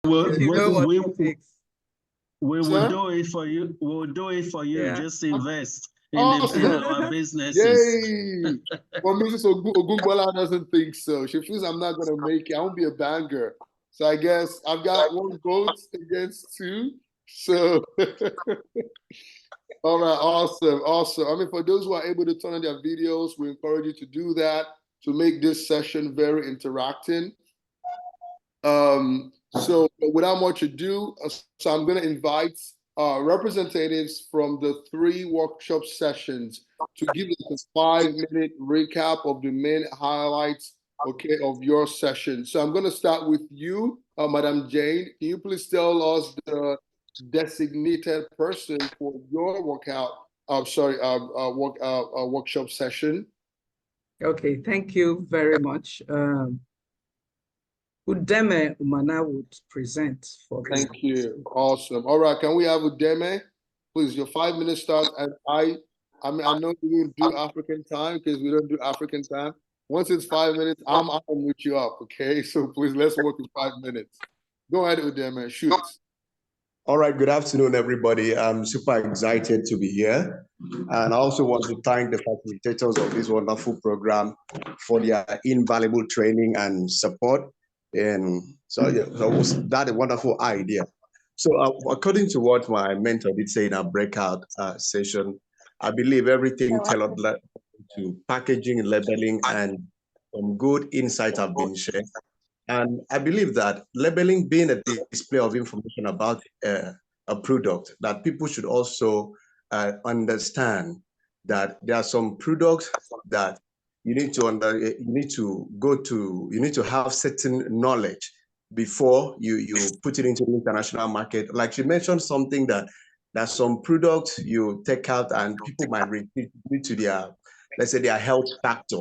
if you know what it takes. We will do it for you. We'll do it for you. Yeah. Just invest in our businesses. Yay! Well, Mrs. Ogunbola doesn't think so. She feels I'm not going to make it. I won't be a banger. So I guess I've got 1 vote against 2. So, all right, awesome, awesome. I mean, for those who are able to turn on their videos, we encourage you to do that to make this session very interactive. So without much ado, so I'm going to invite representatives from the 3 workshop sessions to give us a 5-minute recap of the main highlights, okay, of your session. So I'm going to start with you, Madam Jane. Can you please tell us the designated person for your workshop session? Okay, thank you very much. Udeme Umana would present for this. Thank you. Awesome. All right, can we have Udeme? Please, your 5 minutes starts. And I know you will do African time because we don't do African time. Once it's 5 minutes, I'm with you up, okay? So please, let's work in 5 minutes. Go ahead, Udeme, shoot. All right, good afternoon, everybody. I'm super excited to be here. And I also want to thank the facilitators of this wonderful program for their invaluable training and support. And so was that a wonderful idea. So according to what my mentor did say in our breakout session, I believe everything tailored to packaging, labeling, and some good insights have been shared. And I believe that labeling being a display of information about a product, that people should also understand that there are some products that you need to have certain knowledge before you put it into the international market. Like she mentioned something that some products you take out and people might repeat due to their, let's say, their health factor,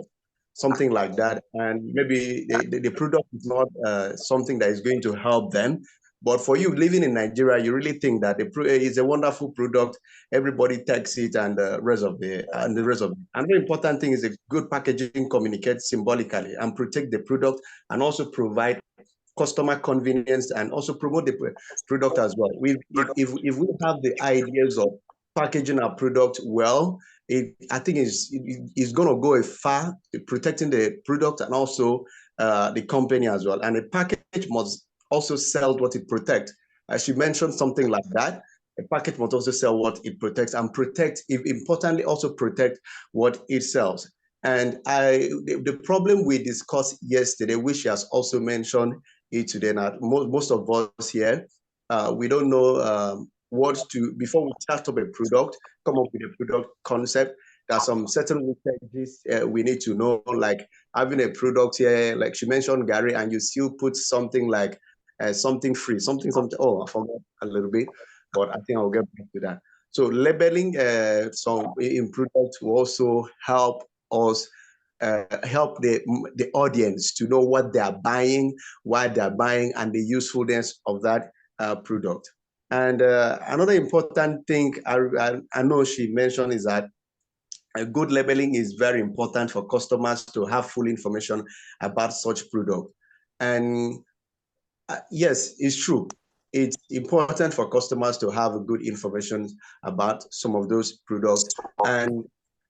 something like that, and maybe the product is not something that is going to help them. But for you living in Nigeria, you really think that it's a wonderful product. Everybody takes it, and the rest of it. Another important thing is a good packaging communicates symbolically and protect the product, and also provide customer convenience and also promote the product as well. If we have the ideas of packaging our product well, I think it's going to go far protecting the product and also the company as well. And the package must also sell what it protects. As she mentioned something like that, a package must also sell what it protects, and importantly, also protect what it sells. And the problem we discussed yesterday, which she has also mentioned it today, now most of us here, we don't know before we start up a product, come up with a product concept. There are some certain researches we need to know, like having a product here, like she mentioned, Gary, and you still put something like something free, something. Oh, I forgot a little bit, but I think I'll get back to that. So labeling some in products will also help us help the audience to know what they are buying, why they are buying, and the usefulness of that product. And another important thing I know she mentioned is that a good labeling is very important for customers to have full information about such product. And yes, it's true. It's important for customers to have a good information about some of those products. And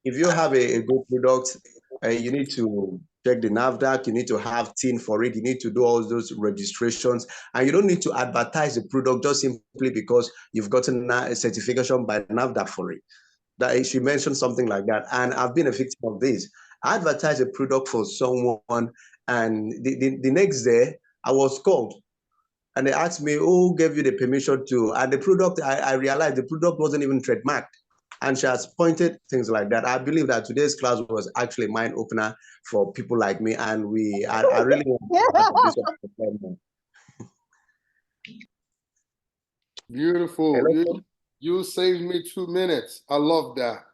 if you have a good product, you need to check the NAFDAC, you need to have TIN for it, you need to do all those registrations, and you don't need to advertise the product just simply because you've gotten a certification by NAFDAC for it. That she mentioned something like that, and I've been a victim of this. I advertised a product for someone, and the next day I was called. And they asked me, who gave you the permission to? And the product, I realized the product wasn't even trademarked. And she has pointed things like that. I believe that today's class was actually a mind opener for people like me. And I really want to this. Beautiful. You saved me 2 minutes. I love that.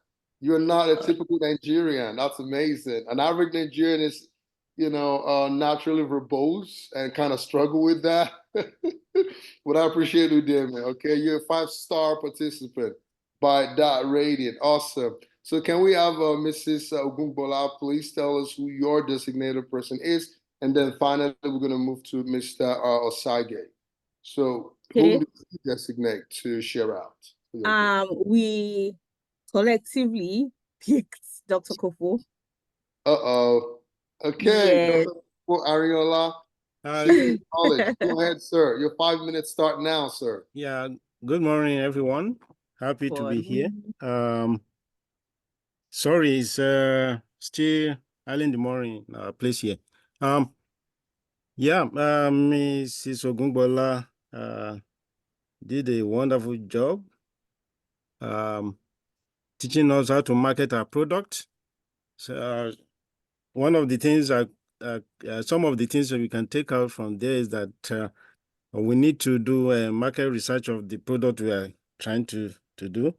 You're not a typical Nigerian. That's amazing. An average Nigerian is, naturally verbose and kind of struggle with that. But I appreciate you, Udeme. Okay, you're a 5-star participant by that rating. Awesome. So can we have Mrs. Ogunbola please tell us who your designated person is, and then finally we're going to move to Mr. Osage. So Okay. who do you designate to share out? We collectively picked Dr. Kofo. Uh-oh. Okay, Yes. Dr. Ariola. College. Go ahead, sir. Your 5 minutes start now, sir. Yeah, good morning, everyone. Happy to be here. Sorry, it's still early in the morning, place here. Yeah, Mrs. Ogungbola did a wonderful job teaching us how to market our product. So one of the things some of the things that we can take out from there is that we need to do a market research of the product we are trying to do.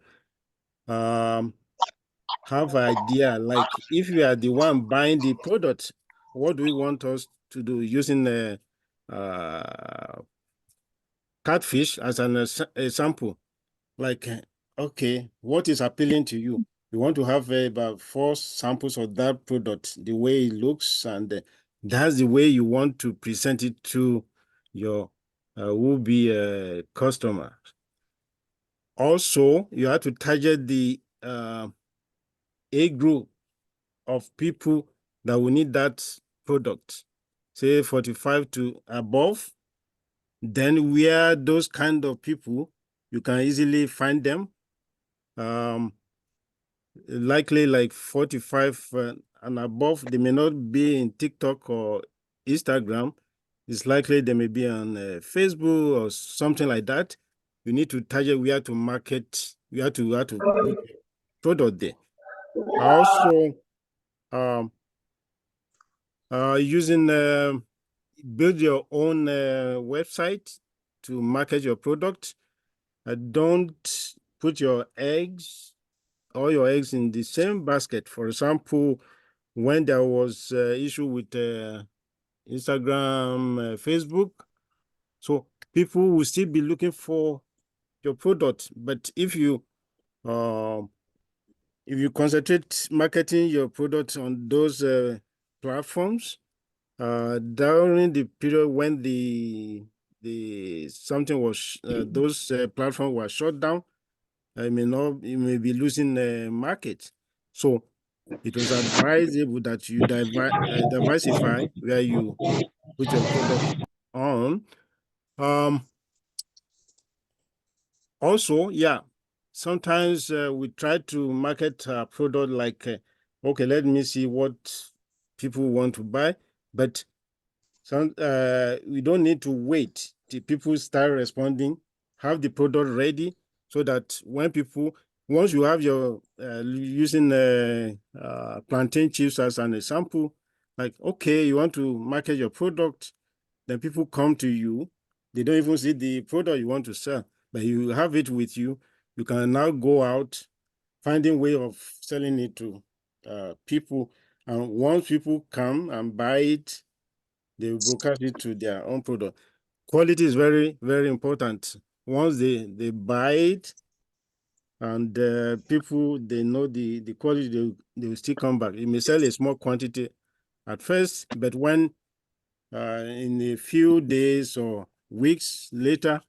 Have an idea, like if we are the one buying the product, what do we want us to do using a catfish as an example? Like, okay, what is appealing to you? You want to have about 4 samples of that product, the way it looks, and that's the way you want to present it to your will-be customer. Also, you have to target the age group of people that will need that product, say 45 to above. Then where those kind of people, you can easily find them. Likely like 45 and above, they may not be in TikTok or Instagram. It's likely they may be on Facebook or something like that. You need to target where to market, where to put product there. Also, using build your own website to market your product. Don't put all your eggs in the same basket. For example, when there was issue with Instagram, Facebook, so people will still be looking for your product. But if you concentrate marketing your product on those platforms, during the period when something was those platforms were shut down, you may be losing the market. So it was advisable that you diversify where you put your product on. Also, yeah, sometimes we try to market a product like, okay, let me see what people want to buy, but we don't need to wait till people start responding. Have the product ready so that once you have your using plantain chips as an example, like, okay, you want to market your product, then people come to you. They don't even see the product you want to sell, but you have it with you. You can now go out, finding way of selling it to people. And once people come and buy it, they will broadcast it to their own product. Quality is very, very important. Once they buy it and people, they know the quality, they will still come back. You may sell a small quantity at first, but when in a few days or weeks later,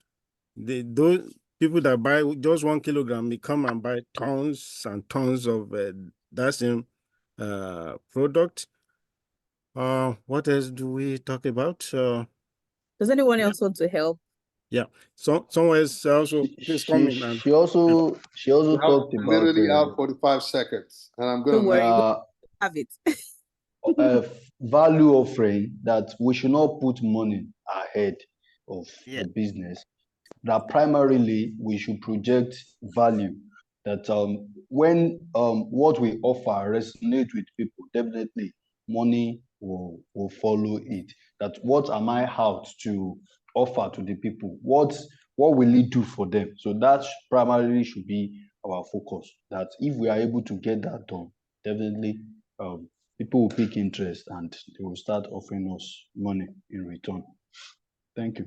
those people that buy just 1 kilogram may come and buy tons and tons of that same product. What else do we talk about? Does anyone else want to help? Yeah, someone else also please come in. And She also talked about literally have 45 seconds, and I'm Don't gonna worry, have it. value offering, that we should not put money ahead of Yeah. the business. That primarily we should project value. That when what we offer resonates with people, definitely money will follow it. That what am I out to offer to the people? What will it do for them? So that primarily should be our focus. That if we are able to get that done, definitely people will pick interest and they will start offering us money in return. Thank you.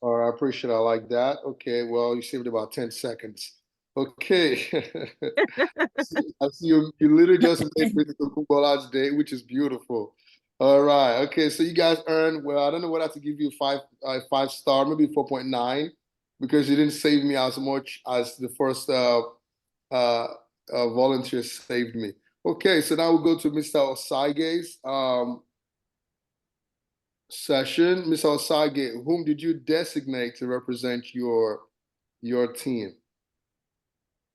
All right, I appreciate it. I like that. Okay, well, you saved about 10 seconds. Okay. I see you literally just made Mr. Kubala's day, which is beautiful. All right. Okay. So you guys earned, well, I don't know whether to give you five star, maybe 4.9, because you didn't save me as much as the first volunteer saved me. Okay. So now we'll go to Mr. Osage's session. Mr. Osage, whom did you designate to represent your team?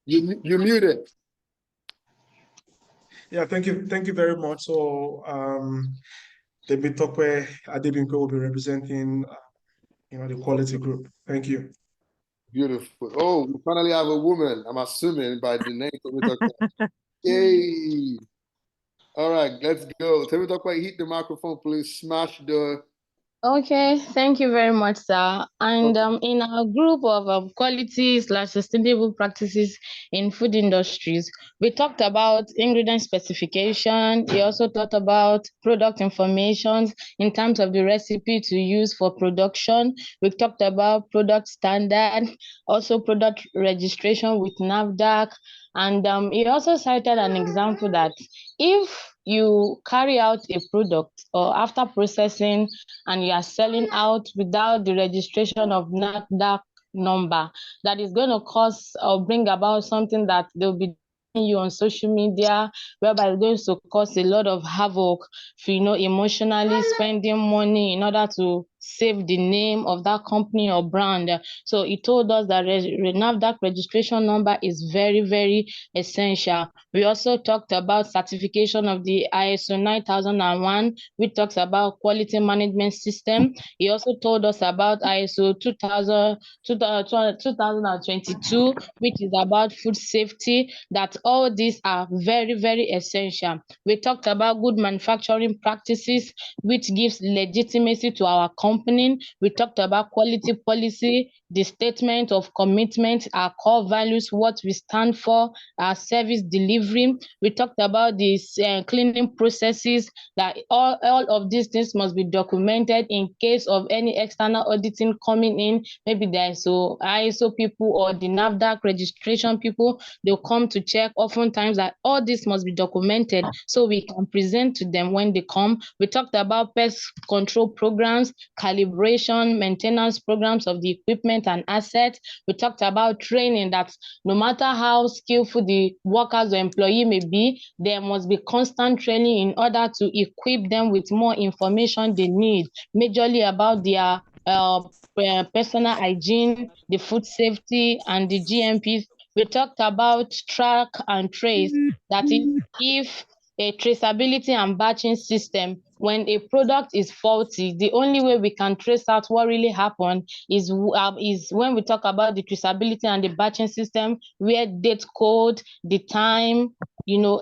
You muted. Yeah, thank you very much. So Temitope Adebimpe will be representing the quality group. Thank you. Beautiful. Oh, we finally have a woman, I'm assuming by the name Temitope. Yay. All right, let's go. Temitope, hit the microphone, please. Smash the. Okay, thank you very much, sir. And in our group of quality/sustainable practices in food industries, we talked about ingredient specification. We also talked about product information in terms of the recipe to use for production. We talked about product standard, also product registration with NAFDAC. And he also cited an example that if you carry out a product or after processing and you are selling out without the registration of NAFDAC number, that is going to cause or bring about something that they'll be you on social media, whereby it's going to cause a lot of havoc for, emotionally spending money in order to save the name of that company or brand. So he told us that NAFDAC registration number is very, very essential. We also talked about certification of the ISO 9001, which talks about quality management system. He also told us about ISO 2022, which is about food safety, that all these are very, very essential. We talked about good manufacturing practices, which gives legitimacy to our company. We talked about quality policy, the statement of commitment, our core values, what we stand for, our service delivery. We talked about these cleaning processes, that all of these things must be documented in case of any external auditing coming in. Maybe the ISO people or the NAFDAC registration people, they'll come to check. Oftentimes that all this must be documented so we can present to them when they come. We talked about pest control programs, calibration, maintenance programs of the equipment and assets. We talked about training, that no matter how skillful the workers or employee may be, there must be constant training in order to equip them with more information they need, majorly about their personal hygiene, the food safety, and the GMPs. We talked about track and trace, that is, if a traceability and batching system, when a product is faulty, the only way we can trace out what really happened is when we talk about the traceability and the batching system, where date code, the time,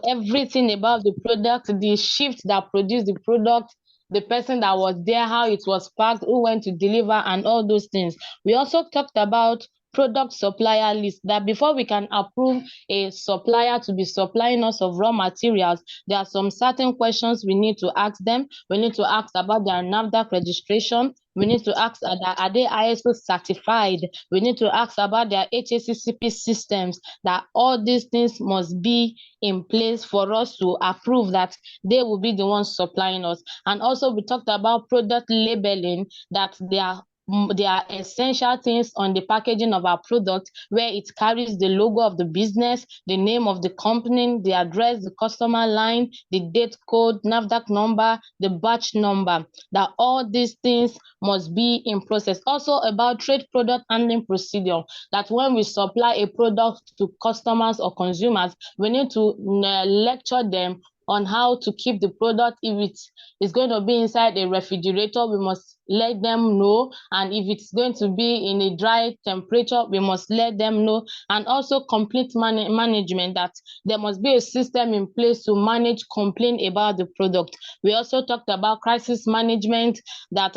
everything about the product, the shift that produced the product, the person that was there, how it was packed, who went to deliver, and all those things. We also talked about product supplier list, that before we can approve a supplier to be supplying us of raw materials, there are some certain questions we need to ask them. We need to ask about their NAFDAC registration. We need to ask, are they ISO certified? We need to ask about their HACCP systems, that all these things must be in place for us to approve that they will be the ones supplying us. And also we talked about product labeling, that there are essential things on the packaging of our product, where it carries the logo of the business, the name of the company, the address, the customer line, the date code, NAFDAC number, the batch number, that all these things must be in process. Also about trade product handling procedure, that when we supply a product to customers or consumers, we need to lecture them on how to keep the product. If it is going to be inside a refrigerator, we must let them know. And if it's going to be in a dry temperature, we must let them know. And also complete management, that there must be a system in place to manage complaint about the product. We also talked about crisis management, that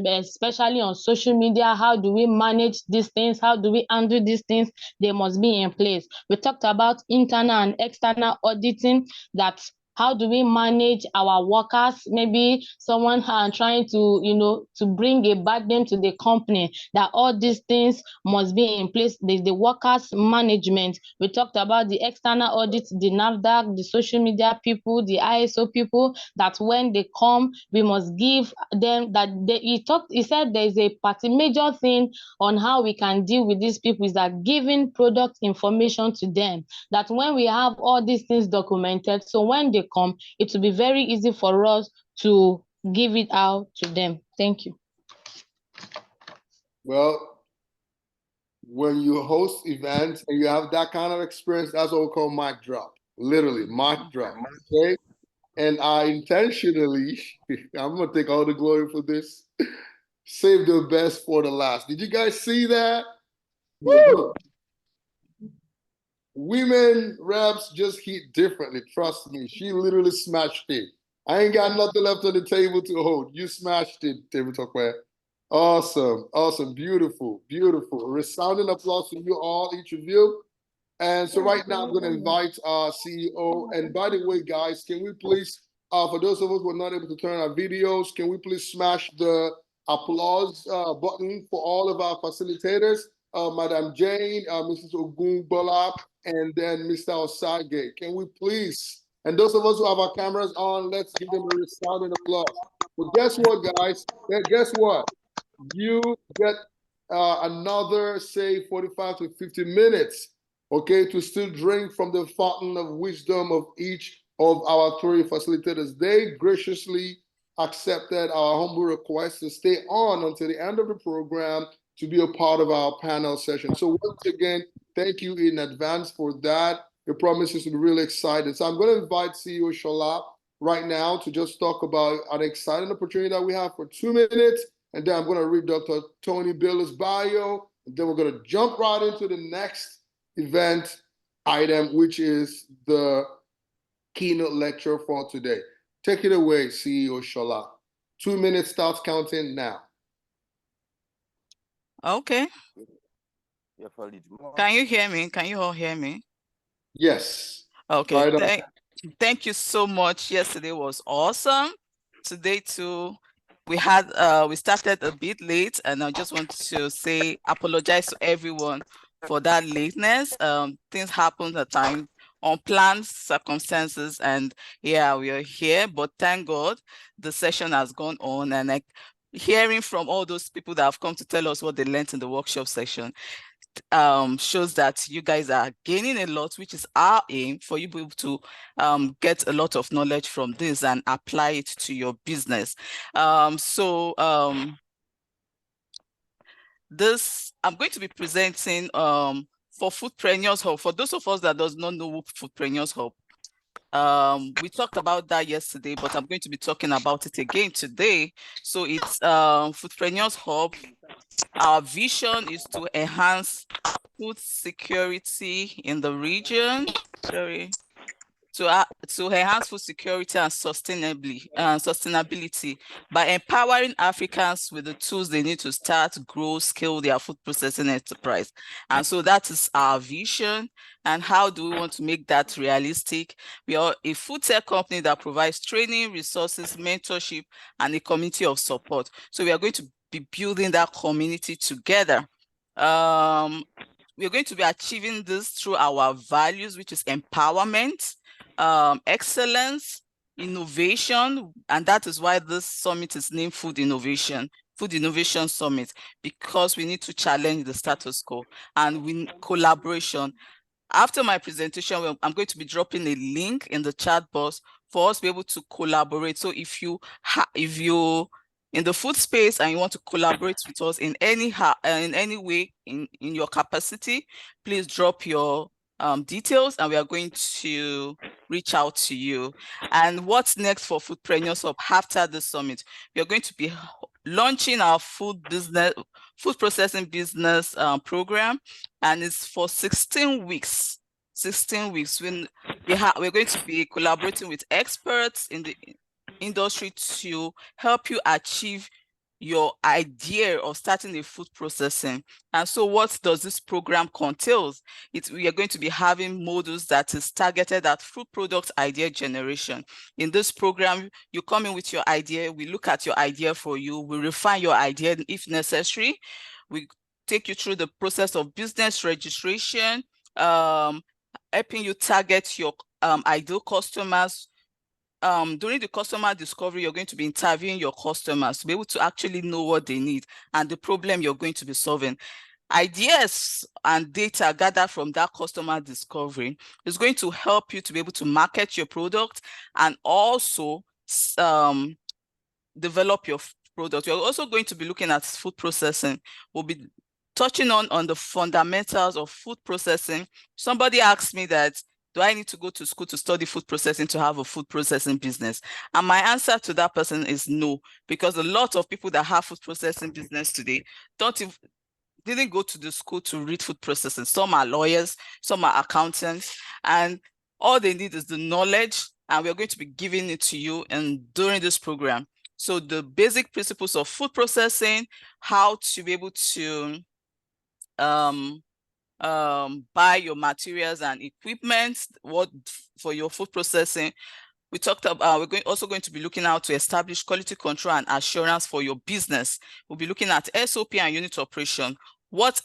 especially on social media, how do we manage these things? How do we handle these things? They must be in place. We talked about internal and external auditing, that How do we manage our workers? Maybe someone trying to, to bring a bad name to the company, that all these things must be in place. There's the workers management. We talked about the external audit, the NAFDAC, the social media people, the ISO people, that when they come, we must give them that he said there's a major thing on how we can deal with these people is that giving product information to them, that when we have all these things documented, so when they come, it will be very easy for us to give it out to them. Thank you. Well, when you host events and you have that kind of experience, that's what we call mic drop. Literally, mic drop. Okay? And I intentionally, I'm gonna take all the glory for this, save the best for the last. Did you guys see that? Woo! Women reps just hit differently. Trust me. She literally smashed it. I ain't got nothing left on the table to hold. You smashed it, Table Talkware. Awesome. Awesome. Beautiful. Beautiful. Resounding applause to you all, each of you. And so right now I'm going to invite our CEO. And by the way, guys, can we please, for those of us who are not able to turn our videos, can we please smash the applause button for all of our facilitators, Madam Jane, Mrs. Ogunbola, and then Mr. Osage. Can we please, and those of us who have our cameras on, let's give them a resounding applause. Well, guess what, guys? Guess what? You get another, say, 45 to 50 minutes, okay, to still drink from the fountain of wisdom of each of our 3 facilitators. They graciously accepted our humble request to stay on until the end of the program to be a part of our panel session. So once again, thank you in advance for that. Your promises to be really excited. So I'm going to invite CEO Shola right now to just talk about an exciting opportunity that we have for 2 minutes. And then I'm going to read Dr. Tony Bello's bio. And then we're going to jump right into the next event item, which is the keynote lecture for today. Take it away, CEO Shola. 2 minutes starts counting now. Okay. Can you hear me? Can you all hear me? Yes. Okay. Right. Thank you so much. Yesterday was awesome. Today too, we started a bit late, and I just want to apologize to everyone for that lateness. Things happen at times, unplanned circumstances, and yeah, we are here, but thank God the session has gone on, and hearing from all those people that have come to tell us what they learned in the workshop session shows that you guys are gaining a lot, which is our aim, for you to get a lot of knowledge from this and apply it to your business. This I'm going to be presenting for Foodpreneurs Hub. For those of us that does not know Foodpreneurs Hub, we talked about that yesterday, but I'm going to be talking about it again today. So it's Foodpreneurs Hub. Our vision is to enhance food security in the region. To enhance food security and sustainability by empowering Africans with the tools they need to start, grow, scale their food processing enterprise. And so that is our vision. And how do we want to make that realistic? We are a food tech company that provides training, resources, mentorship, and a community of support. So we are going to be building that community together. We're going to be achieving this through our values, which is empowerment, excellence, innovation, and that is why this summit is named Food Innovation Summit, because we need to challenge the status quo and win collaboration. After my presentation, I'm going to be dropping a link in the chat box for us to be able to collaborate. So if you in the food space and you want to collaborate with us in any way in your capacity, please drop your details and we are going to reach out to you. And what's next for Foodpreneurs Hub after the summit? We are going to be launching our food processing business program, and it's for 16 weeks. 16 weeks. We're going to be collaborating with experts in the industry to help you achieve your idea of starting a food processing. And so what does this program contain? We are going to be having modules that is targeted at food product idea generation. In this program, you come in with your idea, we look at your idea for you, we refine your idea if necessary, we take you through the process of business registration, helping you target your ideal customers. During the customer discovery, you're going to be interviewing your customers to be able to actually know what they need and the problem you're going to be solving. Ideas and data gathered from that customer discovery is going to help you to be able to market your product and also develop your product. You're also going to be looking at food processing. We'll be touching on the fundamentals of food processing. Somebody asked me that, do I need to go to school to study food processing to have a food processing business? And my answer to that person is no, because a lot of people that have food processing business today didn't go to the school to read food processing. Some are lawyers, some are accountants, and all they need is the knowledge, and we're going to be giving it to you during this program. So the basic principles of food processing, how to be able to buy your materials and equipment for your food processing. We talked about, we're also going to be looking out to establish quality control and assurance for your business. We'll be looking at SOP and unit operation.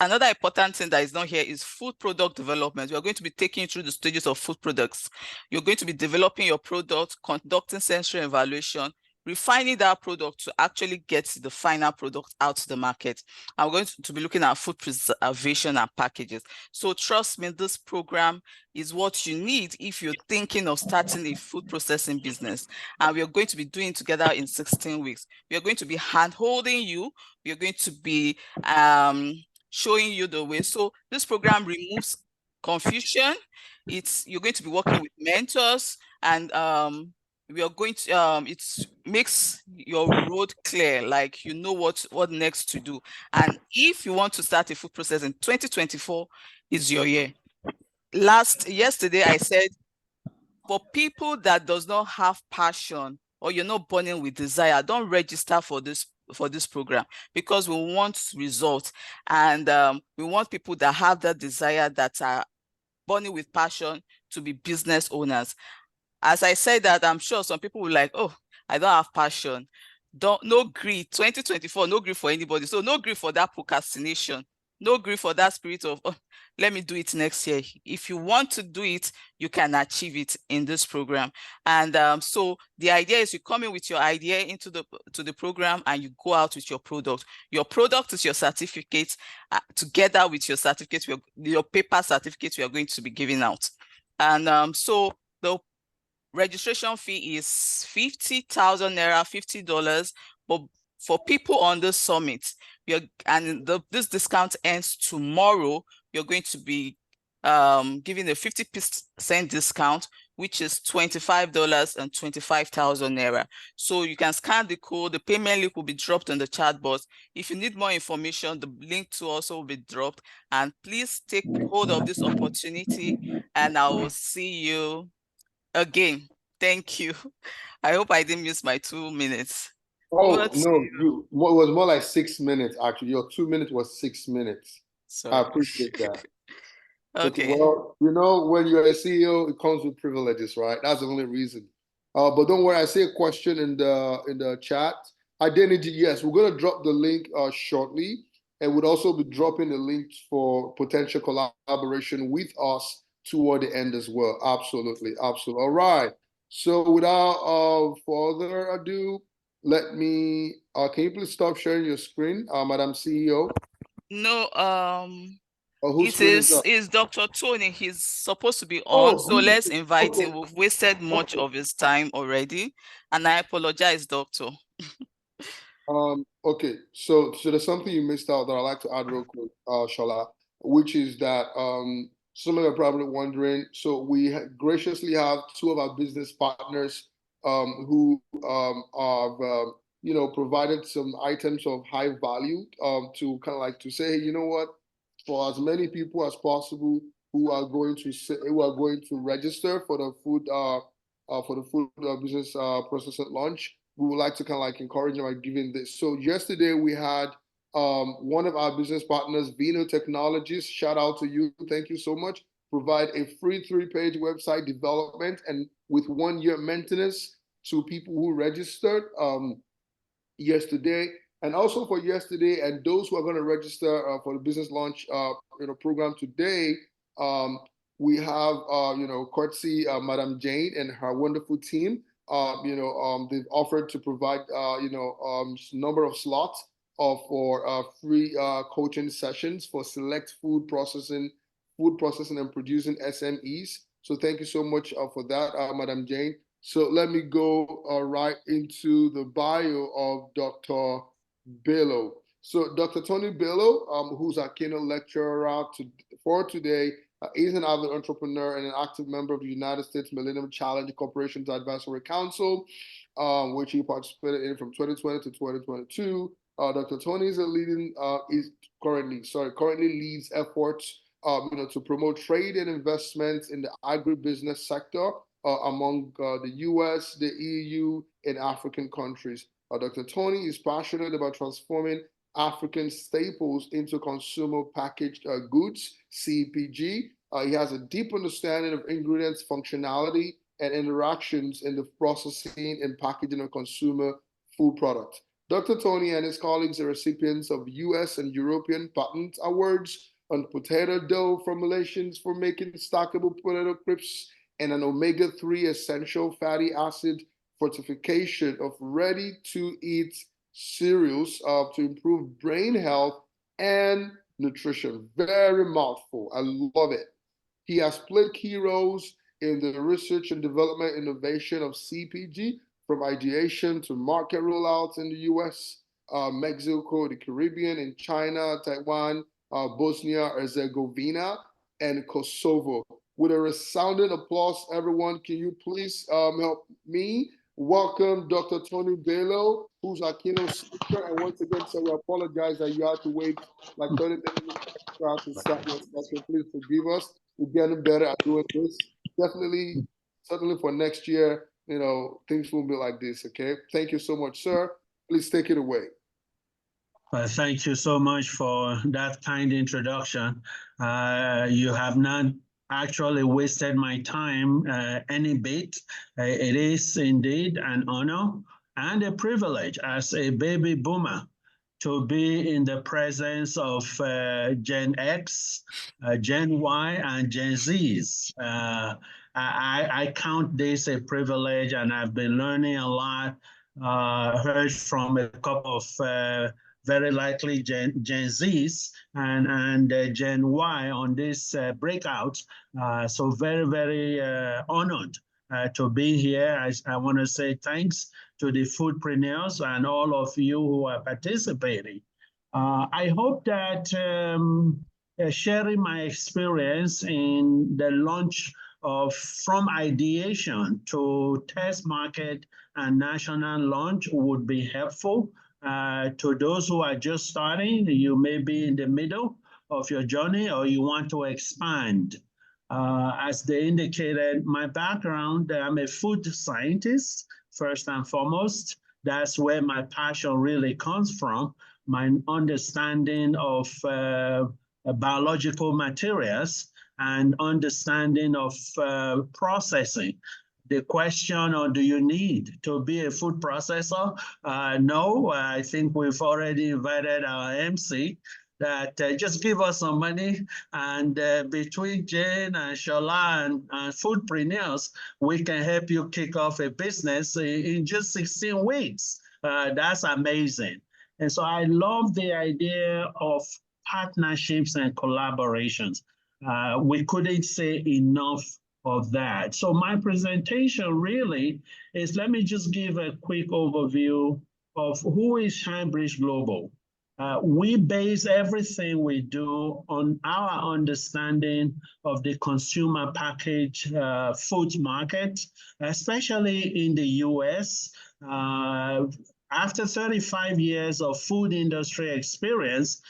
Another important thing that is not here is food product development. We are going to be taking you through the stages of food products. You're going to be developing your product, conducting sensory evaluation, refining that product to actually get the final product out to the market. I'm going to be looking at food preservation and packages. So trust me, this program is what you need if you're thinking of starting a food processing business. And we are going to be doing together in 16 weeks. We are going to be hand-holding you. We are going to be showing you the way. So this program removes confusion. You're going to be working with mentors, and we are going to it makes your road clear, like you know what next to do. And if you want to start a food process in 2024 is your year. Yesterday I said, for people that does not have passion or you're not burning with desire, don't register for this program, because we want results, and we want people that have that desire, that are burning with passion to be business owners. As I said that, I'm sure some people will like, oh, I don't have passion. No greed. 2024, no greed for anybody. So no greed for that procrastination. No greed for that spirit of, oh, let me do it next year. If you want to do it, you can achieve it in this program. And so the idea is you come in with your idea into the program, and you go out with your product. Your product is your certificate. Together with your certificate, your paper certificate, we are going to be giving out. And so the registration fee is 50,000 naira, $50. But for people on this summit, this discount ends tomorrow, you're going to be giving a 50% discount, which is $25 and 25,000 naira. So you can scan the code. The payment link will be dropped on the chat box. If you need more information, the link to also will be dropped. And please take hold of this opportunity, and I will see you again. Thank you. I hope I didn't miss my 2 minutes. Oh, no, it was more like 6 minutes, actually. Your 2 minutes was 6 minutes. Sorry. I appreciate that. Okay. Well, you know, when you're a CEO, it comes with privileges, right? That's the only reason. But don't worry, I see a question in the chat. Identity, yes, we're going to drop the link shortly, and we'll also be dropping the link for potential collaboration with us toward the end as well. Absolutely, absolutely. All right. So without further ado, let me, can you please stop sharing your screen, Madam CEO? No, it is Dr. Tony. He's supposed to be on, so let's invite him. We've wasted much of his time already, and I apologize, Doctor. Okay, so there's something you missed out that I'd like to add real quick, Shala, which is that some of you are probably wondering, so we graciously have two of our business partners who have provided some items of high value to kind of like to say, hey, you know what, for as many people as possible who are going to register for the food business processing launch, we would like to kind of like encourage them by giving this. So yesterday we had one of our business partners, Vino Technologies, shout out to you, thank you so much, provide a free 3-page website development and with 1-year maintenance to people who registered yesterday. And also for yesterday, and those who are going to register for the business launch program today, we have courtesy Madam Jane and her wonderful team. They've offered to provide number of slots for free coaching sessions for select food processing and producing SMEs. So thank you so much for that, Madam Jane. So let me go right into the bio of Dr. Bello. So Dr. Tony Bello, who's our keynote lecturer for today, is an avid entrepreneur and an active member of the United States Millennium Challenge Corporations Advisory Council, which he participated in from 2020 to 2022. Dr. Tony is currently leads efforts to promote trade and investments in the agribusiness sector among the US, the EU, and African countries. Dr. Tony is passionate about transforming African staples into consumer packaged goods, CPG. He has a deep understanding of ingredients, functionality, and interactions in the processing and packaging of consumer food products. Dr. Tony and his colleagues are recipients of US and European patent awards on potato dough formulations for making stackable potato crisps and an omega-3 essential fatty acid fortification of ready-to-eat cereals to improve brain health and nutrition. Very mouthful. I love it. He has played key roles in the research and development innovation of CPG, from ideation to market rollouts in the US, Mexico, the Caribbean, in China, Taiwan, Bosnia, Herzegovina, and Kosovo. With a resounding applause, everyone, can you please help me welcome Dr. Tony Bello, who's our keynote speaker. And once again, sir, we apologize that you had to wait like 30 minutes to start your session. Please forgive us. We're getting better at doing this. Definitely, certainly for next year, things won't be like this, okay? Thank you so much, sir. Please take it away. Well, thank you so much for that kind introduction. You have not actually wasted my time any bit. It is indeed an honor and a privilege as a baby boomer to be in the presence of Gen X, Gen Y, and Gen Zs. I count this a privilege, and I've been learning a lot, heard from a couple of very likely Gen Zs and Gen Y on this breakout. So very, very honored to be here. I want to say thanks to the foodpreneurs and all of you who are participating. I hope that sharing my experience in the launch of from ideation to test market and national launch would be helpful. To those who are just starting, you may be in the middle of your journey or you want to expand. As they indicated, my background, I'm a food scientist, first and foremost. That's where my passion really comes from, my understanding of biological materials and understanding of processing. The question, or do you need to be a food processor? No, I think we've already invited our MC that just give us some money, and between Jane and Shola and foodpreneurs, we can help you kick off a business in just 16 weeks. That's amazing. And so I love the idea of partnerships and collaborations. We couldn't say enough of that. So my presentation really is, let me just give a quick overview of who is ShineBridge Global. We base everything we do on our understanding of the consumer packaged foods market, especially in the US. after 35 years of food industry experience,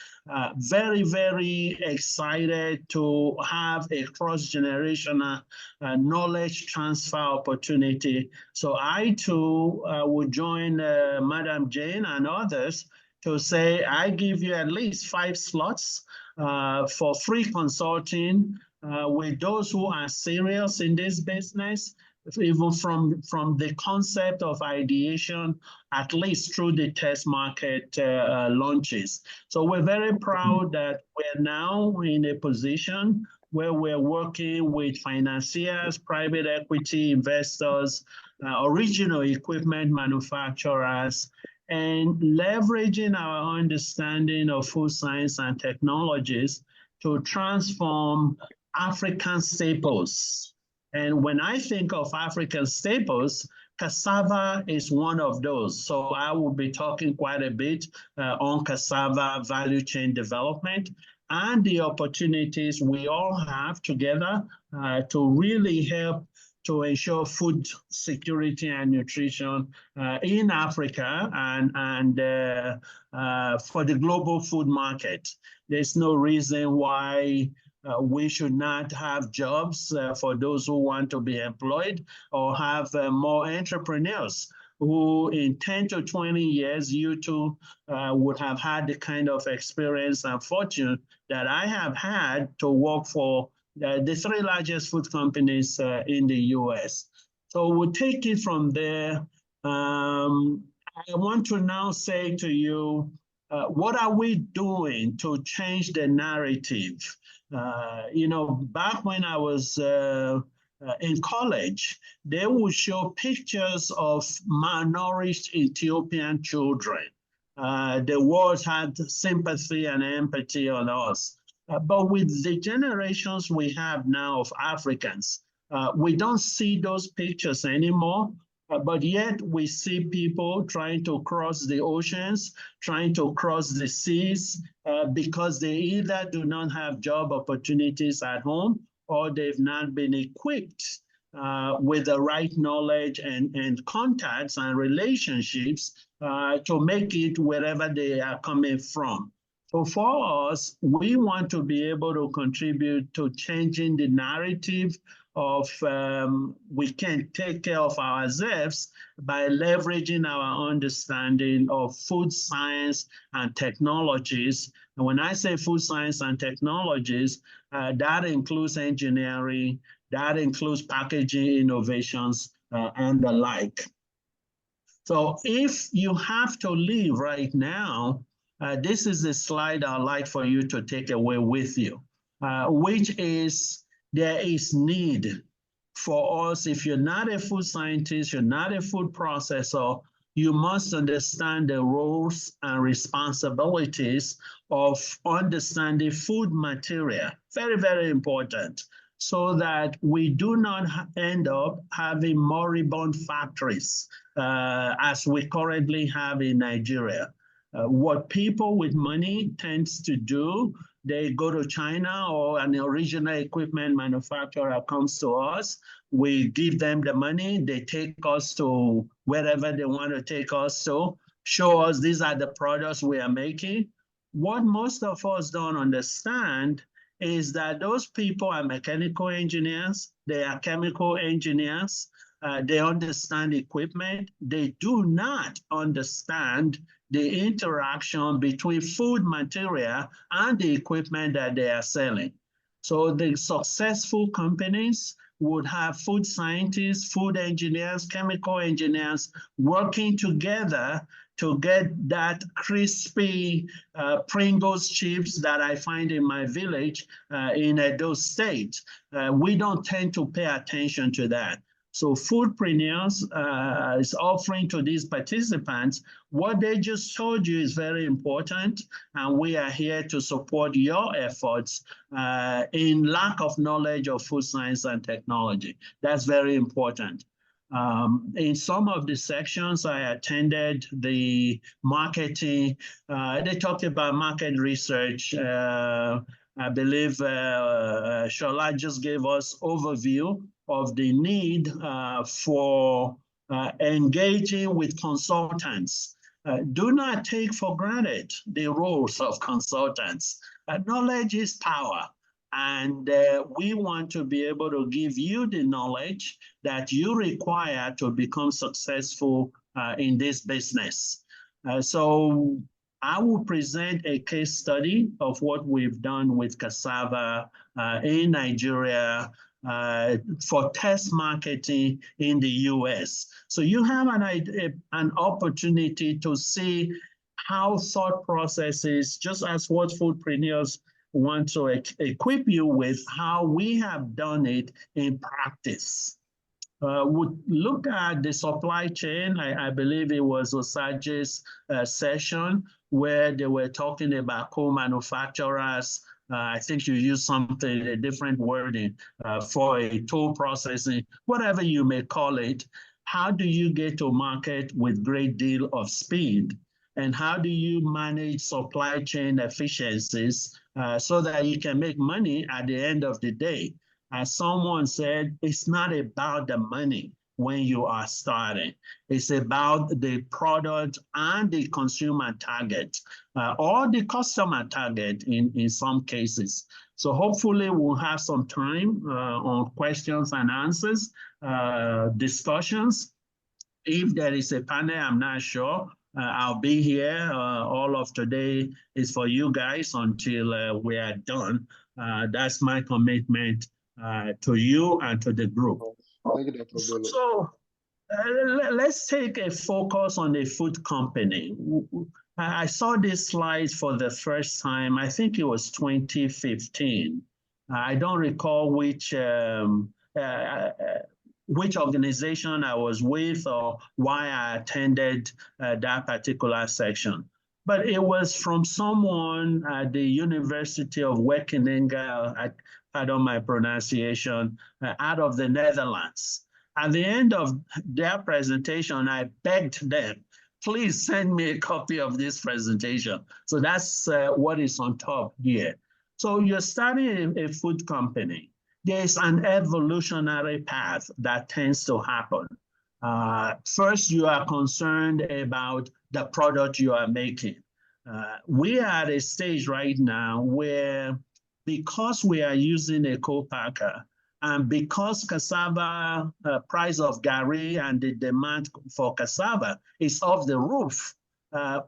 very, very excited to have a cross-generational knowledge transfer opportunity. So I too would join Madam Jane and others to say, I give you at least 5 slots for free consulting with those who are serious in this business, even from the concept of ideation, at least through the test market launches. So we're very proud that we're now in a position where we're working with financiers, private equity investors, original equipment manufacturers, and leveraging our understanding of food science and technologies to transform African staples. And when I think of African staples, cassava is one of those. So I will be talking quite a bit on cassava value chain development and the opportunities we all have together to really help to ensure food security and nutrition in Africa and for the global food market. There's no reason why we should not have jobs for those who want to be employed, or have more entrepreneurs who in 10 to 20 years, you too would have had the kind of experience and fortune that I have had to work for the 3 largest food companies in the US. So we'll take it from there. I want to now say to you, what are we doing to change the narrative? You know, back when I was in college, they would show pictures of malnourished Ethiopian children. The world had sympathy and empathy on us. But with the generations we have now of Africans, we don't see those pictures anymore. But yet we see people trying to cross the oceans, trying to cross the seas, because they either do not have job opportunities at home, or they've not been equipped with the right knowledge and contacts and relationships to make it wherever they are coming from. So for us, we want to be able to contribute to changing the narrative of we can take care of ourselves by leveraging our understanding of food science and technologies. And when I say food science and technologies, that includes engineering, that includes packaging innovations, and the like. So if you have to leave right now, this is the slide I'd like for you to take away with you, which is there is need for us. If you're not a food scientist, you're not a food processor, you must understand the roles and responsibilities of understanding food material. Very, very important, so that we do not end up having moribund factories as we currently have in Nigeria. What people with money tends to do, they go to China, or an original equipment manufacturer comes to us. We give them the money. They take us to wherever they want to take us to, show us these are the products we are making. What most of us don't understand is that those people are mechanical engineers, they are chemical engineers, they understand equipment. They do not understand the interaction between food material and the equipment that they are selling. So the successful companies would have food scientists, food engineers, chemical engineers working together to get that crispy Pringles chips that I find in my village in Edo State. We don't tend to pay attention to that. So Foodpreneurs is offering to these participants what they just told you is very important, and we are here to support your efforts in lack of knowledge of food science and technology. That's very important. In some of the sections I attended, the marketing, they talked about market research. I believe Shola just gave us overview of the need for engaging with consultants Do not take for granted the roles of consultants. Knowledge is power. And we want to be able to give you the knowledge that you require to become successful in this business. So I will present a case study of what we've done with cassava in Nigeria for test marketing in the US. So you have an opportunity to see how thought processes, just as what foodpreneurs want to equip you with, how we have done it in practice. We look at the supply chain. I believe it was Osage's session where they were talking about co-manufacturers. I think you use something, a different wording for a toll processing, whatever you may call it. How do you get to market with great deal of speed? And how do you manage supply chain efficiencies so that you can make money at the end of the day? As someone said, it's not about the money when you are starting. It's about the product and the consumer target or the customer target in some cases. So hopefully we'll have some time on questions and answers, discussions. If there is a panel, I'm not sure. I'll be here. All of today is for you guys until we are done. That's my commitment to you and to the group. Thank you, Dr. Bello. So let's take a focus on a food company. I saw this slide for the first time. I think it was 2015. I don't recall which organization I was with or why I attended that particular section. But it was from someone at the University of Wageningen, pardon my pronunciation, out of the Netherlands. At the end of their presentation, I begged them, please send me a copy of this presentation. So that's what is on top here. So you're starting a food company. There's an evolutionary path that tends to happen. First, you are concerned about the product you are making. We are at a stage right now where, because we are using a co-packer and because cassava price of gari and the demand for cassava is off the roof,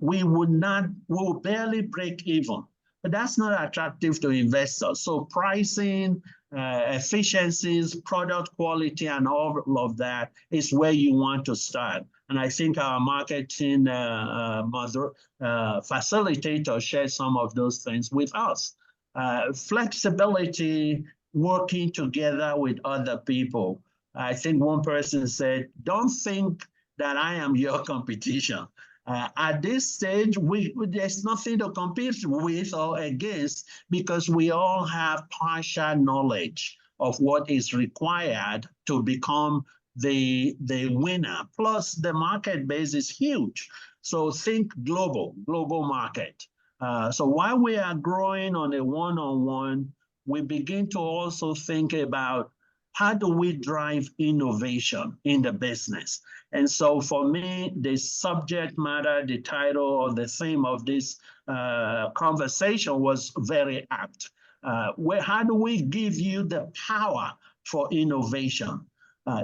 we will barely break even. But that's not attractive to investors. So pricing, efficiencies, product quality, and all of that is where you want to start. And I think our marketing facilitator shared some of those things with us. Flexibility, working together with other people. I think one person said, don't think that I am your competition. At this stage, there's nothing to compete with or against because we all have partial knowledge of what is required to become the winner. Plus, the market base is huge. So think global market. So while we are growing on a one-on-one, we begin to also think about how do we drive innovation in the business? And so for me, the subject matter, the title or the theme of this conversation was very apt. How do we give you the power for innovation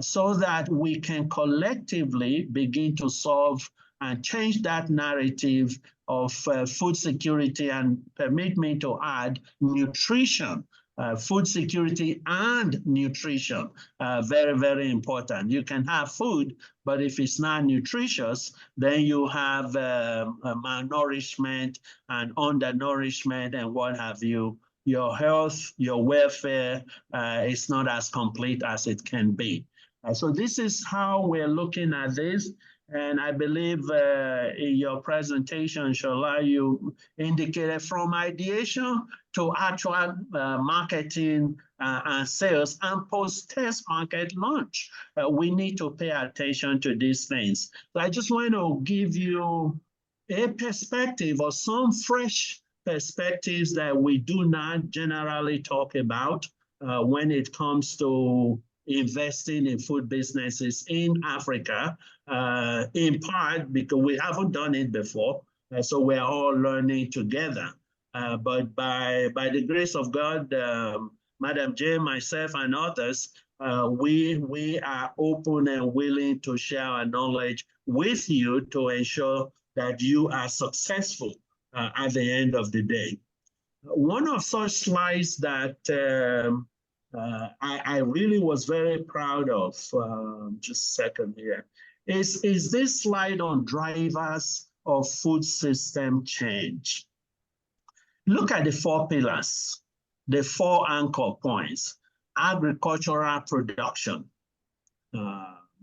so that we can collectively begin to solve and change that narrative of food security, and permit me to add nutrition. Food security and nutrition, very, very important. You can have food, but if it's not nutritious, then you have malnourishment and undernourishment and what have you. Your health, your welfare is not as complete as it can be. So this is how we're looking at this. And I believe in your presentation, Shola, you indicated from ideation to actual marketing and sales and post-test market launch. We need to pay attention to these things. So I just want to give you a perspective or some fresh perspectives that we do not generally talk about when it comes to investing in food businesses in Africa, in part because we haven't done it before, so we're all learning together. But by the grace of God, Madam J, myself, and others, we are open and willing to share our knowledge with you to ensure that you are successful at the end of the day. One of such slides that I really was very proud of, just a second here, is this slide on drivers of food system change. Look at the 4 pillars, the 4 anchor points. Agricultural production.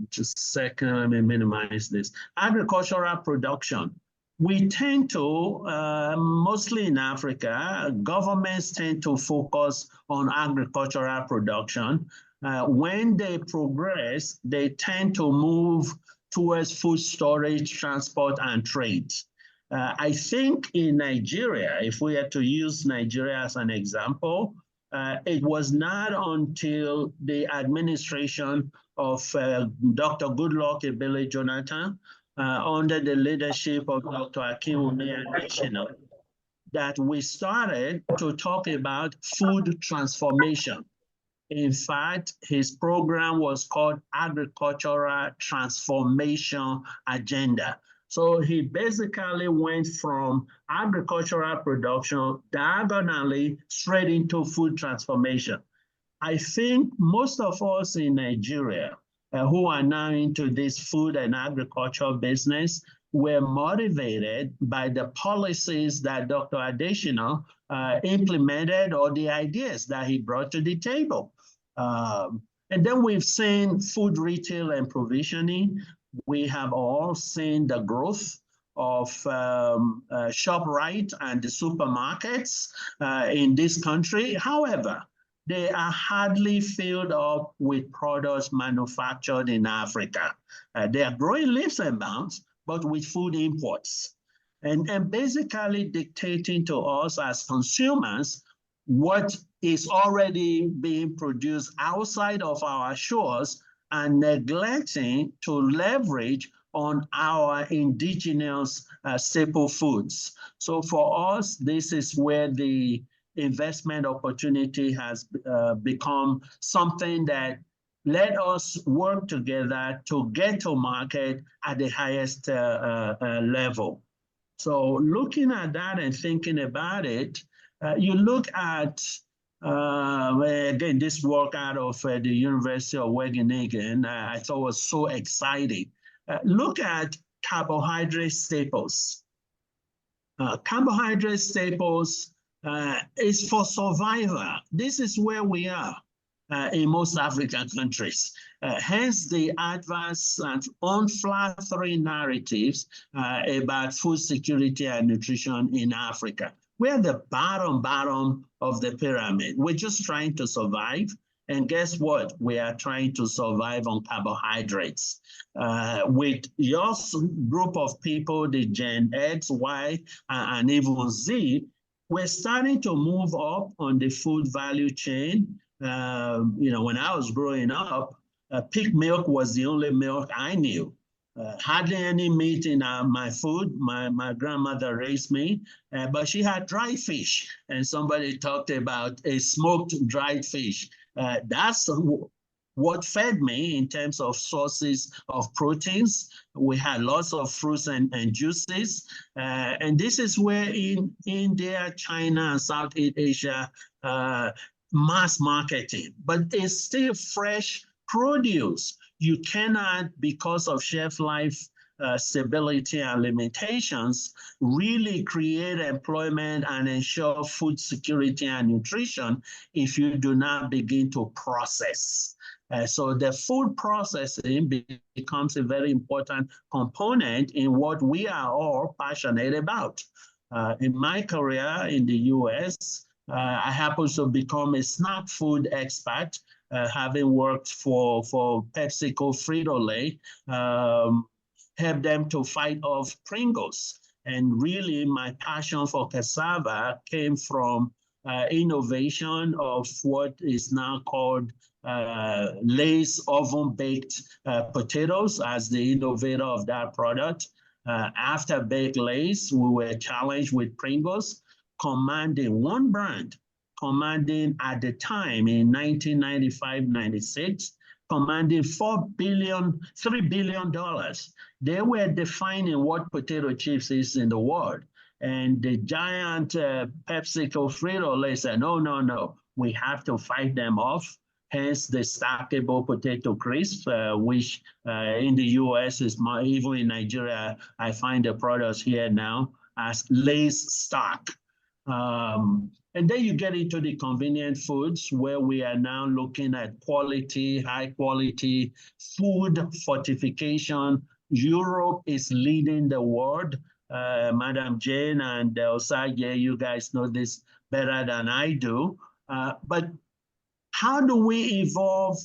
Just a second, let me minimize this. Agricultural production. We tend to, mostly in Africa, governments tend to focus on agricultural production. When they progress, they tend to move towards food storage, transport, and trade. I think in Nigeria, if we had to use Nigeria as an example, it was not until the administration of Dr. Goodluck Ebele Jonathan, under the leadership of Dr. Akinwumi Adesina, that we started to talk about food transformation. In fact, his program was called Agricultural Transformation Agenda. So he basically went from agricultural production diagonally straight into food transformation. I think most of us in Nigeria who are now into this food and agriculture business were motivated by the policies that Dr. Adesina implemented, or the ideas that he brought to the table. And then we've seen food retail and provisioning. We have all seen the growth of ShopRite and the supermarkets in this country. However, they are hardly filled up with products manufactured in Africa. They are growing leaps and bounds, but with food imports. And basically dictating to us as consumers what is already being produced outside of our shores and neglecting to leverage on our indigenous staple foods. So for us, this is where the investment opportunity has become something that let us work together to get to market at the highest level. So looking at that and thinking about it, you look at, again, this work out of the University of Wageningen, I thought was so exciting. Look at carbohydrate staples. Carbohydrate staples is for survival. This is where we are in most African countries. Hence the adverse and unflattering narratives about food security and nutrition in Africa. We're the bottom of the pyramid. We're just trying to survive. And guess what? We are trying to survive on carbohydrates. With your group of people, the Gen X, Y, and even Z, we're starting to move up on the food value chain. You know, when I was growing up, pig milk was the only milk I knew. Hardly any meat in my food. My grandmother raised me, but she had dry fish. And somebody talked about a smoked dried fish. That's what fed me in terms of sources of proteins. We had lots of fruits and juices. And this is where in India, China, and Southeast Asia, mass marketing, but it's still fresh produce. You cannot, because of shelf life stability and limitations, really create employment and ensure food security and nutrition if you do not begin to process. So the food processing becomes a very important component in what we are all passionate about. In my career in the US, I happen to become a snack food expert, having worked for PepsiCo, Frito-Lay, help them to fight off Pringles. And really my passion for cassava came from innovation of what is now called Lay's oven-baked potatoes as the innovator of that product. After baked Lay's, we were challenged with Pringles, commanding one brand, commanding at the time in 1995-96, commanding $3 billion. They were defining what potato chips is in the world. And the giant PepsiCo Frito-Lay said, no, we have to fight them off. Hence the stackable potato crisp, which in the US is even in Nigeria, I find the products here now as Lay's Stack. And then you get into the convenient foods where we are now looking at quality, high quality food fortification. Europe is leading the world. Madam Jane and Osage, you guys know this better than I do. But how do we evolve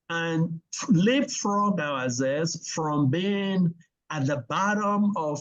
and leapfrog ourselves from being at the bottom of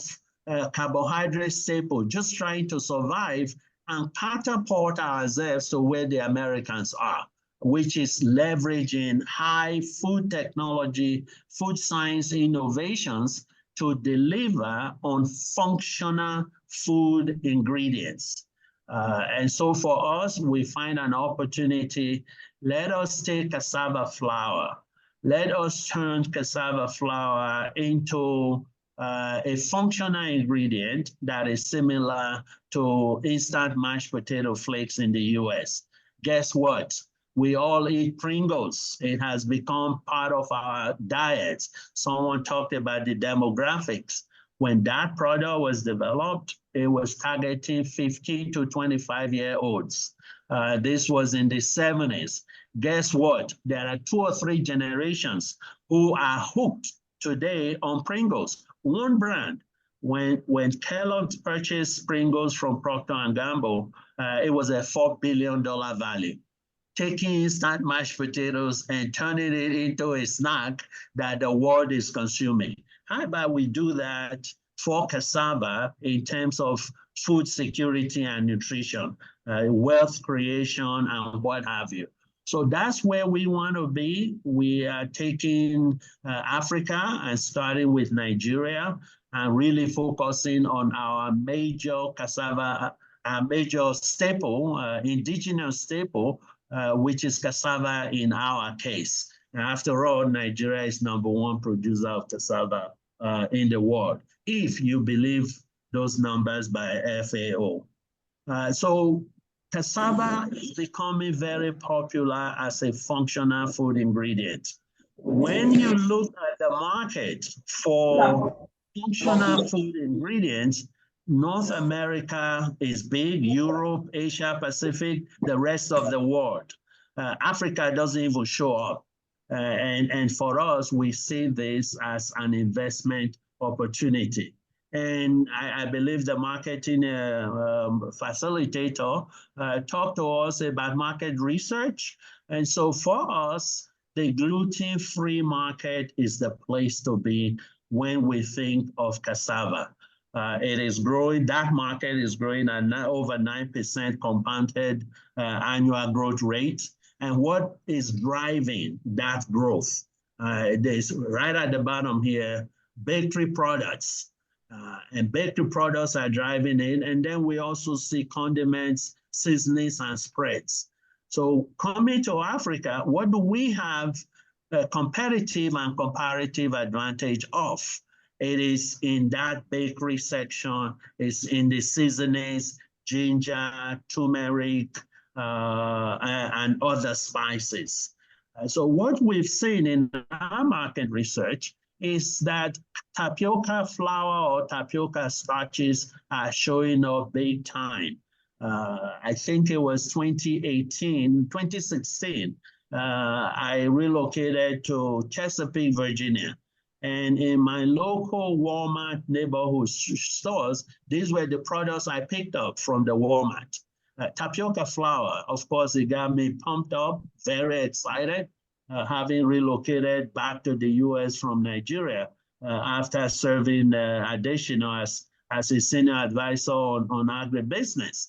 carbohydrate staple, just trying to survive, and catapult ourselves to where the Americans are, which is leveraging high food technology, food science innovations to deliver on functional food ingredients. And so for us, we find an opportunity. Let us take cassava flour. Let us turn cassava flour into a functional ingredient that is similar to instant mashed potato flakes in the US. Guess what? We all eat Pringles. It has become part of our diets. Someone talked about the demographics. When that product was developed, it was targeting 15 to 25-year-olds. This was in the 70s. Guess what? There are 2 or 3 generations who are hooked today on Pringles. One brand. When Kellogg's purchased Pringles from Procter & Gamble, it was a $4 billion value. Taking instant mashed potatoes and turning it into a snack that the world is consuming. How about we do that for cassava in terms of food security and nutrition, wealth creation, and what have you? So that's where we want to be. We are taking Africa and starting with Nigeria and really focusing on our major cassava, our major staple, indigenous staple, which is cassava in our case. After all, Nigeria is #1 producer of cassava in the world, if you believe those numbers by FAO. So cassava is becoming very popular as a functional food ingredient. When you look at the market for functional food ingredients, North America is big, Europe, Asia Pacific, the rest of the world. Africa doesn't even show up. And for us, we see this as an investment opportunity. And I believe the marketing facilitator talked to us about market research. And so for us, the gluten-free market is the place to be when we think of cassava. It is growing, that market is growing at over 9% compounded annual growth rate. And what is driving that growth? There's right at the bottom here, bakery products. And bakery products are driving it. And then we also see condiments, seasonings, and spreads. So coming to Africa, what do we have a competitive and comparative advantage of? It is in that bakery section, it's in the seasonings, ginger, turmeric, and other spices. So what we've seen in our market research is that tapioca flour or tapioca starches are showing up big time. I think it was 2016, I relocated to Chesapeake, Virginia. And in my local Walmart neighborhood stores, these were the products I picked up from the Walmart. Tapioca flour, of course, it got me pumped up, very excited, having relocated back to the US from Nigeria after serving additional as a senior advisor on agribusiness.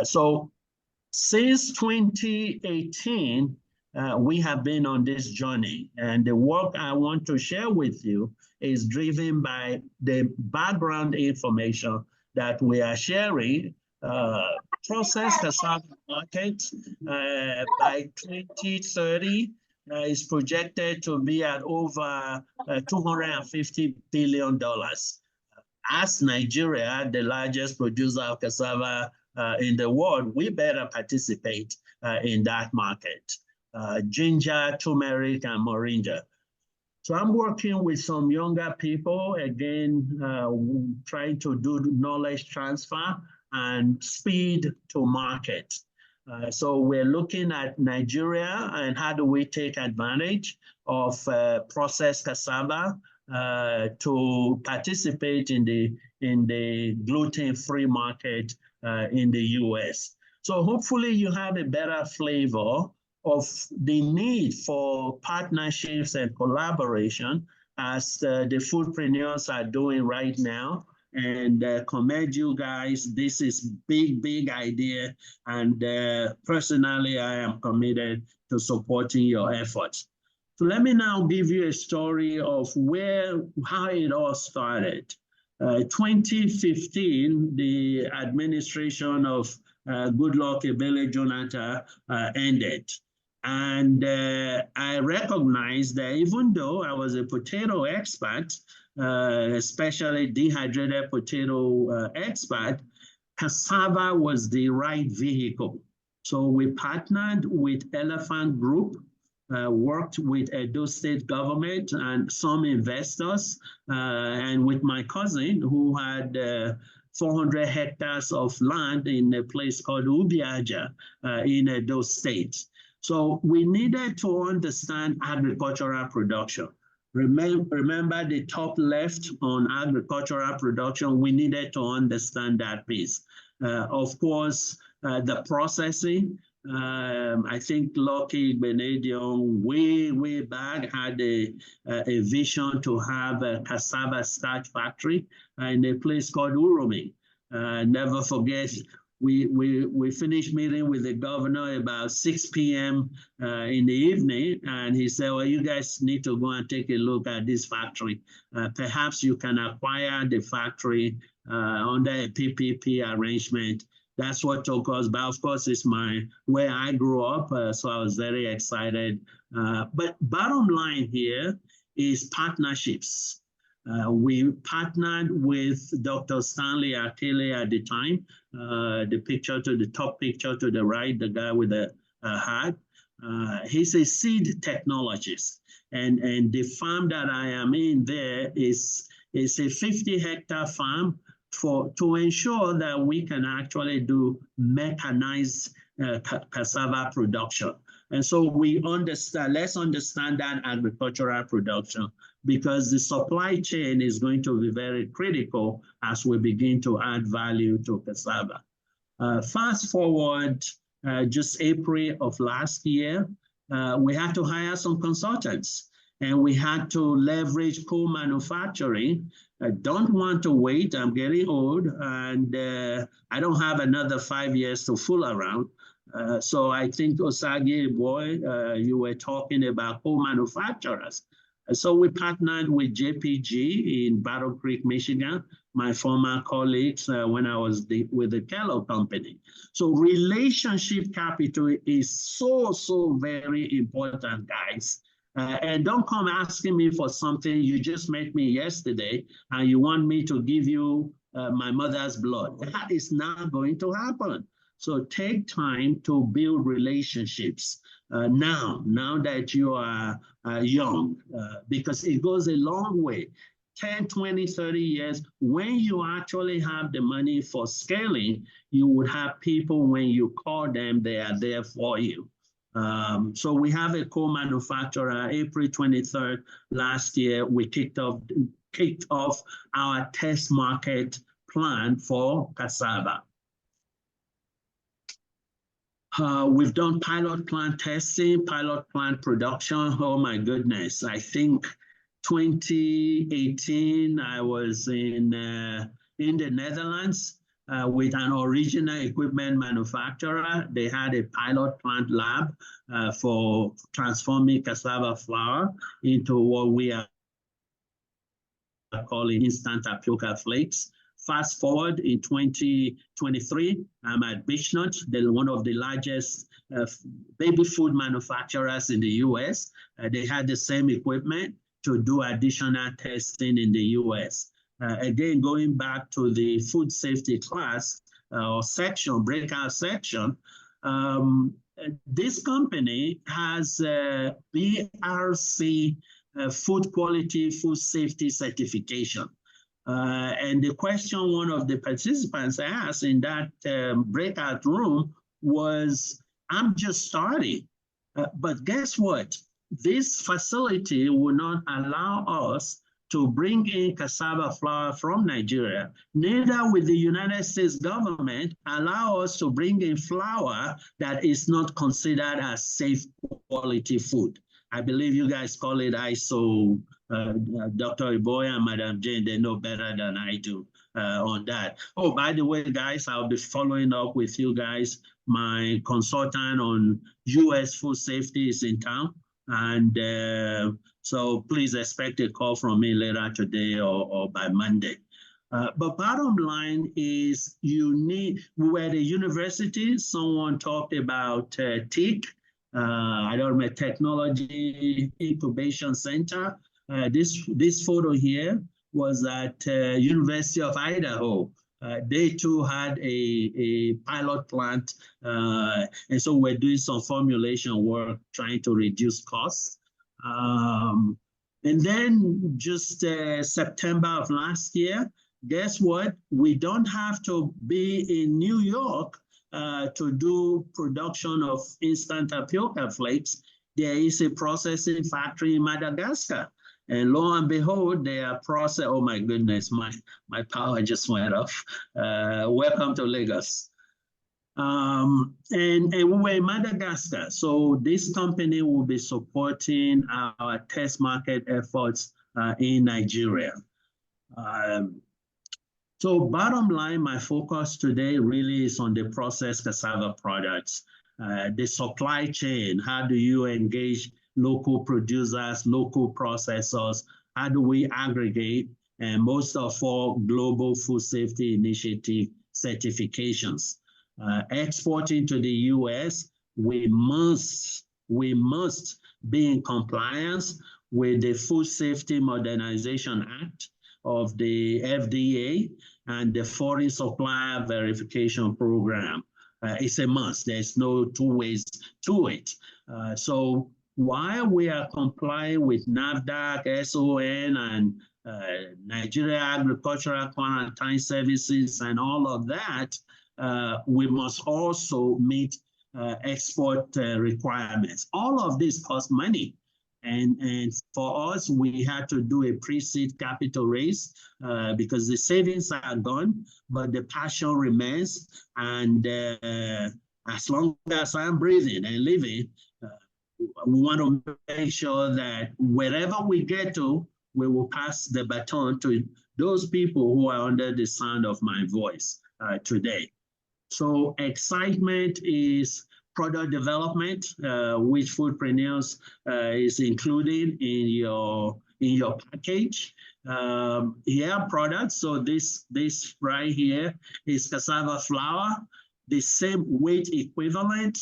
So since 2018, we have been on this journey. And the work I want to share with you is driven by the background information that we are sharing. Processed cassava market by 2030 is projected to be at over $250 billion. As Nigeria, the largest producer of cassava in the world, we better participate in that market. Ginger, turmeric, and moringa. So I'm working with some younger people, again, trying to do knowledge transfer and speed to market. So we're looking at Nigeria and how do we take advantage of processed cassava to participate in the gluten-free market in the US. So hopefully you have a better flavor of the need for partnerships and collaboration as the foodpreneurs are doing right now. And commend you guys. This is big idea. And personally, I am committed to supporting your efforts. So let me now give you a story of how it all started. 2015, the administration of Goodluck Ebele Jonathan ended. And I recognized that even though I was a potato expert, especially dehydrated potato expert, cassava was the right vehicle. So we partnered with Elephant Group, worked with Edo State government and some investors, and with my cousin who had 400 hectares of land in a place called Ubiaja in Edo State. So we needed to understand agricultural production. Remember the top left on agricultural production, we needed to understand that piece. Of course, the processing, I think Lucky Benedion way back had a vision to have a cassava starch factory in a place called Uromi. Never forget, we finished meeting with the governor about 6 p.m. In the evening, and he said, well, you guys need to go and take a look at this factory. Perhaps you can acquire the factory under a PPP arrangement. That's what took us, but of course it's where I grew up, so I was very excited. But bottom line here is partnerships. We partnered with Dr. Stanley Akele at the time, the top picture to the right, the guy with the hat. He's a seed technologist, and the farm that I am in there is a 50-hectare farm to ensure that we can actually do mechanized cassava production. And so let's understand that agricultural production, because the supply chain is going to be very critical as we begin to add value to cassava. Fast forward, just April of last year, we had to hire some consultants, and we had to leverage co-manufacturing. I don't want to wait, I'm getting old, and I don't have another 5 years to fool around. So I think, Osagi, boy, you were talking about co-manufacturers. So we partnered with JPG in Battle Creek, Michigan, my former colleagues when I was with the Kellogg Company. So relationship capital is so very important, guys. And don't come asking me for something you just met me yesterday and you want me to give you my mother's blood. That is not going to happen. So take time to build relationships now that you are young, because it goes a long way. 10, 20, 30 years, when you actually have the money for scaling, you would have people, when you call them, they are there for you. So we have a co-manufacturer. April 23rd last year, we kicked off our test market plan for cassava. We've done pilot plant testing, pilot plant production. Oh my goodness. I think 2018, I was in the Netherlands. with an original equipment manufacturer. They had a pilot plant lab for transforming cassava flour into what we are calling instant tapioca flakes. Fast forward in 2023, I'm at Beechnut, one of the largest baby food manufacturers in the US. They had the same equipment to do additional testing in the US. Again, going back to the food safety class or section, breakout section, this company has BRC food quality, food safety certification. And the question one of the participants asked in that breakout room was, I'm just starting, but guess what? This facility will not allow us to bring in cassava flour from Nigeria. Neither will the United States government allow us to bring in flour that is not considered as safe quality food. I believe you guys call it ISO. Dr. Iboya and Madam Jane, they know better than I do on that. Oh, by the way, guys, I'll be following up with you guys. My consultant on US food safety is in town. And so please expect a call from me later today or by Monday. But bottom line is we were at a university, someone talked about TIC, I don't know, Technology Incubation Center. This photo here was at University of Idaho. They too had a pilot plant, and so we're doing some formulation work trying to reduce costs. And then just September of last year, guess what? We don't have to be in New York to do production of instant tapioca flakes. There is a processing factory in Madagascar. And lo and behold, they are processing. Oh my goodness, my power just went off. Welcome to Lagos. And we were in Madagascar. So this company will be supporting our test market efforts in Nigeria. So bottom line, my focus today really is on the processed cassava products, the supply chain. How do you engage local producers, local processors? How do we aggregate? And most of all, global food safety initiative certifications. Exporting to the US, we must be in compliance with the Food Safety Modernization Act of the FDA and the Foreign Supplier Verification Program. It's a must. There's no two ways to it. So while we are complying with NAFDAC, SON, and Nigeria Agricultural Quarantine Services and all of that, we must also meet export requirements. All of this costs money. And for us, we had to do a pre-seed capital raise because the savings are gone, but the passion remains. And as long as I'm breathing and living, we want to make sure that wherever we get to, we will pass the baton to those people who are under the sound of my voice today. So excitement is product development, which Foodpreneurs is including in your package. Here products. So this right here is cassava flour, the same weight equivalent.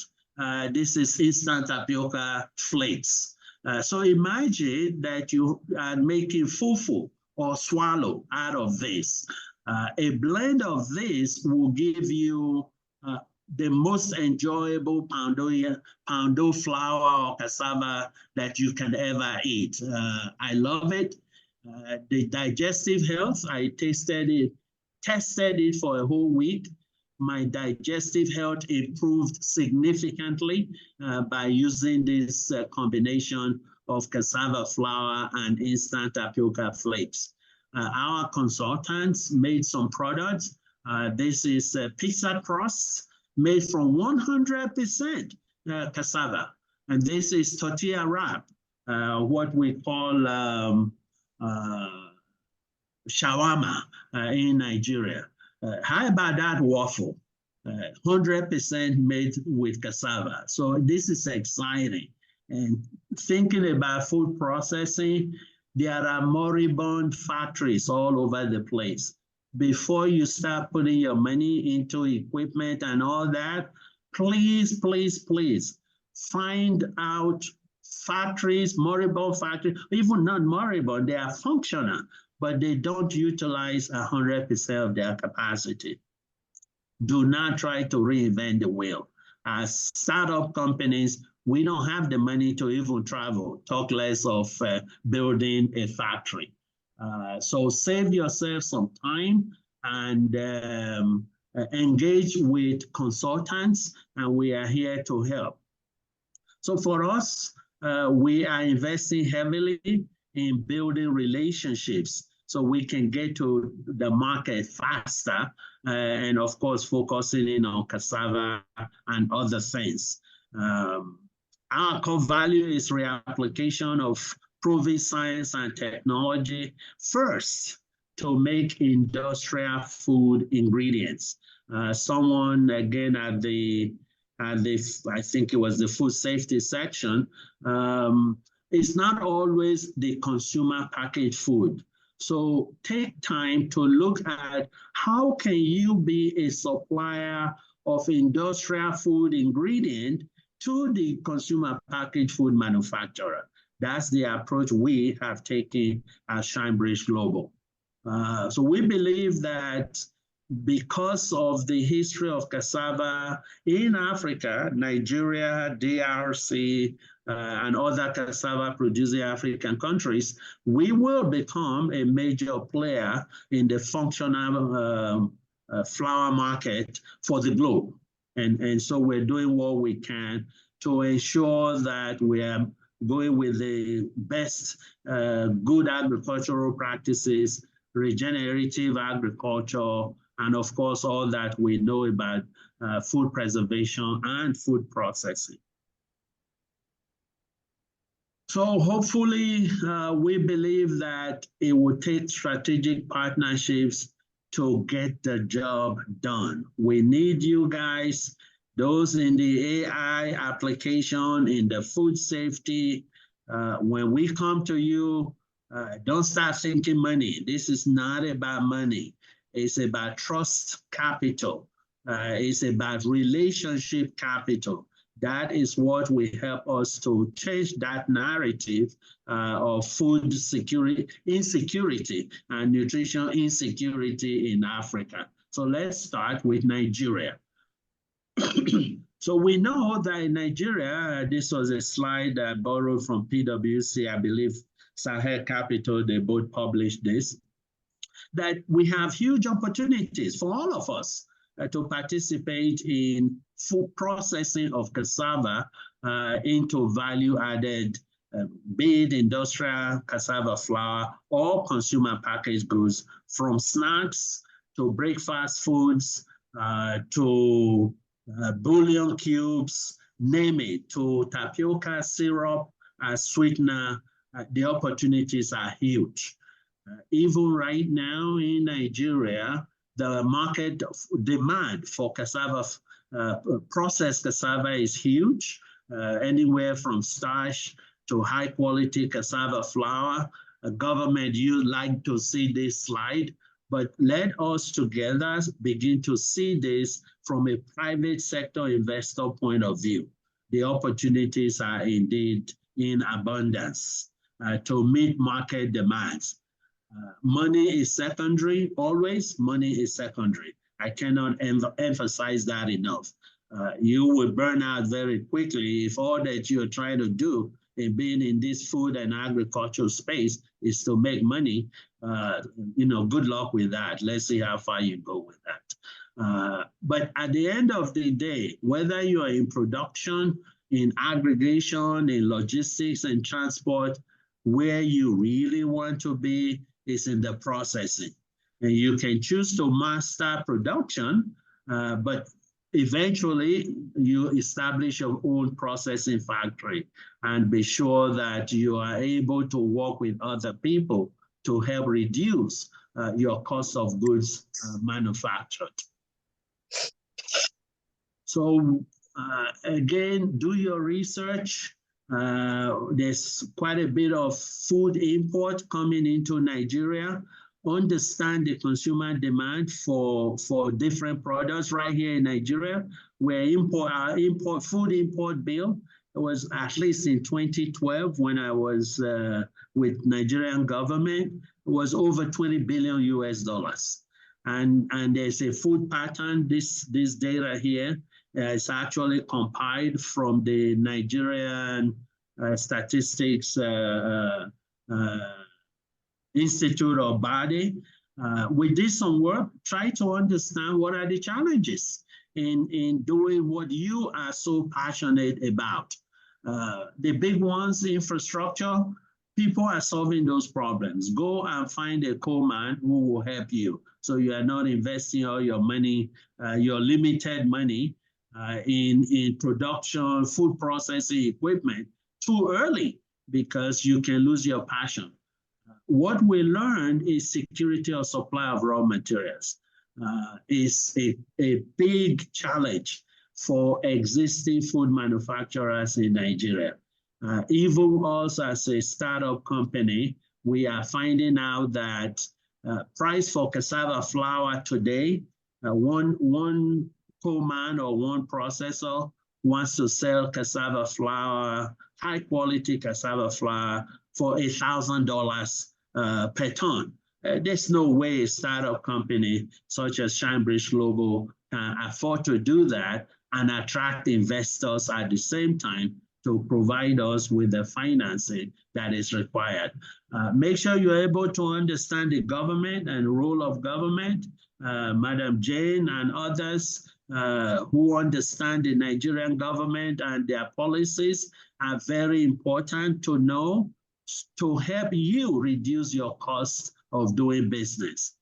This is instant tapioca flakes. So imagine that you are making fufu or swallow out of this. A blend of this will give you the most enjoyable poundo flour or cassava that you can ever eat. I love it. The digestive health, I tested it for a whole week. My digestive health improved significantly by using this combination of cassava flour and instant tapioca flakes. Our consultants made some products. This is pizza crust made from 100% cassava. And this is tortilla wrap, what we call shawarma in Nigeria. How about that waffle? 100% made with cassava. So this is exciting. And thinking about food processing, there are moribund factories all over the place. Before you start putting your money into equipment and all that, please, please, please find out factories, moribund factories, even not moribund, they are functional, but they don't utilize 100% of their capacity. Do not try to reinvent the wheel. As startup companies, we don't have the money to even travel, talk less of building a factory. So save yourself some time and engage with consultants, and we are here to help. So for us, we are investing heavily in building relationships so we can get to the market faster, and of course, focusing in on cassava and other things. Our core value is reapplication of proven science and technology first to make industrial food ingredients. Someone again at the I think it was the food safety section, it's not always the consumer packaged food. So take time to look at how can you be a supplier of industrial food ingredient to the consumer packaged food manufacturer. That's the approach we have taken at ShineBridge Global. So we believe that because of the history of cassava in Africa, Nigeria, DRC, and other cassava producing African countries, we will become a major player in the functional flour market for the globe. And so we're doing what we can to ensure that we are going with the best good agricultural practices, regenerative agriculture, and of course, all that we know about food preservation and food processing. So hopefully, we believe that it will take strategic partnerships to get the job done. We need you guys, those in the AI application, in the food safety. When we come to you, don't start thinking money. This is not about money. It's about trust capital. It's about relationship capital. That is what will help us to change that narrative of food security, insecurity, and nutrition insecurity in Africa. So let's start with Nigeria. So we know that in Nigeria, this was a slide I borrowed from PwC, I believe Sahel Capital, they both published this, that we have huge opportunities for all of us to participate in food processing of cassava into value-added, be it industrial cassava flour or consumer packaged goods, from snacks to breakfast foods to bouillon cubes, name it, to tapioca syrup as sweetener. The opportunities are huge. Even right now in Nigeria, the market demand for cassava, processed cassava is huge, anywhere from starch to high quality cassava flour. Government, you'd like to see this slide, but let us together begin to see this from a private sector investor point of view. The opportunities are indeed in abundance to meet market demands. Money is secondary, always money is secondary. I cannot emphasize that enough. You will burn out very quickly if all that you're trying to do in being in this food and agricultural space is to make money. Good luck with that. Let's see how far you go with that. But at the end of the day, whether you are in production, in aggregation, in logistics and transport, where you really want to be is in the processing. And you can choose to master production, but eventually you establish your own processing factory and be sure that you are able to work with other people to help reduce your cost of goods manufactured. So again, do your research. There's quite a bit of food import coming into Nigeria. Understand the consumer demand for different products right here in Nigeria, where our food import bill, it was at least in 2012 when I was with Nigerian government, it was over 20 billion US dollars. And there's a food pattern. This data here is actually compiled from the Nigerian Statistics Institute or body. We did some work, try to understand what are the challenges in doing what you are so passionate about. The big ones, infrastructure, people are solving those problems. Go and find a co-man who will help you. So you are not investing all your money, your limited money in production, food processing equipment too early, because you can lose your passion. What we learned is security of supply of raw materials is a big challenge for existing food manufacturers in Nigeria. Even us as a startup company, we are finding out that price for cassava flour today, one co-man or one processor wants to sell cassava flour, high quality cassava flour for $1,000 per ton. There's no way a startup company such as Shine-Bridge Global can afford to do that and attract investors at the same time to provide us with the financing that is required. Make sure you're able to understand the government and role of government. Madam Jane and others who understand the Nigerian government and their policies are very important to know to help you reduce your cost of doing business.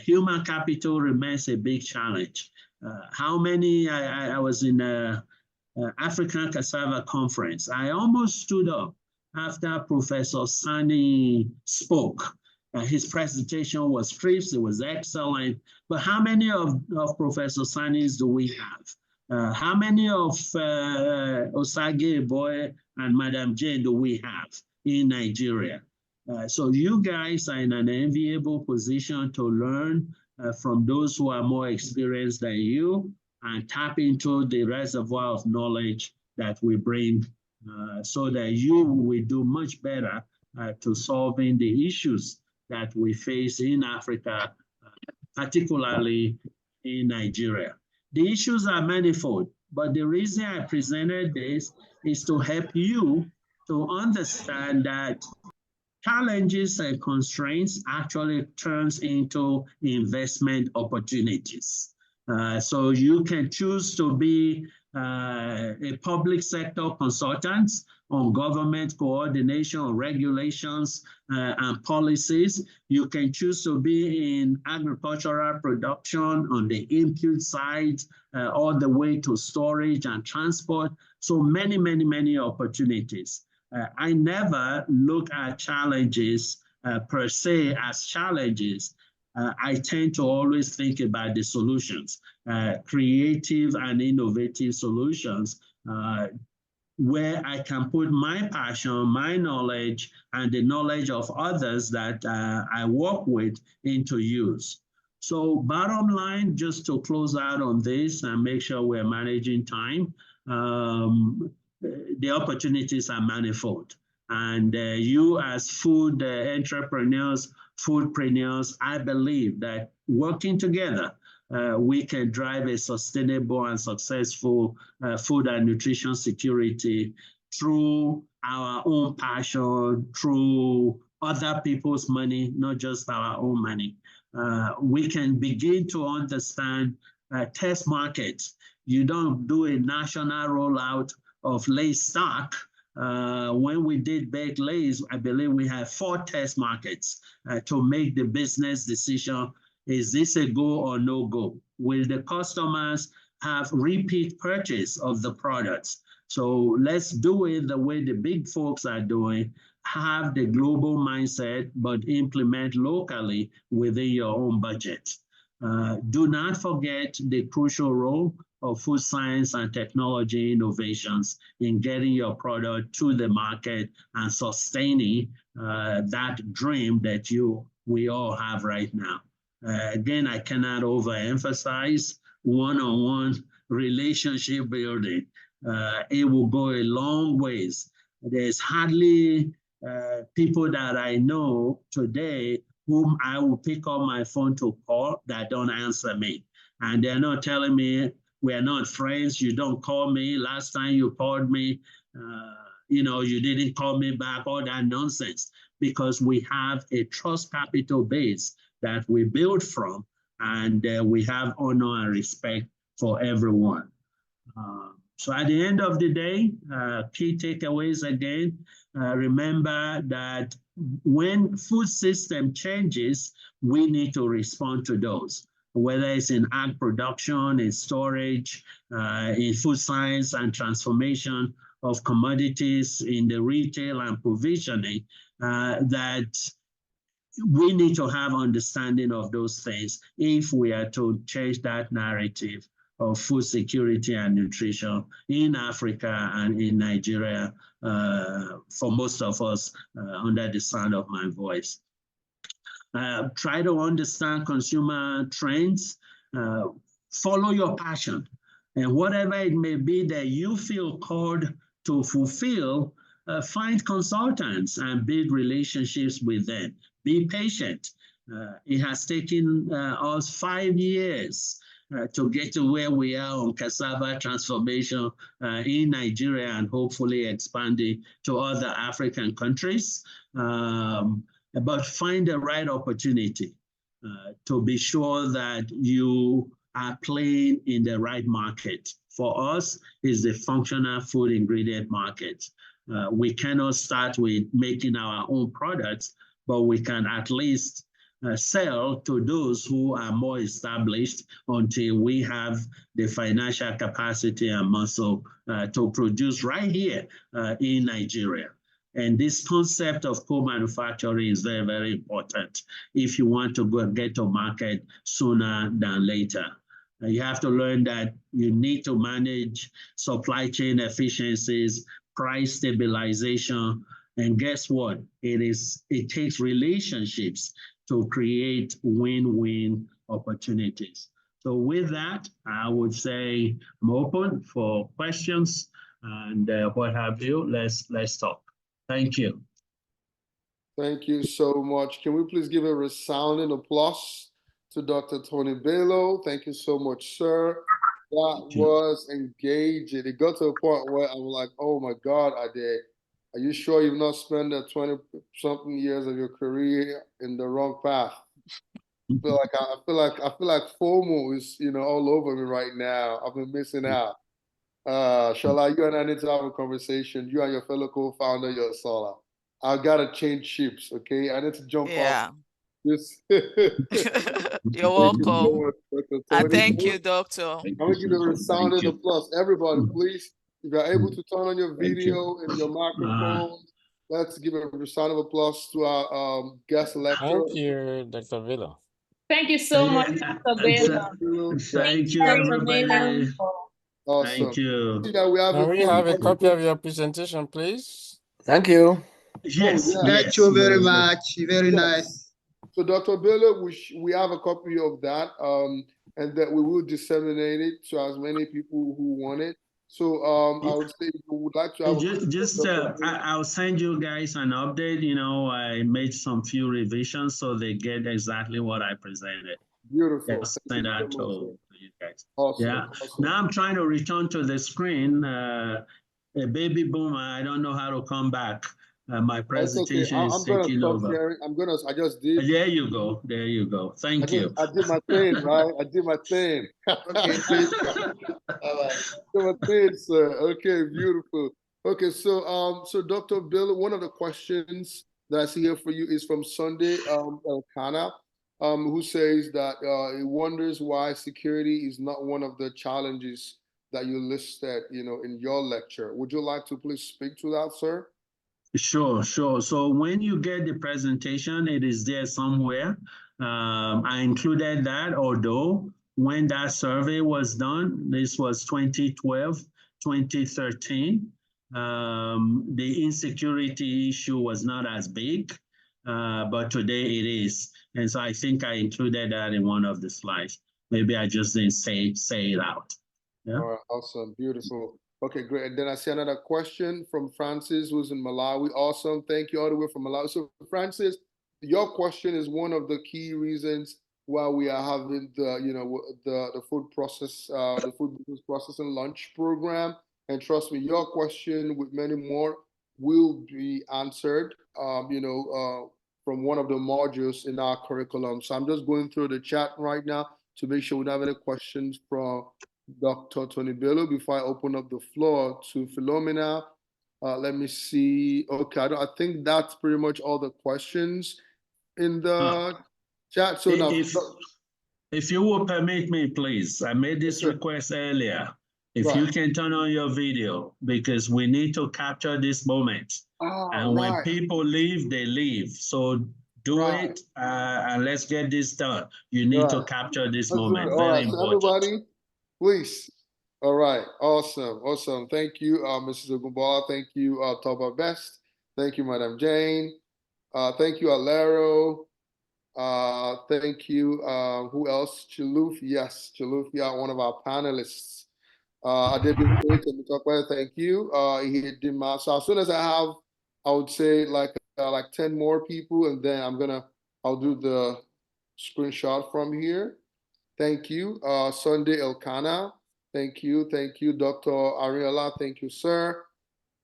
Human capital remains a big challenge. How many, I was in a African Cassava Conference. I almost stood up after Professor Sani spoke. His presentation was crisp, it was excellent. But how many of Professor Sani's do we have? How many of Osage Boy and Madam Jane do we have in Nigeria? So you guys are in an enviable position to learn from those who are more experienced than you and tap into the reservoir of knowledge that we bring so that you will do much better to solving the issues that we face in Africa, particularly in Nigeria. The issues are manifold, but the reason I presented this is to help you to understand that challenges and constraints actually turns into investment opportunities. So you can choose to be a public sector consultant on government coordination, on regulations and policies. You can choose to be in agricultural production on the input side, all the way to storage and transport. So many opportunities. I never look at challenges per se as challenges. I tend to always think about the solutions, creative and innovative solutions, where I can put my passion, my knowledge, and the knowledge of others that I work with into use. So bottom line, just to close out on this and make sure we're managing time, the opportunities are manifold. And you as food entrepreneurs, foodpreneurs, I believe that working together, we can drive a sustainable and successful food and nutrition security through our own passion, through other people's money, not just our own money. We can begin to understand test markets. You don't do a national rollout of Lay's stock. When we did baked Lay's, I believe we had 4 test markets to make the business decision. Is this a go or no go? Will the customers have repeat purchase of the products? So let's do it the way the big folks are doing. Have the global mindset, but implement locally within your own budget. Do not forget the crucial role of food science and technology innovations in getting your product to the market and sustaining that dream that we all have right now. Again, I cannot overemphasize one-on-one relationship building. It will go a long ways. There's hardly people that I know today whom I will pick up my phone to call that don't answer me. And they're not telling me, we're not friends, you don't call me, last time you called me, you didn't call me back, all that nonsense, because we have a trust capital base that we build from, and we have honor and respect for everyone. So at the end of the day, key takeaways again, remember that when food system changes, we need to respond to those, whether it's in ag production, in storage, in food science and transformation of commodities, in the retail and provisioning, that we need to have understanding of those things if we are to change that narrative of food security and nutrition in Africa and in Nigeria, for most of us under the sound of my voice. Try to understand consumer trends, follow your passion, and whatever it may be that you feel called to fulfill, find consultants and build relationships with them. Be patient. It has taken us 5 years to get to where we are on cassava transformation in Nigeria and hopefully expanding to other African countries. But find the right opportunity to be sure that you are playing in the right market. For us, is the functional food ingredient market. We cannot start with making our own products, but we can at least sell to those who are more established until we have the financial capacity and muscle to produce right here in Nigeria. And this concept of co-manufacturing is very, very important if you want to go and get to market sooner than later. You have to learn that you need to manage supply chain efficiencies, price stabilization, and guess what? It takes relationships to create win-win opportunities. So with that, I would say I'm open for questions and what have you. Let's talk. Thank you. Thank you so much. Can we please give a resounding applause to Dr. Tony Bello? Thank you so much, sir. That was engaging. It got to a point where I'm like, oh my God, Ade, are you sure you've not spent the 20-something years of your career in the wrong path? I feel like FOMO is, all over me right now. I've been missing out. Shala, you and I need to have a conversation. You and your fellow co-founder, Yosola. I've got to change ships, okay? I need to jump off this. You're welcome. And thank you, Doctor. Doctor. I'm going to give a resounding applause. Everybody, please, if you're able to turn on your video and your microphone, let's give a resounding applause to our guest lecturer. Thank you, Dr. Bello. Thank you so much, Dr. Bello. Thank you, everybody. Awesome. Thank you. Can we have a copy of your presentation, please? Thank you. Yes. Thank you very much. Very nice. So, Dr. Bello, we have a copy of that, and that we will disseminate it to as many people who want it. So, I would say if you would like to have I'll send you guys an update. I made some few revisions so they get exactly what I presented. Beautiful. Send that to you guys. Awesome. Yeah. Awesome. Now I'm trying to return to the screen. A baby boomer, I don't know how to come back. My presentation is taking over. I just did. There you go. There you go. Thank you. I did my thing, right? I did my thing. Okay, please. My thing, sir. Okay, beautiful. Okay, so Dr. Bello, one of the questions that I see here for you is from Sunday Elkanah, who says that he wonders why security is not one of the challenges that you listed, in your lecture. Would you like to please speak to that, sir? Sure. So when you get the presentation, it is there somewhere. I included that, although when that survey was done, this was 2012, 2013, the insecurity issue was not as big, but today it is. And so I think I included that in one of the slides. Maybe I just didn't say it out. Yeah. All right, awesome, beautiful. Okay, great. And then I see another question from Francis, who's in Malawi. Awesome, thank you all the way from Malawi. So Francis, your question is one of the key reasons why we are having the food business processing lunch program. And trust me, your question with many more will be answered, from one of the modules in our curriculum. So I'm just going through the chat right now to make sure we don't have any questions from Dr. Tony Bello before I open up the floor to Philomena. Let me see. Okay, I think that's pretty much all the questions in the chat. So now, if you will permit me, please, I made this request earlier. If you can turn on your video, because we need to capture this moment. And when people leave, they leave. So do it, and let's get this done. You need to capture this moment. Very important. So everybody, please. All right, awesome. Thank you, Mrs. Ogunbola. Thank you, Toba Best. Thank you, Madam Jane. Thank you, Alero. Thank you, who else? Chiluf, yes, Chiluf, yeah, one of our panelists. I did thank you. So as soon as I would say like 10 more people, and then I'll do the screenshot from here. Thank you, Sunday Elkana. Thank you, Dr. Ariola. Thank you, sir.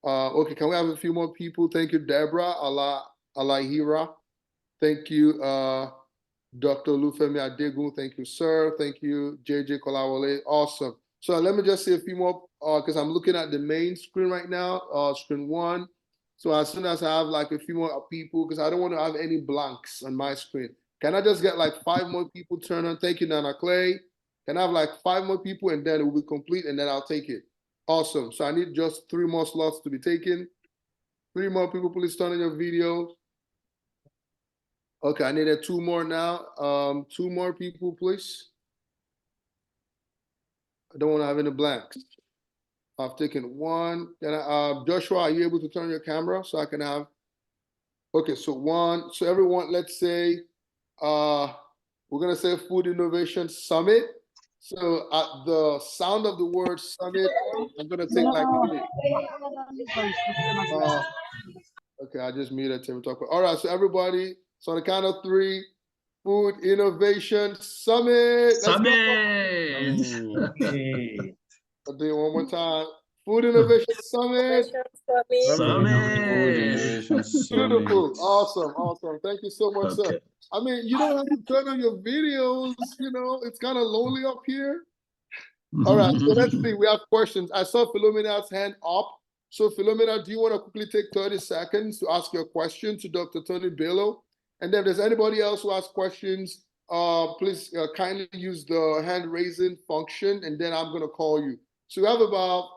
Okay, can we have a few more people? Thank you, Deborah Alahira. Thank you, Dr. Lufemi Adegun. Thank you, sir. Thank you, JJ Kolawole. Awesome. So let me just say a few more, because I'm looking at the main screen right now, screen 1. So as soon as I have like a few more people, because I don't want to have any blanks on my screen. Can I just get like 5 more people turn on? Thank you, Nana Clay. Can I have like 5 more people, and then it will be complete, and then I'll take it. Awesome. So I need just 3 more slots to be taken. 3 more people, please turn on your video. Okay, I needed 2 more now. 2 more people, please. I don't want to have any blanks. I've taken 1. Then Joshua, are you able to turn your camera so I can have? Okay, so 1. So everyone, let's say we're gonna say Food Innovation Summit. So at the sound of the word summit, I'm gonna take like 3. Okay, I just muted Tim Talk. All right, so everybody, so on the count of 3, Food Innovation Summit. Let's go. I'll do it one more time. Food Innovation Summit. Beautiful. Awesome. Thank you so much, sir. I mean, you don't have to turn on your videos, it's kind of lonely up here. All right, so let's see. We have questions. I saw Philomena's hand up. So Philomena, do you want to quickly take 30 seconds to ask your question to Dr. Tony Bello? And then if there's anybody else who has questions, please kindly use the hand raising function, and then I'm going to call you. So we have about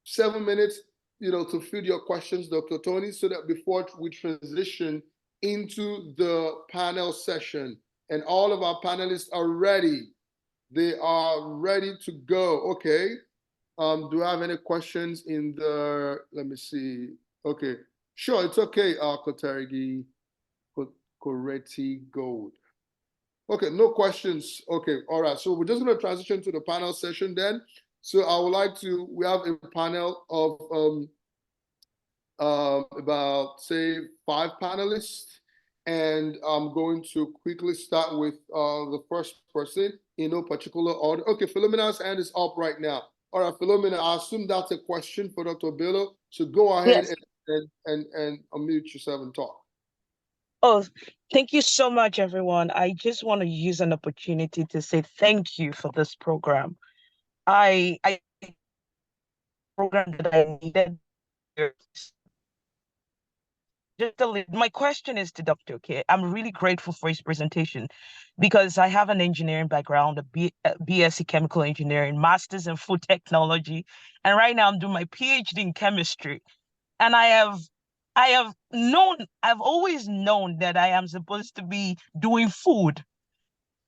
7 minutes, to field your questions, Dr. Tony, so that before we transition into the panel session, and all of our panelists are ready. They are ready to go. Okay. Do I have any questions in the, let me see. Okay. Sure, it's okay, Koterigi, Koreti Gold. Okay, no questions. Okay, all right. So we're just going to transition to the panel session then. So I would like to, we have a panel of about, say, 5 panelists. And I'm going to quickly start with the first person in no particular order. Okay, Philomena's hand is up right now. All right, Philomena, I assume that's a question for Dr. Bello. So go ahead and unmute yourself and talk. Oh, thank you so much, everyone. I just want to use an opportunity to say thank you for this program. I program that I needed. My question is to Dr. Okay. I'm really grateful for his presentation because I have an engineering background, a BSc chemical engineering, master's in food technology, and right now I'm doing my PhD in chemistry. And I've always known that I am supposed to be doing food.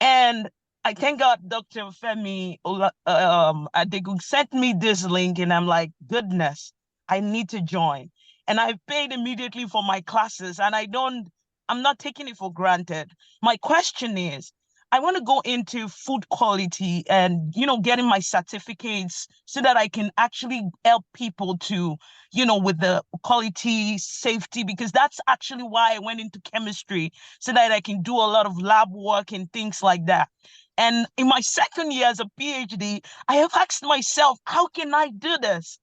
And I thank God Dr. Femi Adegun sent me this link, and I'm like, goodness, I need to join. And I paid immediately for my classes, and I'm not taking it for granted. My question is, I want to go into food quality and, getting my certificates so that I can actually help people to, with the quality safety, because that's actually why I went into chemistry, so that I can do a lot of lab work and things like that. And in my second year as a PhD, I have asked myself, how can I do this?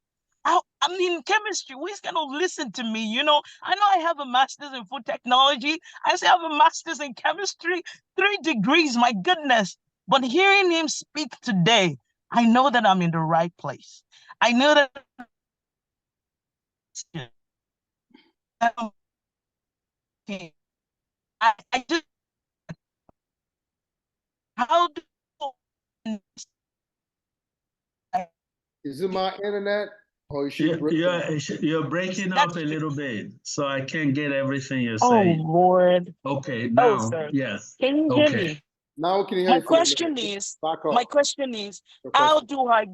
I mean, chemistry, who's going to listen to me? I know I have a master's in food technology. I also have a master's in chemistry, 3 degrees, my goodness. But hearing him speak today, I know that I'm in the right place. I know that I just, how do Is it my internet? Or is she You're breaking up a little bit, so I can't get everything you're Oh, saying. Lord. Okay, Oh, now, sir. yes. Can you hear Okay. me? Now can you hear My you? question is, how do I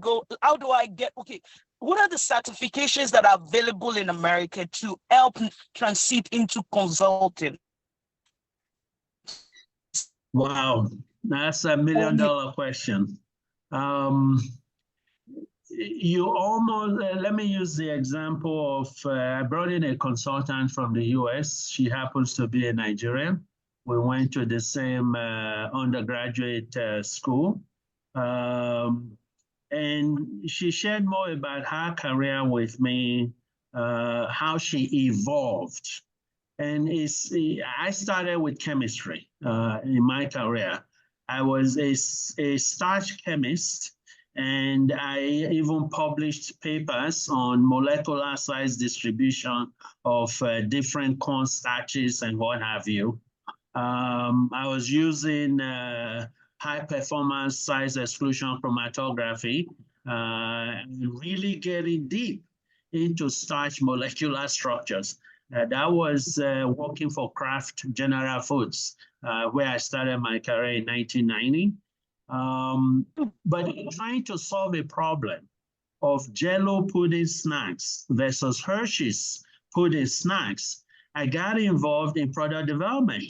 get, okay, what are the certifications that are available in America to help transit into consulting? Wow, that's $1 million question. You almost, let me use the example of, I brought in a consultant from the US. She happens to be a Nigerian. We went to the same undergraduate school. And she shared more about her career with me, how she evolved. And I started with chemistry in my career. I was a starch chemist, and I even published papers on molecular size distribution of different corn starches and what have you. I was using high performance size exclusion chromatography, really getting deep into starch molecular structures. That was working for Kraft General Foods, where I started my career in 1990. But trying to solve a problem of Jello pudding snacks versus Hershey's pudding snacks, I got involved in product development,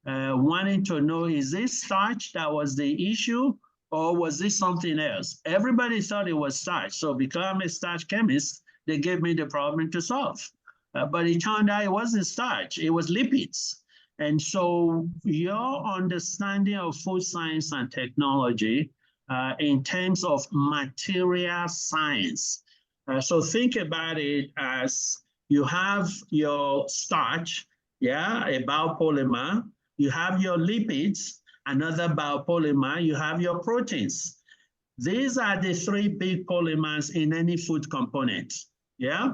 wanting to know, is this starch that was the issue, or was this something else? Everybody thought it was starch. So because I'm a starch chemist, they gave me the problem to solve. But it turned out it wasn't starch, it was lipids. And so your understanding of food science and technology in terms of material science. So think about it as you have your starch, yeah, a biopolymer, you have your lipids, another biopolymer, you have your proteins. These are the 3 big polymers in any food component, yeah?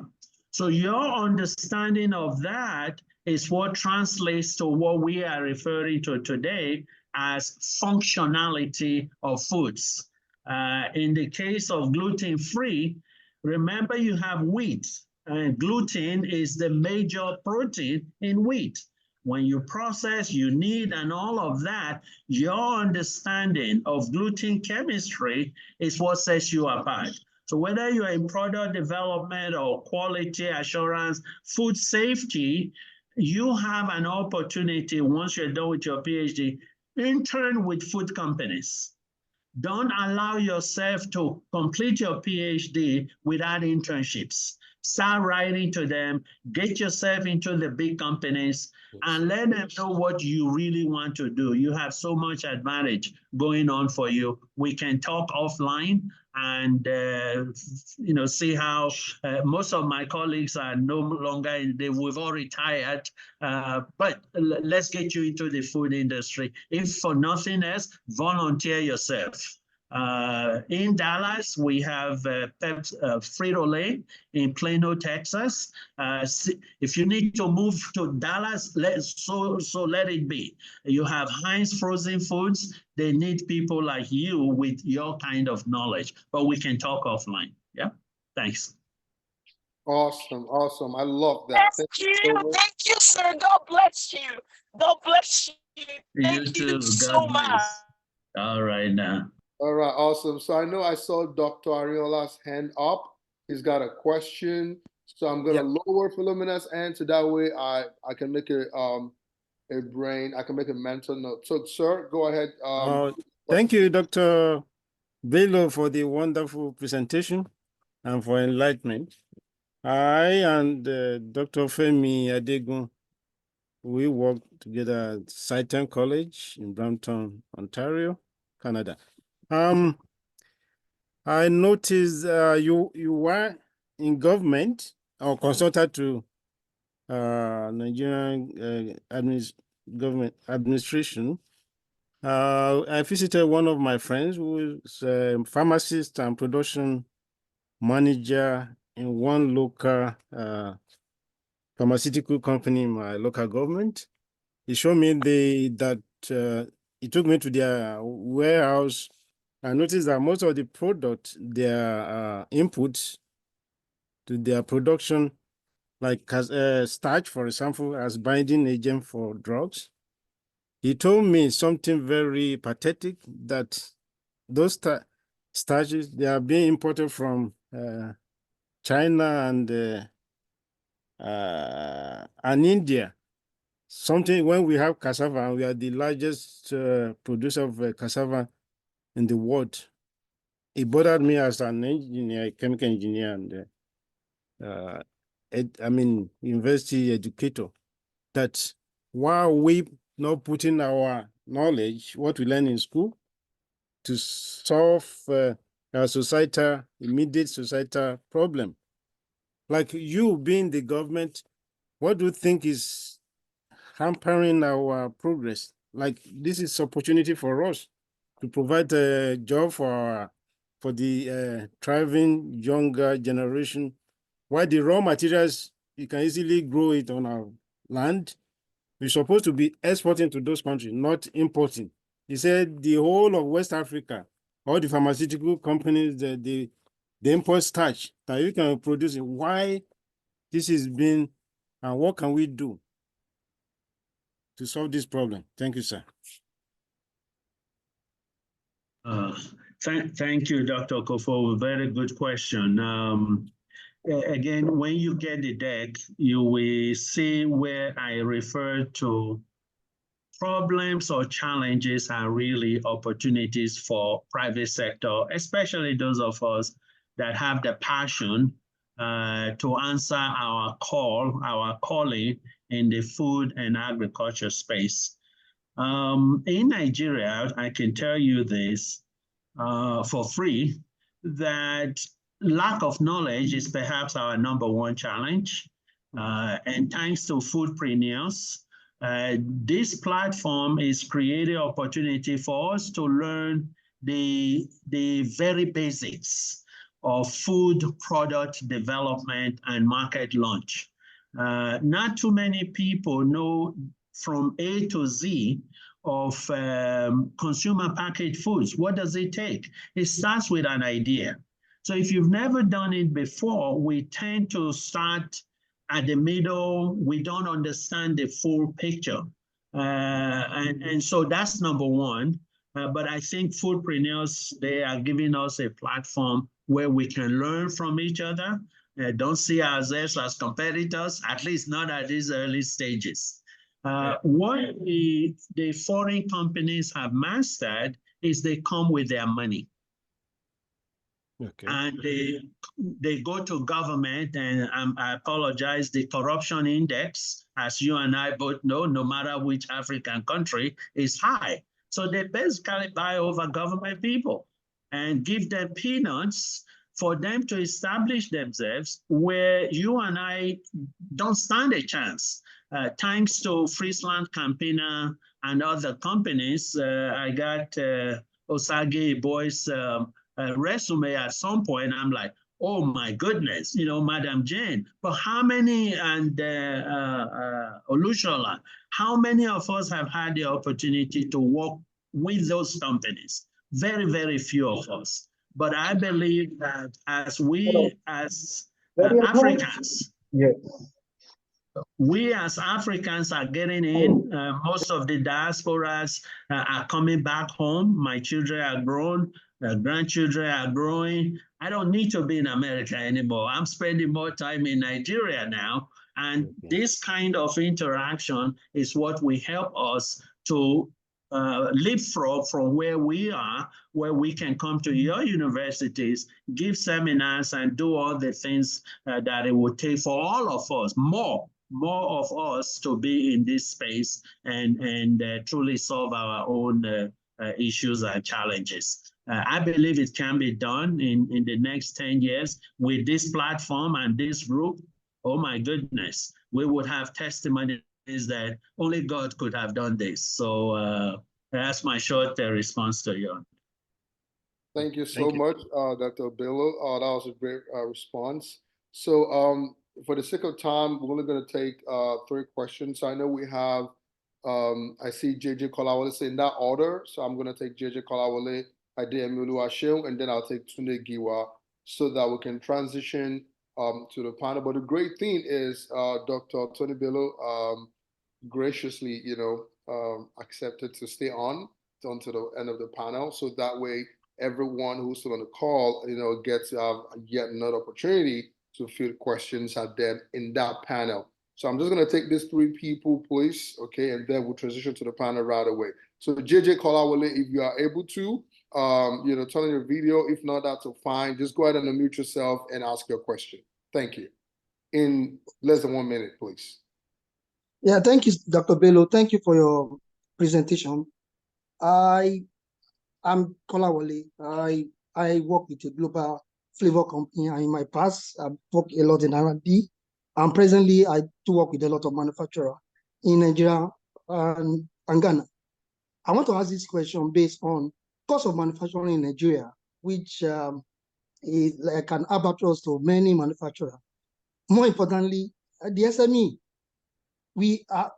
So your understanding of that is what translates to what we are referring to today as functionality of foods. In the case of gluten-free, remember you have wheat, and gluten is the major protein in wheat. When you process, you need, and all of that, your understanding of gluten chemistry is what sets you apart. So whether you're in product development or quality assurance, food safety, you have an opportunity once you're done with your PhD, intern with food companies. Don't allow yourself to complete your PhD without internships. Start writing to them, get yourself into the big companies, and let them know what you really want to do. You have so much advantage going on for you. We can talk offline and see how most of my colleagues are no longer, we've all retired, but let's get you into the food industry. If for nothing else, volunteer yourself. In Dallas, we have Frito-Lay in Plano, Texas. If you need to move to Dallas, let it be. You have Heinz Frozen Foods. They need people like you with your kind of knowledge, but we can talk offline. Yeah, thanks. Awesome, awesome. I love that. Thank you, sir. God bless you. God bless you. Thank you so much. All right now. All right, awesome. So I know I saw Dr. Ariola's hand up. He's got a question. So I'm gonna lower Philomena's hand so that way I can make a mental note. So sir, go ahead. Thank you, Dr. Bello, for the wonderful presentation and for enlightenment. I and Dr. Femi Adegun, we worked together at Sighton College in Brampton, Ontario, Canada. I noticed you were in government or consulted to Nigerian government administration. I visited one of my friends who is a pharmacist and production manager in one local pharmaceutical company in my local government. He showed me he took me to their warehouse. I noticed that most of the products, their inputs to their production, like starch, for example, as binding agent for drugs. He told me something very pathetic, that those starches, they are being imported from China and India. Something when we have cassava, and we are the largest producer of cassava in the world. It bothered me as an engineer, chemical engineer, and university educator, that why are we not putting our knowledge, what we learn in school, to solve our immediate societal problem? Like you being the government, what do you think is hampering our progress? Like this is opportunity for us to provide a job for the thriving younger generation. Why the raw materials, you can easily grow it on our land. We're supposed to be exporting to those countries, not importing. He said the whole of West Africa, all the pharmaceutical companies, they import starch that you can produce it. Why this is being, and what can we do to solve this problem? Thank you, sir. Thank you, Dr. Kofo. Very good question. Again, when you get the deck, you will see where I refer to problems or challenges are really opportunities for private sector, especially those of us that have the passion to answer our calling in the food and agriculture space. In Nigeria, I can tell you this for free, that lack of knowledge is perhaps our #1 challenge. And thanks to Foodpreneurs, this platform is creating opportunity for us to learn the very basics of food product development and market launch. Not too many people know from A to Z of consumer packaged foods. What does it take? It starts with an idea. So if you've never done it before, we tend to start at the middle. We don't understand the full picture. And so that's #1. But I think Foodpreneurs, they are giving us a platform where we can learn from each other. Don't see ourselves as competitors, at least not at these early stages. What the foreign companies have mastered is they come with their money. Okay. And they go to government, and I apologize, the corruption index, as you and I both know, no matter which African country, is high. So they basically buy over government people and give them peanuts for them to establish themselves where you and I don't stand a chance. Thanks to Friesland Campina and other companies, I got Osage Boy's resume at some point. I'm like, oh my goodness, you know, Madam Jane. But how many, and Olushola, how many of us have had the opportunity to work with those companies? Very, very few of us. But I believe that as we, as Africans, Yes. we as Africans are getting in. Most of the diasporas are coming back home. My children are grown, grandchildren are growing. I don't need to be in America anymore. I'm spending more time in Nigeria now. And this kind of interaction is what will help us to leapfrog from where we are, where we can come to your universities, give seminars, and do all the things that it would take for all of us, more of us to be in this space and truly solve our own issues and challenges. I believe it can be done in the next 10 years with this platform and this group. Oh my goodness, we would have testimonies that only God could have done this. So that's my short response to you. Thank you so much, Dr. Bello. That was a great response. So for the sake of time, we're only going to take 3 questions. So I know we have, I see JJ Kolawole in that order. So I'm going to take JJ Kolawole, Adeyemi Oluwaseun, and then I'll take Tunde Giwa so that we can transition to the panel. But the great thing is Dr. Tony Bello graciously, accepted to stay on until the end of the panel. So that way, everyone who's still on the call, gets to have yet another opportunity to field questions at them in that panel. So I'm just going to take these 3 people, please, okay, and then we'll transition to the panel right away. So JJ Kolawole, if you are able to, turn on your video. If not, that's fine. Just go ahead and unmute yourself and ask your question. Thank you. In less than 1 minute, please. Yeah, thank you, Dr. Bello. Thank you for your presentation. I'm Kolawole. I work with a global flavor company, and in my past, I've worked a lot in R&D, and presently I do work with a lot of manufacturers in Nigeria and Ghana. I want to ask this question based on cost of manufacturing in Nigeria, which is like an albatross to many manufacturers. More importantly, the SME, we are,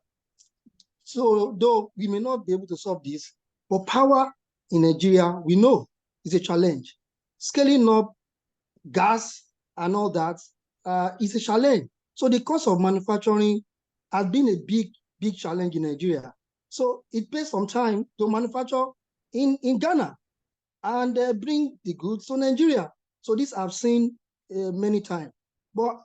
so though we may not be able to solve this, but power in Nigeria, we know, is a challenge. Scaling up gas and all that is a challenge. So the cost of manufacturing has been a big challenge in Nigeria. So it takes some time to manufacture in Ghana and bring the goods to Nigeria. So this I've seen many times. But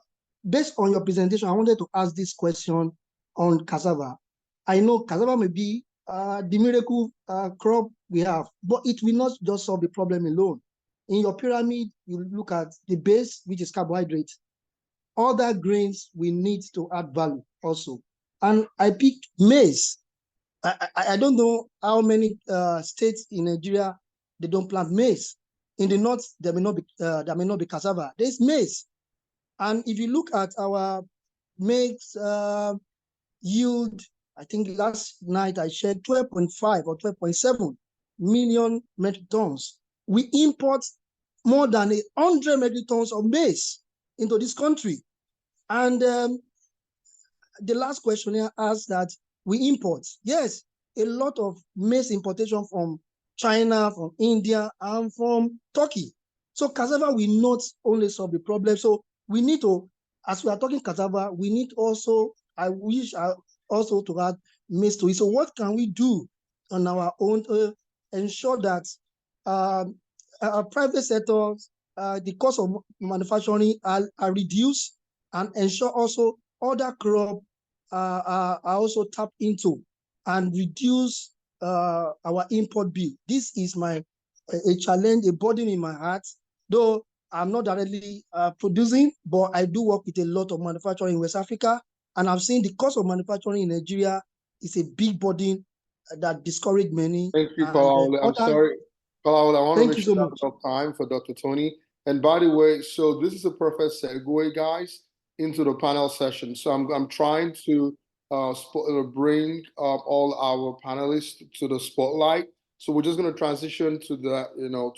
based on your presentation, I wanted to ask this question on cassava. I know cassava may be the miracle crop we have, but it will not just solve the problem alone. In your pyramid, you look at the base, which is carbohydrate. Other grains we need to add value also. And I picked maize. I don't know how many states in Nigeria they don't plant maize. In the north, there may not be cassava. There's maize. And if you look at our maize yield, I think last night I shared 12.5 or 12.7 million metric tons. We import more than 100 metric tons of maize into this country. And the last question here asked that we import. Yes, a lot of maize importation from China, from India, and from Turkey. So cassava will not only solve the problem. So we need to, as we are talking cassava, we need also, I wish also to add maize to it. So what can we do on our own to ensure that our private sectors, the cost of manufacturing are reduced, and ensure also other crops are also tapped into and reduce our import bill. This is a challenge, a burden in my heart, though I'm not directly producing, but I do work with a lot of manufacturing in West Africa, and I've seen the cost of manufacturing in Nigeria is a big burden that discourage many. Thank you, Kolawole. I'm sorry, Kolawole, I want to make sure there's enough time for Dr. Tony. And by the way, so this is a perfect segue, guys, into the panel session. So I'm trying to bring all our panelists to the spotlight. So we're just going to transition to the,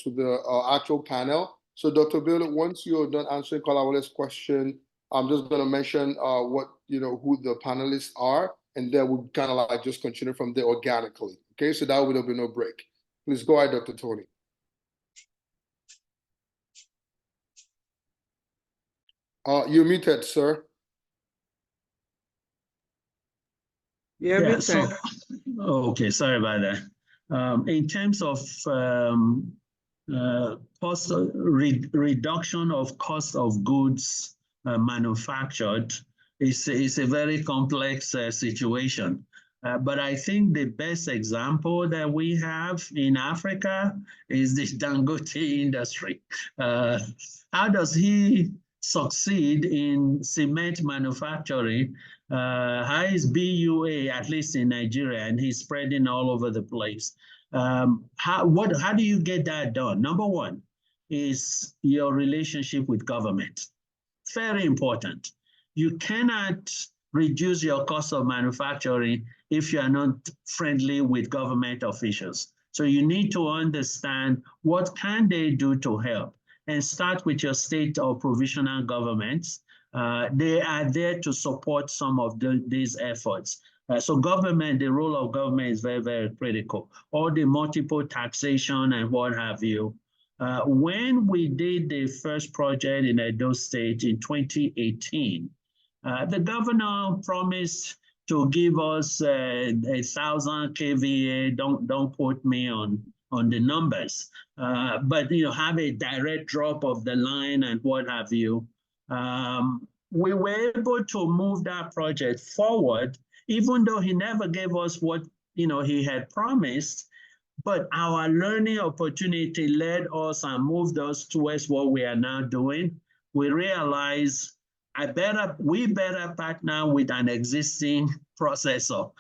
to the actual panel. So Dr. Bello, once you're done answering Kolawole's question, I'm just going to mention what, who the panelists are, and then we'll kind of like just continue from there organically. Okay, so that way there'll be no break. Please go ahead, Dr. Tony. You're muted, sir. Yeah, so, okay, sorry about that. In terms of cost reduction of cost of goods manufactured, is a very complex situation. But I think the best example that we have in Africa is the Dangote industry. How does he succeed in cement manufacturing? How is BUA, at least in Nigeria, and he's spreading all over the place? How do you get that done? Number one is your relationship with government. Very important. You cannot reduce your cost of manufacturing if you are not friendly with government officials. So you need to understand what can they do to help, and start with your state or provisional governments. They are there to support some of these efforts. So government, the role of government is very, very critical. All the multiple taxation and what have you. When we did the first project in Edo State in 2018, the governor promised to give us 1,000 kVA. Don't quote me on the numbers, but have a direct drop of the line and what have you. We were able to move that project forward, even though he never gave us what he had promised. But our learning opportunity led us and moved us towards what we are now doing. We realize we better partner with an existing processor,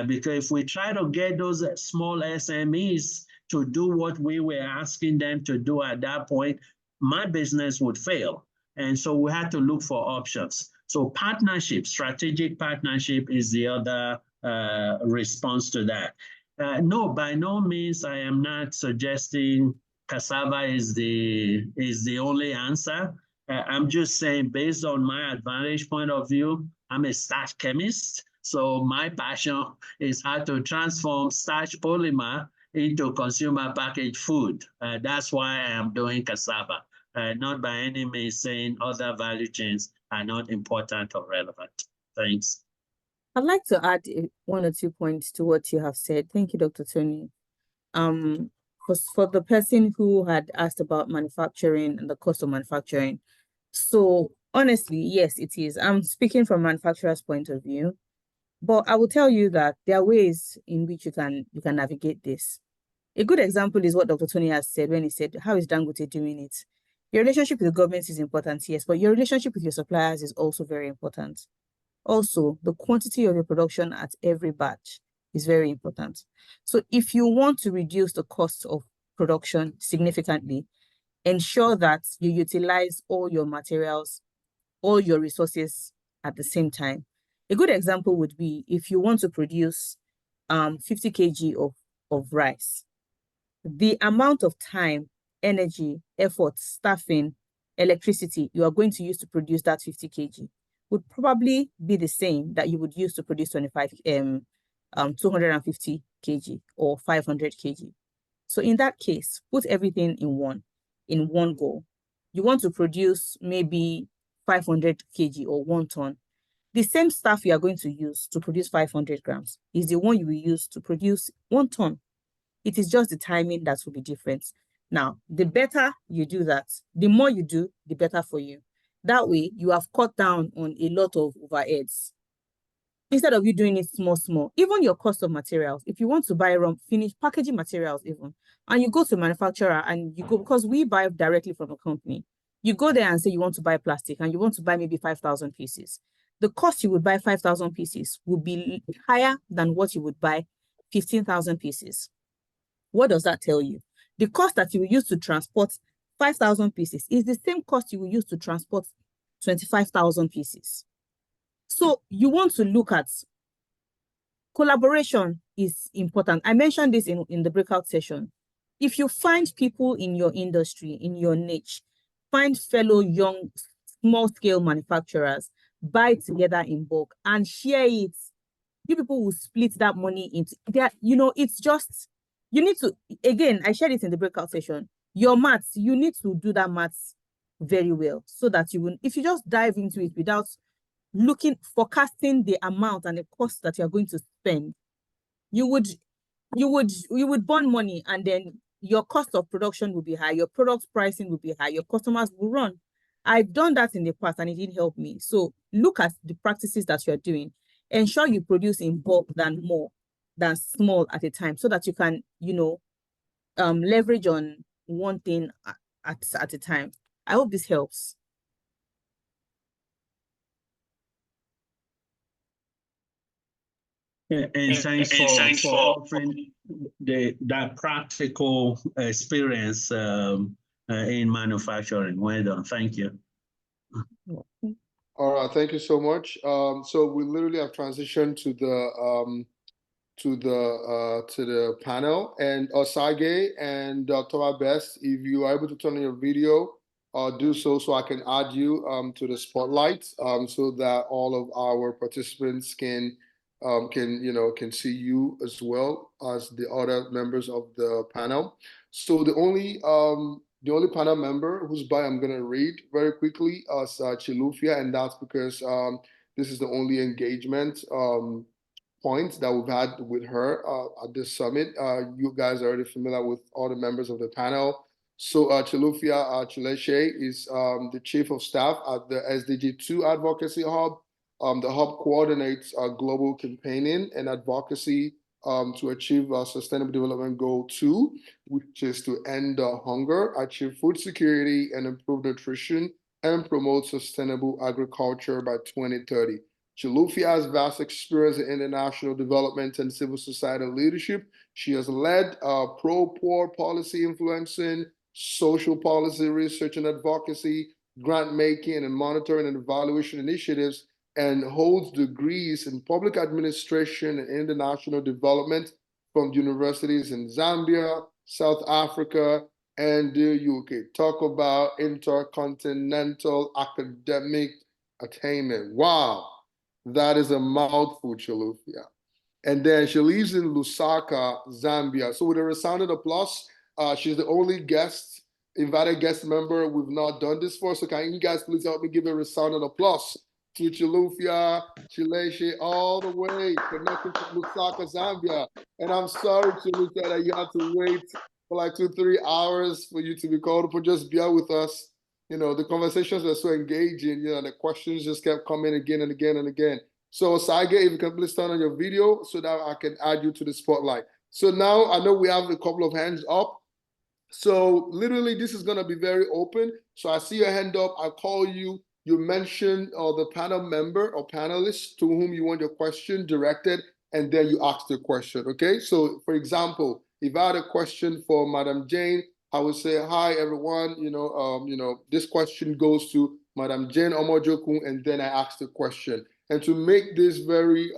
because if we try to get those small SMEs to do what we were asking them to do at that point, my business would fail. And so we had to look for options. So partnership, strategic partnership is the other response to that. No, by no means I am not suggesting cassava is the only answer. I'm just saying, based on my advantage point of view, I'm a starch chemist. So my passion is how to transform starch polymer into consumer packaged food. That's why I am doing cassava. Not by any means saying other value chains are not important or relevant. Thanks. I'd like to add 1 or 2 points to what you have said. Thank you, Dr. Tony. For the person who had asked about manufacturing and the cost of manufacturing. So honestly, yes, it is. I'm speaking from a manufacturer's point of view, but I will tell you that there are ways in which you can navigate this. A good example is what Dr. Tony has said when he said, how is Dangote doing it? Your relationship with the government is important, yes, but your relationship with your suppliers is also very important. Also, the quantity of your production at every batch is very important. So if you want to reduce the cost of production significantly, ensure that you utilize all your materials, all your resources at the same time. A good example would be if you want to produce 50 kg of rice, the amount of time, energy, effort, staffing, electricity you are going to use to produce that 50 kg would probably be the same that you would use to produce 250 kg or 500 kg. So in that case, put everything in one go. You want to produce maybe 500 kg or 1 ton. The same stuff you are going to use to produce 500 grams is the one you will use to produce 1 ton. It is just the timing that will be different. Now, the better you do that, the more you do, the better for you. That way, you have cut down on a lot of overheads. Instead of you doing it small, even your cost of materials, if you want to buy finished packaging materials even, and you go to a manufacturer and you go, because we buy directly from a company, you go there and say you want to buy plastic and you want to buy maybe 5,000 pieces. The cost you would buy 5,000 pieces would be higher than what you would buy 15,000 pieces. What does that tell you? The cost that you will use to transport 5,000 pieces is the same cost you will use to transport 25,000 pieces. So you want to look at collaboration is important. I mentioned this in the breakout session. If you find people in your industry, in your niche, find fellow young, small-scale manufacturers, buy together in bulk and share it. You people will split that money into that. It's just, you need to, again, I shared it in the breakout session. Your maths, you need to do that maths very well so that you will, if you just dive into it without forecasting the amount and the cost that you're going to spend, you would burn money, and then your cost of production will be high, your product pricing will be high, your customers will run. I've done that in the past and it didn't help me. So look at the practices that you're doing. Ensure you produce in bulk than small at a time, so that you can, leverage on one thing at a time. I hope this helps. And thanks for offering that practical experience in manufacturing. Well done. Thank you. All right, thank you so much. So we literally have transitioned to the panel, and Osage and Dr. Best, if you are able to turn on your video, do so I can add you to the spotlight, so that all of our participants can see you as well as the other members of the panel. So the only panel member whose bio I'm going to read very quickly is Chilufia, and that's because this is the only engagement point that we've had with her at this summit. You guys are already familiar with all the members of the panel. So Chilufia Chileshe is the Chief of Staff at the SDG2 Advocacy Hub. The hub coordinates global campaigning and advocacy to achieve Sustainable Development Goal 2, which is to end hunger, achieve food security, and improve nutrition, and promote sustainable agriculture by 2030. Chilufia has vast experience in international development and civil society leadership. She has led pro-poor policy influencing, social policy research and advocacy, grant making and monitoring and evaluation initiatives, and holds degrees in public administration and international development from universities in Zambia, South Africa, and the UK. Talk about intercontinental academic attainment. Wow, that is a mouthful, Chilufia. And then she lives in Lusaka, Zambia. So with a resounding applause, she's the only invited guest member we've not done this for. So can you guys please help me give a resounding applause to Chilufia Chileshe, all the way connected to Lusaka, Zambia. And I'm sorry, Chilufia, that you had to wait for like 2-3 hours for you to be called upon. Just bear with us. The conversations were so engaging, the questions just kept coming again and again and again. So Sage, if you can please turn on your video so that I can add you to the spotlight. So now I know we have a couple of hands up. So literally this is gonna be very open. So I see your hand up, I call you. You mention the panel member or panelist to whom you want your question directed, and then you ask the question, okay? So for example, if I had a question for Madam Jane, I would say, hi everyone, this question goes to Madam Jane Omojoku, and then I ask the question. And to make this very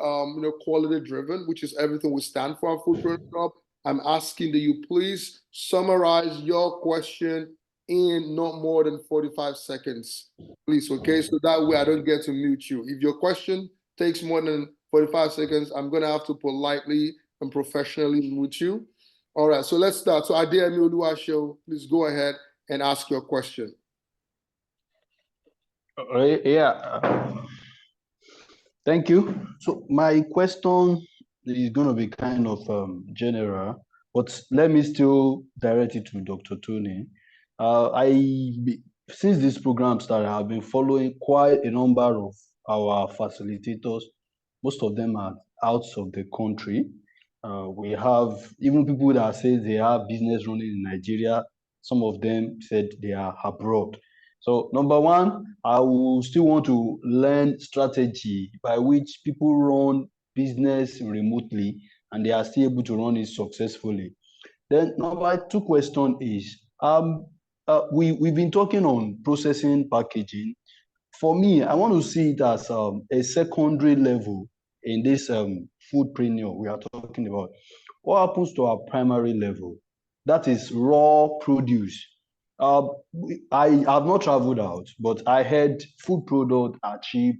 quality driven, which is everything we stand for at Footprint Club, I'm asking that you please summarize your question in not more than 45 seconds, please, okay? So that way I don't get to mute you. If your question takes more than 45 seconds, I'm gonna have to politely and professionally mute you. All right, so let's start. So Adeyemi Oluwasho, please go ahead and ask your question. Thank you. So my question is going to be kind of general, but let me still direct it to Dr. Tony. Since this program started, I've been following quite a number of our facilitators. Most of them are out of the country. We have even people that say they have business running in Nigeria. Some of them said they are abroad. So number one, I will still want to learn strategy by which people run business remotely and they are still able to run it successfully. Then number two question is, we've been talking on processing packaging. For me, I want to see it as a secondary level in this foodpreneur we are talking about, what happens to our primary level? That is raw produce. I have not traveled out, but I heard food products are cheap,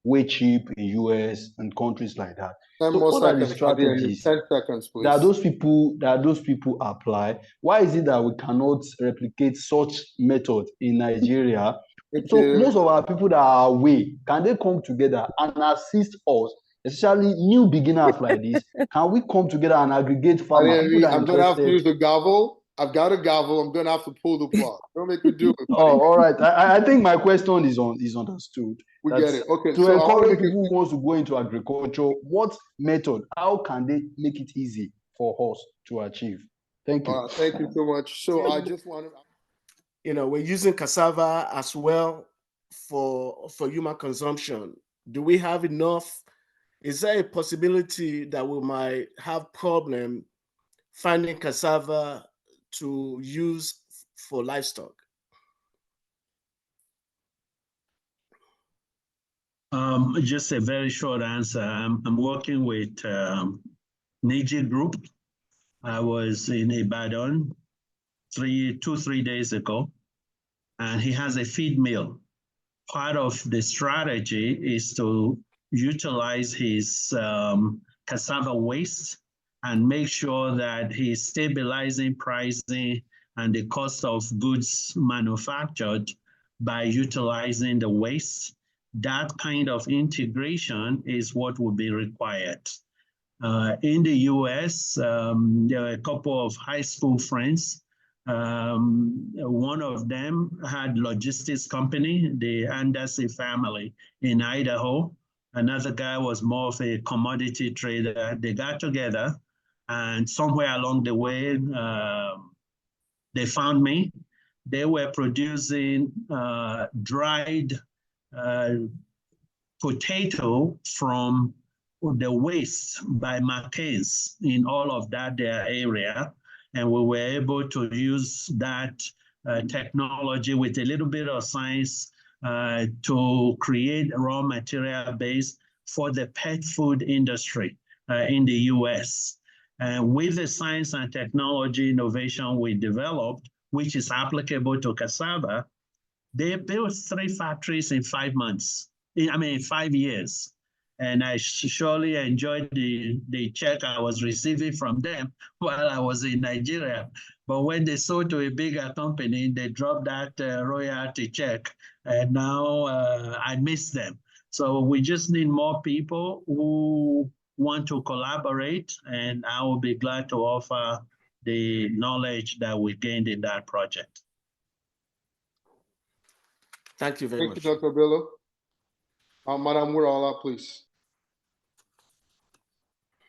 way cheap in US and countries like that. 10 So more what are the seconds, my dear. strategies 10 seconds, please. that those people apply? Why is it that we cannot replicate such method in Nigeria? So most of our people that are away, can they come together and assist us, especially new beginners like this? Can we come together and aggregate farmers? People that are I'm going to have to interested. use the gavel. I've got a gavel. I'm going to have to pull the plug. Don't make me do it, buddy. Oh, all right. I think my question is understood. We get it. Okay, To so I wanna encourage make people who wants to go into agriculture, what method, how can they make it easy for us to achieve? Thank you. Thank you so much. So I just want to... You know, we're using cassava as well for human consumption. Do we have enough? Is there a possibility that we might have problem finding cassava to use for livestock? Just a very short answer. I'm working with Niji Group. I was in Ibadan 3 days ago, and he has a feed mill. Part of the strategy is to utilize his cassava waste and make sure that he's stabilizing pricing and the cost of goods manufactured by utilizing the waste. That kind of integration is what will be required. In the US, there are a couple of high school friends. One of them had logistics company, the Anderson family in Idaho. Another guy was more of a commodity trader. They got together, and somewhere along the way, they found me. They were producing dried potato from the waste by McCain's in all of that their area. And we were able to use that technology with a little bit of science to create a raw material base for the pet food industry in the US. And with the science and technology innovation we developed, which is applicable to cassava, they built 3 factories in 5 months. 5 years. And I surely enjoyed the check I was receiving from them while I was in Nigeria. But when they sold to a bigger company, they dropped that royalty check. And now I miss them. So we just need more people who want to collaborate. And I will be glad to offer the knowledge that we gained in that project. Thank you very much. Thank you, Dr. Bello. Madam Murala, please.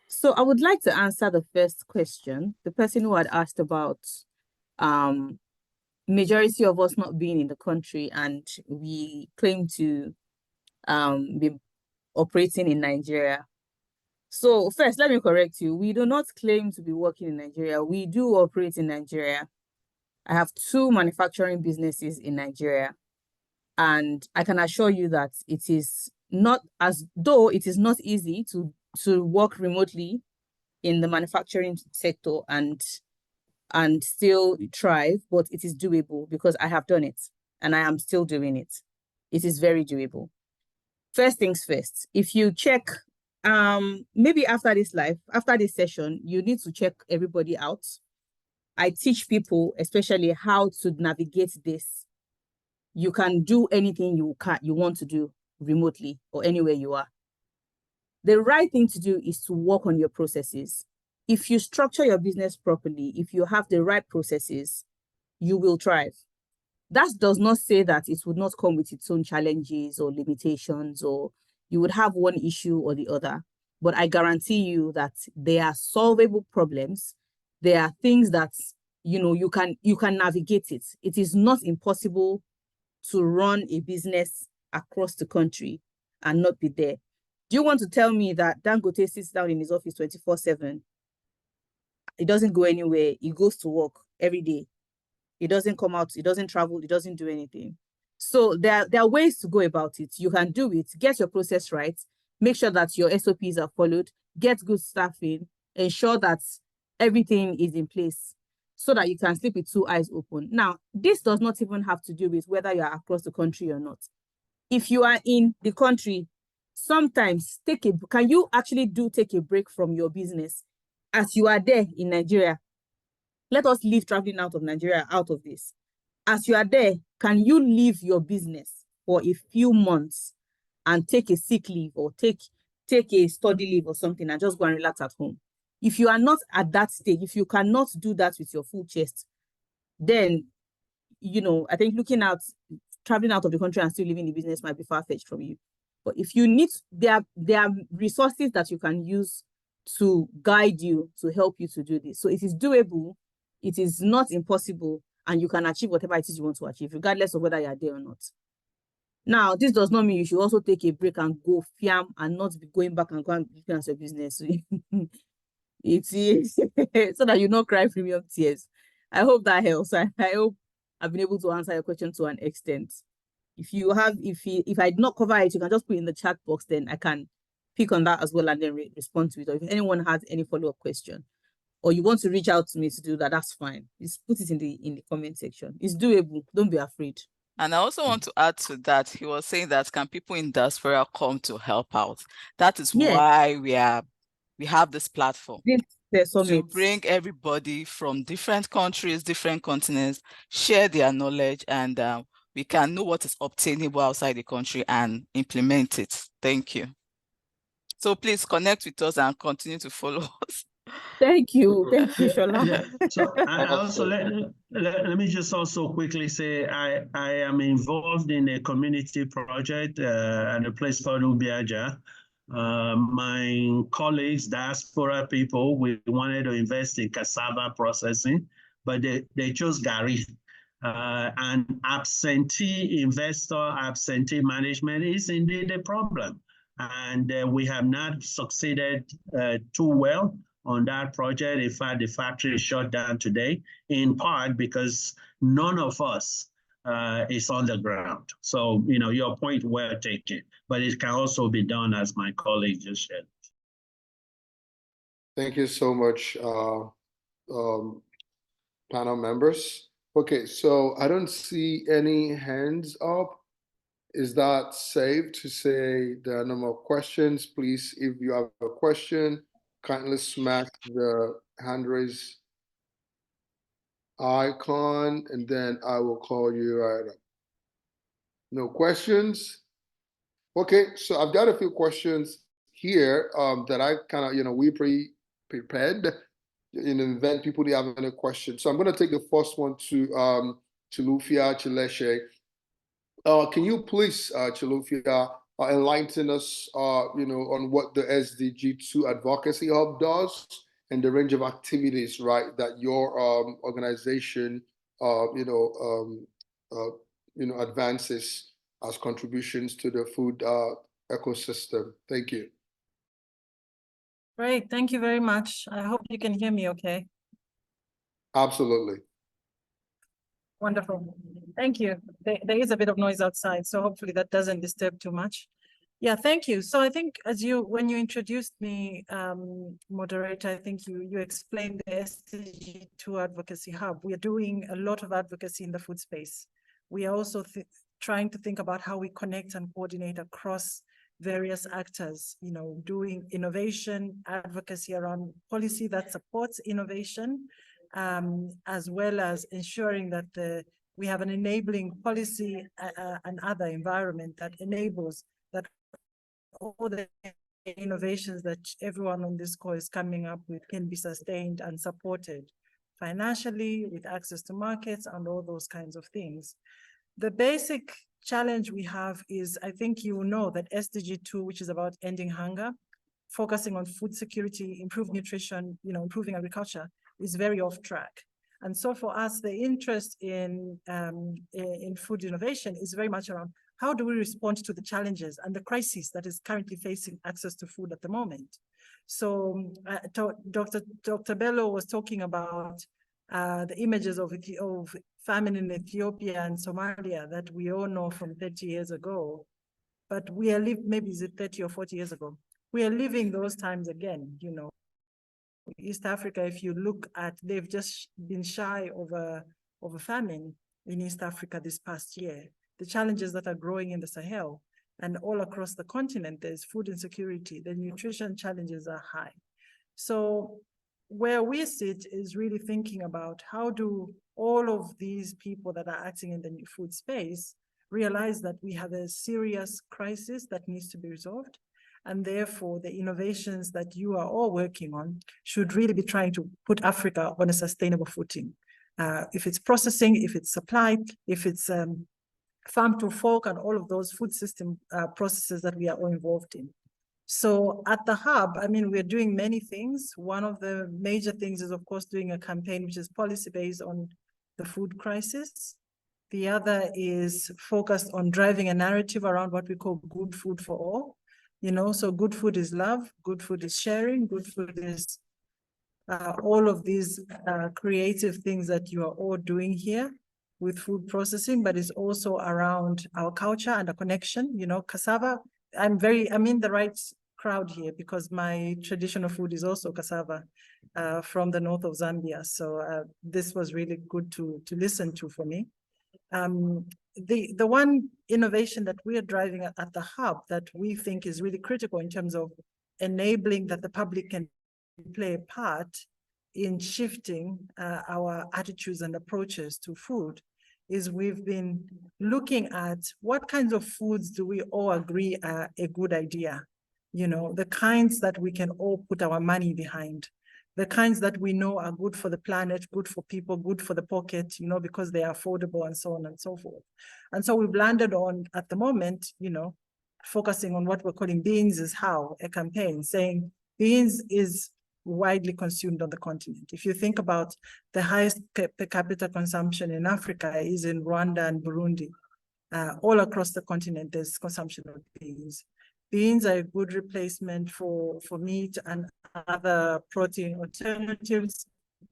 So I would like to answer the first question. The person who had asked about majority of us not being in the country and we claim to be operating in Nigeria. So first, let me correct you. We do not claim to be working in Nigeria. We do operate in Nigeria. I have 2 manufacturing businesses in Nigeria. And I can assure you that it is not, as though it is not easy to work remotely in the manufacturing sector and still thrive, but it is doable because I have done it and I am still doing it. It is very doable. First things first, if you check, maybe after this session, you need to check everybody out. I teach people, especially how to navigate this. You can do anything you want to do remotely or anywhere you are. The right thing to do is to work on your processes. If you structure your business properly, if you have the right processes, you will thrive. That does not say that it would not come with its own challenges or limitations, or you would have one issue or the other. But I guarantee you that they are solvable problems. There are things that you can navigate it. It is not impossible to run a business across the country and not be there. Do you want to tell me that Dangote sits down in his office 24/7? He doesn't go anywhere. He goes to work every day. He doesn't come out. He doesn't travel. He doesn't do anything. So there are ways to go about it. You can do it. Get your process right. make sure that your SOPs are followed, get good staffing, ensure that everything is in place so that you can sleep with two eyes open. Now, this does not even have to do with whether you are across the country or not. If you are in the country, sometimes can you actually take a break from your business as you are there in Nigeria? Let us leave traveling out of Nigeria out of this. As you are there, can you leave your business for a few months and take a sick leave or take a study leave or something and just go and relax at home? If you are not at that stage, if you cannot do that with your full chest, then, I think traveling out of the country and still living the business might be far-fetched from you. But if you need, there are resources that you can use to guide you, to help you to do this. So it is doable, it is not impossible, and you can achieve whatever it is you want to achieve, regardless of whether you are there or not. Now, this does not mean you should also take a break and go fiam and not be going back and go and business your business. It is so that you don't cry premium tears. I hope that helps. I hope I've been able to answer your question to an extent. If I did not cover it, you can just put it in the chat box, then I can pick on that as well and then respond to it. Or if anyone has any follow-up question, or you want to reach out to me to do that, that's fine. Just put it in the comment section. It's doable. Don't be afraid. And I also want to add to that, he was saying that can people in diaspora come to help out? That is why we have this platform to bring everybody from different countries, different continents, share their knowledge, and we can know what is obtainable outside the country and implement it. Thank you. So please connect with us and continue to follow us. Thank you, Shola. Yeah. So I also let me just also quickly say I am involved in a community project at a place called Ubiaja. My colleagues, diaspora people, we wanted to invest in cassava processing, but they chose Gari. And absentee investor, absentee management is indeed a problem. And we have not succeeded too well on that project. In fact, the factory is shut down today, in part because none of us is on the ground. So, your point well taken, but it can also be done as my colleague just said. Thank you so much, panel members. Okay, so I don't see any hands up. Is that safe to say there are no more questions? Please, if you have a question, kindly smash the hand raise icon, and then I will call you right up. No questions? Okay, so I've got a few questions here that I kind of, we pre-prepared in the event people do have any questions. So I'm going to take the first one to Chilufia Chileshe. Can you please, Chilufia, enlighten us, on what the SDG2 Advocacy Hub does and the range of activities, right, that your organization, advances as contributions to the food ecosystem. Thank you. Great, thank you very much. I hope you can hear me okay. Absolutely. Wonderful. Thank you. There is a bit of noise outside, so hopefully that doesn't disturb too much. Yeah, thank you. So I think when you introduced me, moderator, I think you explained the SDG2 Advocacy Hub. We are doing a lot of advocacy in the food space. We are also trying to think about how we connect and coordinate across various actors, doing innovation, advocacy around policy that supports innovation, as well as ensuring that we have an enabling policy and other environment that enables that all the innovations that everyone on this call is coming up with can be sustained and supported financially, with access to markets and all those kinds of things. The basic challenge we have is, I think you know that SDG2, which is about ending hunger, focusing on food security, improved nutrition, improving agriculture, is very off track. And so for us, the interest in food innovation is very much around how do we respond to the challenges and the crisis that is currently facing access to food at the moment. So Dr. Bello was talking about the images of famine in Ethiopia and Somalia that we all know from 30 years ago. but we are maybe is it 30 or 40 years ago. We are living those times again, you know. East Africa, if you look at, they've just been shy of a famine in East Africa this past year. The challenges that are growing in the Sahel and all across the continent, there's food insecurity, the nutrition challenges are high. So where we sit is really thinking about how do all of these people that are acting in the food space realize that we have a serious crisis that needs to be resolved. And therefore, the innovations that you are all working on should really be trying to put Africa on a sustainable footing. If it's processing, if it's supply, if it's farm to fork and all of those food system processes that we are all involved in. So at the hub, I mean, we're doing many things. One of the major things is, of course, doing a campaign which is policy-based on the food crisis. The other is focused on driving a narrative around what we call good food for all. You know, so good food is love, good food is sharing, good food is all of these creative things that you are all doing here with food processing, but it's also around our culture and a connection. You know, cassava, I'm in the right crowd here because my traditional food is also cassava from the north of Zambia. So this was really good to listen to for me. The one innovation that we are driving at the hub that we think is really critical in terms of enabling that the public can play a part in shifting our attitudes and approaches to food is we've been looking at what kinds of foods do we all agree are a good idea, you know, the kinds that we can all put our money behind, the kinds that we know are good for the planet, good for people, good for the pocket, you know, because they are affordable and so on and so forth. And so we've landed on, at the moment, you know, focusing on what we're calling beans is how, a campaign saying beans is widely consumed on the continent. If you think about the highest per capita consumption in Africa is in Rwanda and Burundi. All across the continent, there's consumption of beans. Beans are a good replacement for meat and other protein alternatives,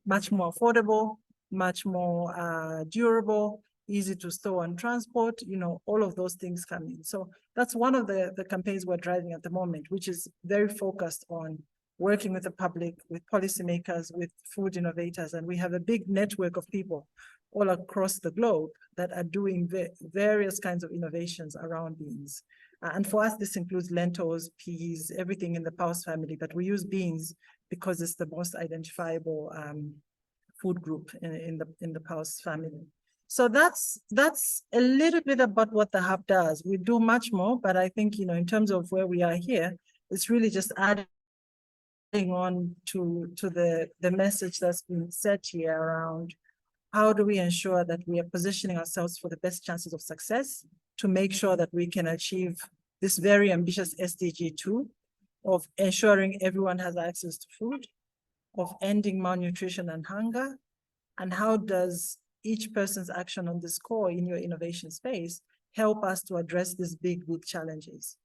much more affordable, much more durable, easy to store and transport, you know, all of those things come in. So that's one of the campaigns we're driving at the moment, which is very focused on working with the public, with policymakers, with food innovators. And we have a big network of people all across the globe that are doing various kinds of innovations around beans. And for us, this includes lentils, peas, everything in the Paus family, but we use beans because it's the most identifiable food group in the Paus family. So that's a little bit about what the hub does. We do much more, but I think, you know, in terms of where we are here, it's really just adding on to the message that's been set here around how do we ensure that we are positioning ourselves for the best chances of success to make sure that we can achieve this very ambitious SDG 2 of ensuring everyone has access to food, of ending malnutrition and hunger, and how does each person's action on this core in your innovation space help us to address these big challenges?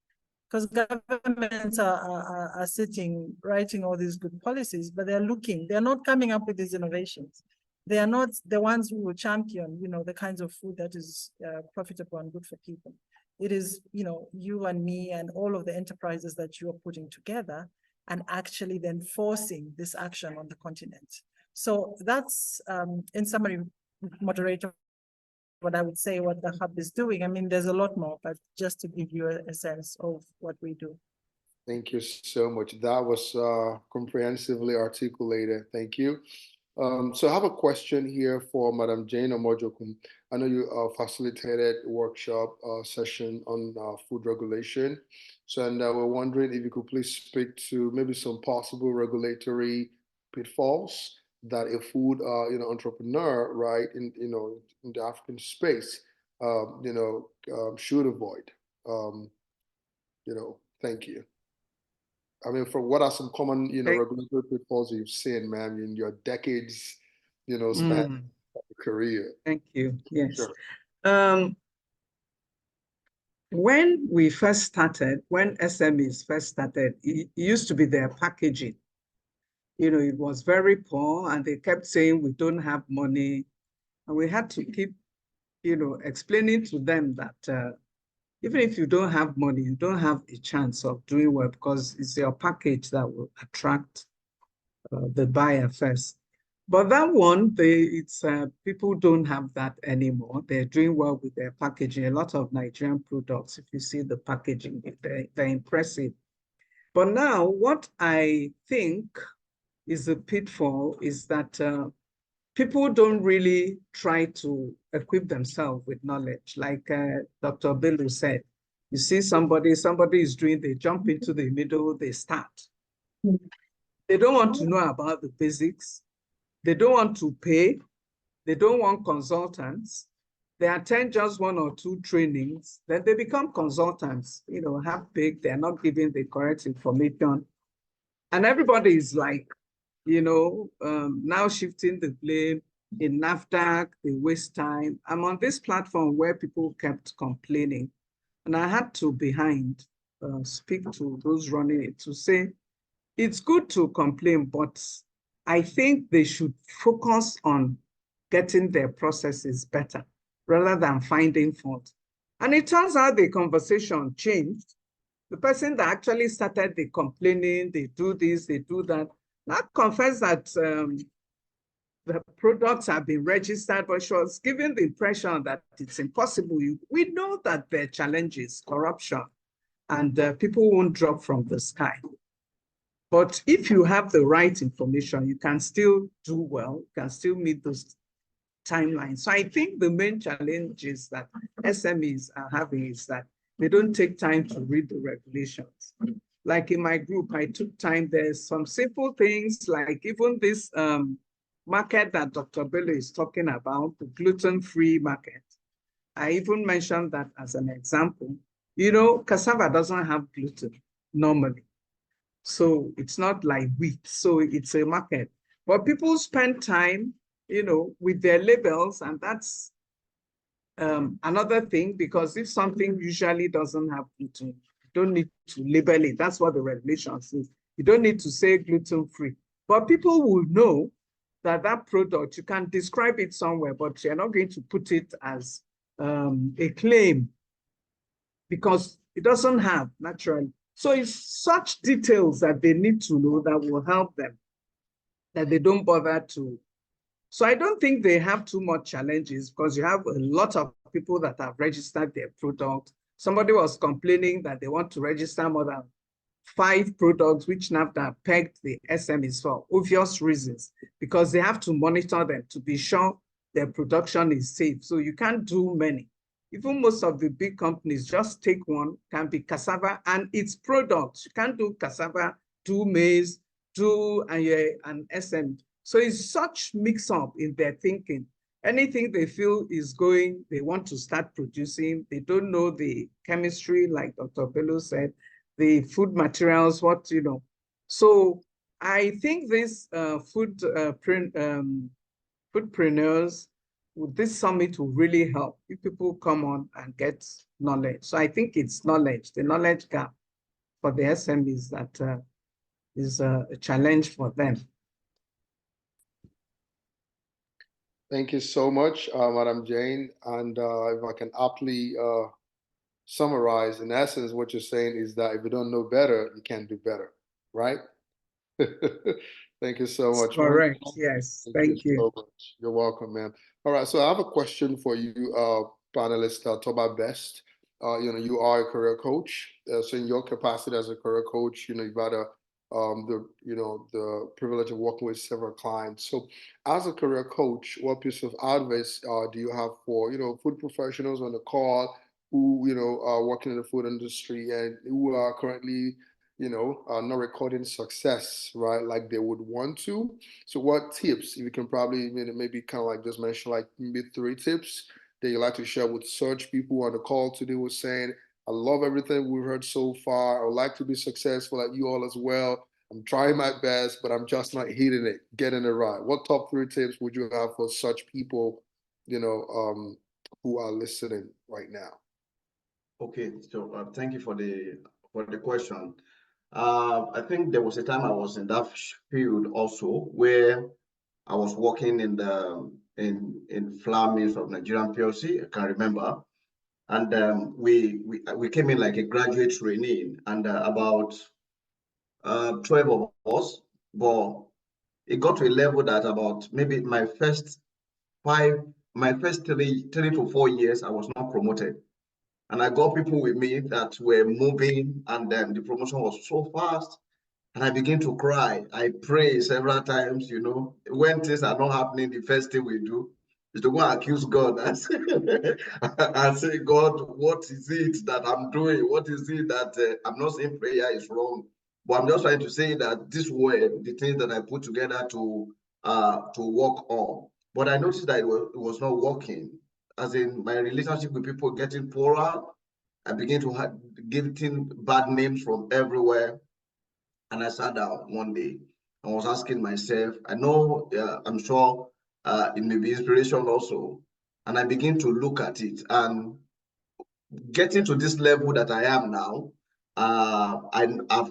Because governments are sitting, writing all these good policies, but they're not coming up with these innovations. They are not the ones who will champion, you know, the kinds of food that is profitable and good for people. It is, you know, you and me and all of the enterprises that you are putting together and actually then forcing this action on the continent. So that's, in summary, moderator, what I would say what the hub is doing. I mean, there's a lot more, but just to give you a sense of what we do. Thank you so much. That was comprehensively articulated. Thank you. So I have a question here for Madam Jane Omojokun. I know you facilitated a workshop session on food regulation. So, and we're wondering if you could please speak to maybe some possible regulatory pitfalls that a food, you know, entrepreneur, right, in the African space, you know, should avoid. You know, thank you. I mean, for what are some common, you know, regulatory pitfalls you've seen, ma'am, in your decades, you know, span career? Thank you. Yes. Sure. When we first started, when SMEs first started, it used to be their packaging. You know, it was very poor and they kept saying, we don't have money. And we had to keep, you know, explaining to them that even if you don't have money, you don't have a chance of doing well because it's your package that will attract the buyer first. But that one, people don't have that anymore. They're doing well with their packaging. A lot of Nigerian products, if you see the packaging, they're impressive. But now, what I think is a pitfall is that people don't really try to equip themselves with knowledge. Like Dr. Bello said, you see somebody is doing, they jump into the middle, they start. They don't want to know about the basics. They don't want to pay. They don't want consultants. They attend just 1 or 2 trainings, then they become consultants, half-baked, they're not giving the correct information. And everybody is like, now shifting the blame in NAFDAC, they waste time. I'm on this platform where people kept complaining, and I had to speak to those running it to say, it's good to complain, but I think they should focus on getting their processes better rather than finding fault. And it turns out the conversation changed. The person that actually started the complaining, they do this, they do that, now confess that the products have been registered, but she was given the impression that it's impossible. We know that there are challenges, corruption, and people won't drop from the sky. But if you have the right information, you can still do well, you can still meet those timelines. So I think the main challenges that SMEs are having is that they don't take time to read the regulations. Like in my group, I took time. There's some simple things like even this market that Dr. Bello is talking about, the gluten-free market. I even mentioned that as an example. Cassava doesn't have gluten normally. So it's not like wheat, so it's a market. But people spend time, with their labels, and that's another thing, because if something usually doesn't have gluten, you don't need to label it. That's what the regulation says. You don't need to say gluten-free. But people will know that that product, you can describe it somewhere, but you're not going to put it as a claim because it doesn't have naturally. So it's such details that they need to know that will help them, that they don't bother to. So I don't think they have too much challenges because you have a lot of people that have registered their product. Somebody was complaining that they want to register more than 5 products, which NAFDA pegged the SMEs for obvious reasons, because they have to monitor them to be sure their production is safe. So you can't do many. Even most of the big companies, just take one, can be cassava and its products. You can't do cassava, do maize, do an SM. So it's such mix up in their thinking. Anything they feel is going, they want to start producing. They don't know the chemistry, like Dr. Bello said, the food materials, So I think these foodpreneurs, with this summit will really help if people come on and get knowledge. So I think it's knowledge, the knowledge gap for the SMEs that is a challenge for them. Thank you so much, Madam Jane. And if I can aptly summarize, in essence, what you're saying is that if you don't know better, you can't do better, right? Thank you so much. Correct. Yes. Thank you. So much. You're welcome, ma'am. All right. So I have a question for you, panelist Toba Best. You are a career coach. So in your capacity as a career coach, you've had the privilege of working with several clients. So as a career coach, what piece of advice do you have for, food professionals on the call who, are working in the food industry and who are currently not recording success, right, like they would want to? So what tips, if you can probably maybe kind of like just mention like maybe 3 tips that you like to share with such people on the call today, was saying, I love everything we've heard so far. I would like to be successful like you all as well. I'm trying my best, but I'm just not hitting it, getting it right. What top 3 tips would you have for such people, who are listening right now? Okay, so thank you for the question. I think there was a time I was in that field also where I was working in the flour mills of Nigerian PLC. I can remember, and we came in like a graduate trainee, and about 12 of us, but it got to a level that about maybe my first 3 to 4 years, I was not promoted. And I got people with me that were moving, and then the promotion was so fast. And I began to cry. I pray several times, when things are not happening, the first thing we do is to go and accuse God and say, God, what is it that I'm doing? What is it that I'm not saying prayer is wrong? But I'm just trying to say that this were the things that I put together to work on. But I noticed that it was not working. As in, my relationship with people getting poorer, I began to getting bad names from everywhere. And I sat down one day and was asking myself, I know, I'm sure it may be inspiration also. And I begin to look at it, and getting to this level that I am now, I've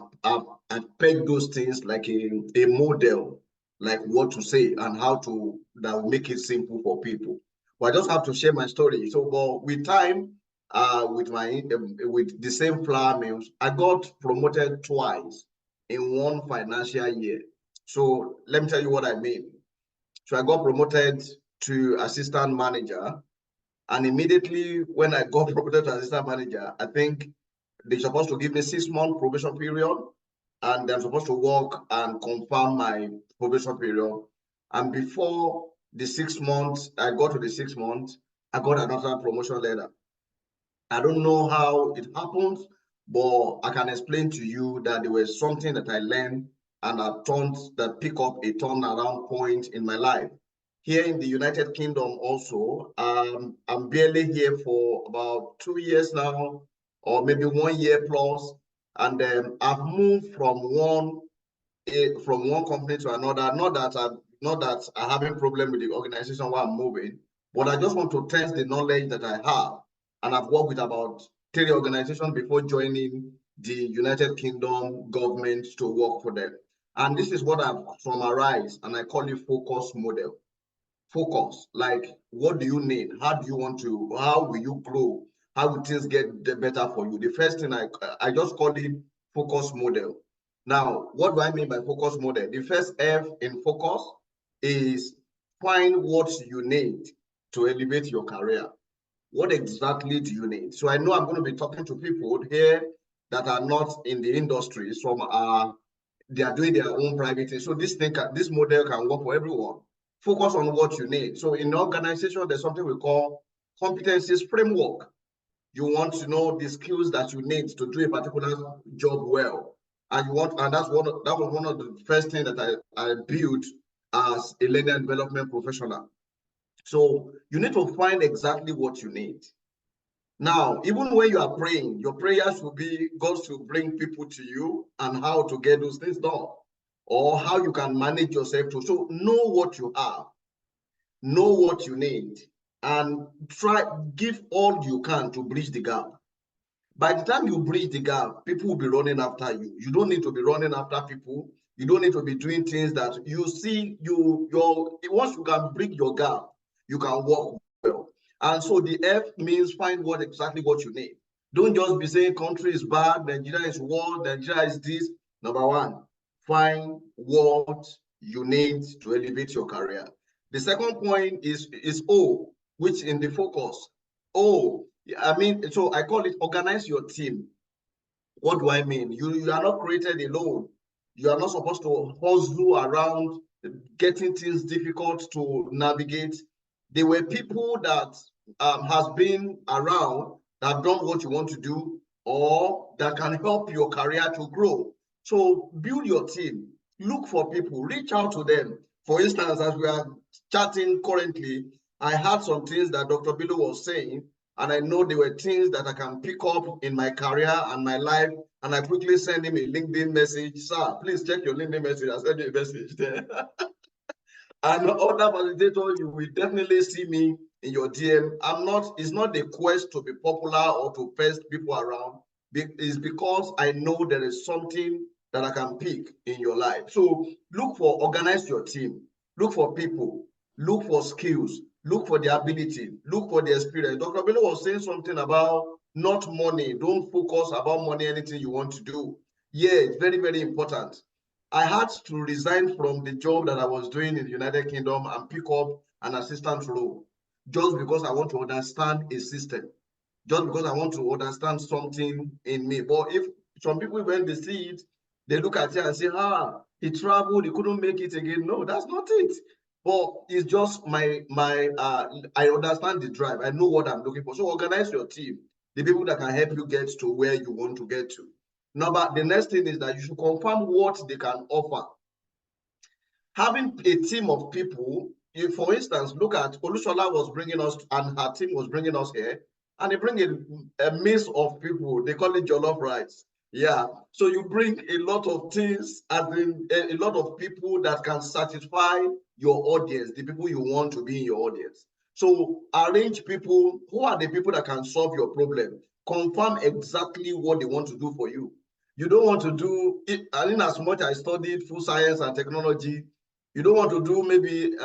pegged those things like a model, like what to say and how to that will make it simple for people. But I just have to share my story. So, but with time, with the same flour mills, I got promoted twice in one financial year. So let me tell you what I mean. So I got promoted to assistant manager, and immediately when I got promoted to assistant manager, I think they're supposed to give me 6 month probation period, and I'm supposed to work and confirm my probation period. And before the 6 months, I got to the 6 months, I got another promotion letter. I don't know how it happens, but I can explain to you that there was something that I learned and I turned that pick up a turnaround point in my life. Here in the United Kingdom also, I'm barely here for about 2 years now, or maybe 1 year plus, and I've moved from one company to another. Not that I have a problem with the organization where I'm moving, but I just want to test the knowledge that I have. And I've worked with about 3 organizations before joining the United Kingdom government to work for them. And this is what I've summarized, and I call it focus model. Focus, like, what do you need? How will you grow? How will things get better for you? The first thing I just call it focus model. Now, what do I mean by focus model? The first F in focus is find what you need to elevate your career. What exactly do you need? So I know I'm going to be talking to people here that are not in the industry. Some they are doing their own private thing. So this model can work for everyone. Focus on what you need. So in organization, there's something we call competencies framework. You want to know the skills that you need to do a particular job well. And that was one of the first things that I built as a learning and development professional. So you need to find exactly what you need. Now, even when you are praying, your prayers will be God to bring people to you and how to get those things done, or how you can manage yourself to. So know what you have, know what you need, and give all you can to bridge the gap. By the time you bridge the gap, people will be running after you. You don't need to be running after people. You don't need to be doing things that you see once you can bridge your gap, you can work well. And so the F means find exactly what you need. Don't just be saying country is bad, Nigeria is worse, Nigeria is this. Number one, find what you need to elevate your career. The second point is O, which in the focus. O, so I call it organize your team. What do I mean? You are not created alone. You are not supposed to hustle around, getting things difficult to navigate. There were people that has been around that have done what you want to do, or that can help your career to grow. So build your team. Look for people. Reach out to them. For instance, as we are chatting currently, I heard some things that Dr. Bello was saying, and I know there were things that I can pick up in my career and my life, and I quickly send him a LinkedIn message. Sir, please check your LinkedIn message. I send you a message there. And other facilitators, you will definitely see me in your DM. It's not the quest to be popular or to pest people around. It's because I know there is something that I can pick in your life. So organize your team, look for people, look for skills, look for the ability, look for the experience. Dr. Bello was saying something about not money. Don't focus about money, anything you want to do. Yeah, it's very, very important. I had to resign from the job that I was doing in the United Kingdom and pick up an assistant role just because I want to understand a system, just because I want to understand something in me. But if some people, when they see it, they look at it and say, he traveled, he couldn't make it again. No, that's not it. But it's just I understand the drive. I know what I'm looking for. So organize your team, the people that can help you get to where you want to get to. Now, but the next thing is that you should confirm what they can offer. Having a team of people, if, for instance, look at Olushola was bringing us, and her team was bringing us here, and they bring a mix of people. They call it jollof rice. Yeah. So you bring a lot of things, as in a lot of people that can satisfy your audience, the people you want to be in your audience. So arrange people. Who are the people that can solve your problem? Confirm exactly what they want to do for you. You don't want to do it. I mean, as much I studied food science and technology, you don't want to do maybe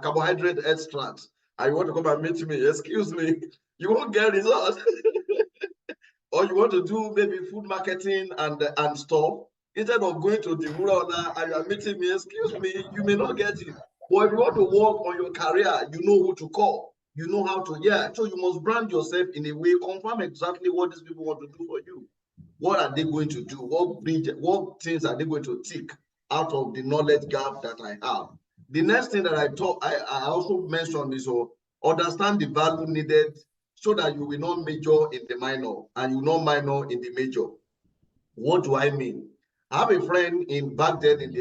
carbohydrate extracts. And you want to come and meet me, excuse me, you won't get results. Or you want to do maybe food marketing and stuff. Instead of going to the rural and you are meeting me, excuse me, you may not get it. But if you want to work on your career, you know who to call. You know how to, yeah. So you must brand yourself in a way, confirm exactly what these people want to do for you. What are they going to do? What things are they going to tick out of the knowledge gap that I have? The next thing that I also mentioned is understand the value needed so that you will not major in the minor and you will not minor in the major. What do I mean? I have a friend back then in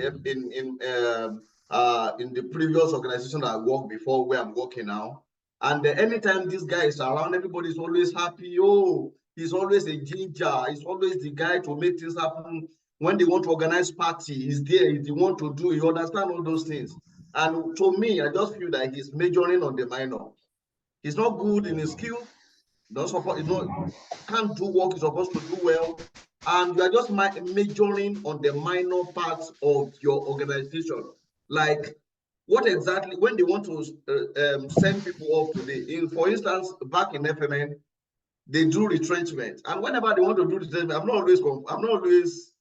the previous organization I worked before, where I'm working now. And anytime this guy is around, everybody is always happy. Oh, he's always a ginger. He's always the guy to make things happen. When they want to organize party, he's there. He's the one to do. You understand all those things. And to me, I just feel that he's majoring on the minor. He's not good in his skills. Can't do what he's supposed to do well. And you are just majoring on the minor parts of your organization. Like, what exactly, when they want to send people off today, for instance, back in FMN, they do retrenchment. And whenever they want to do retrenchment,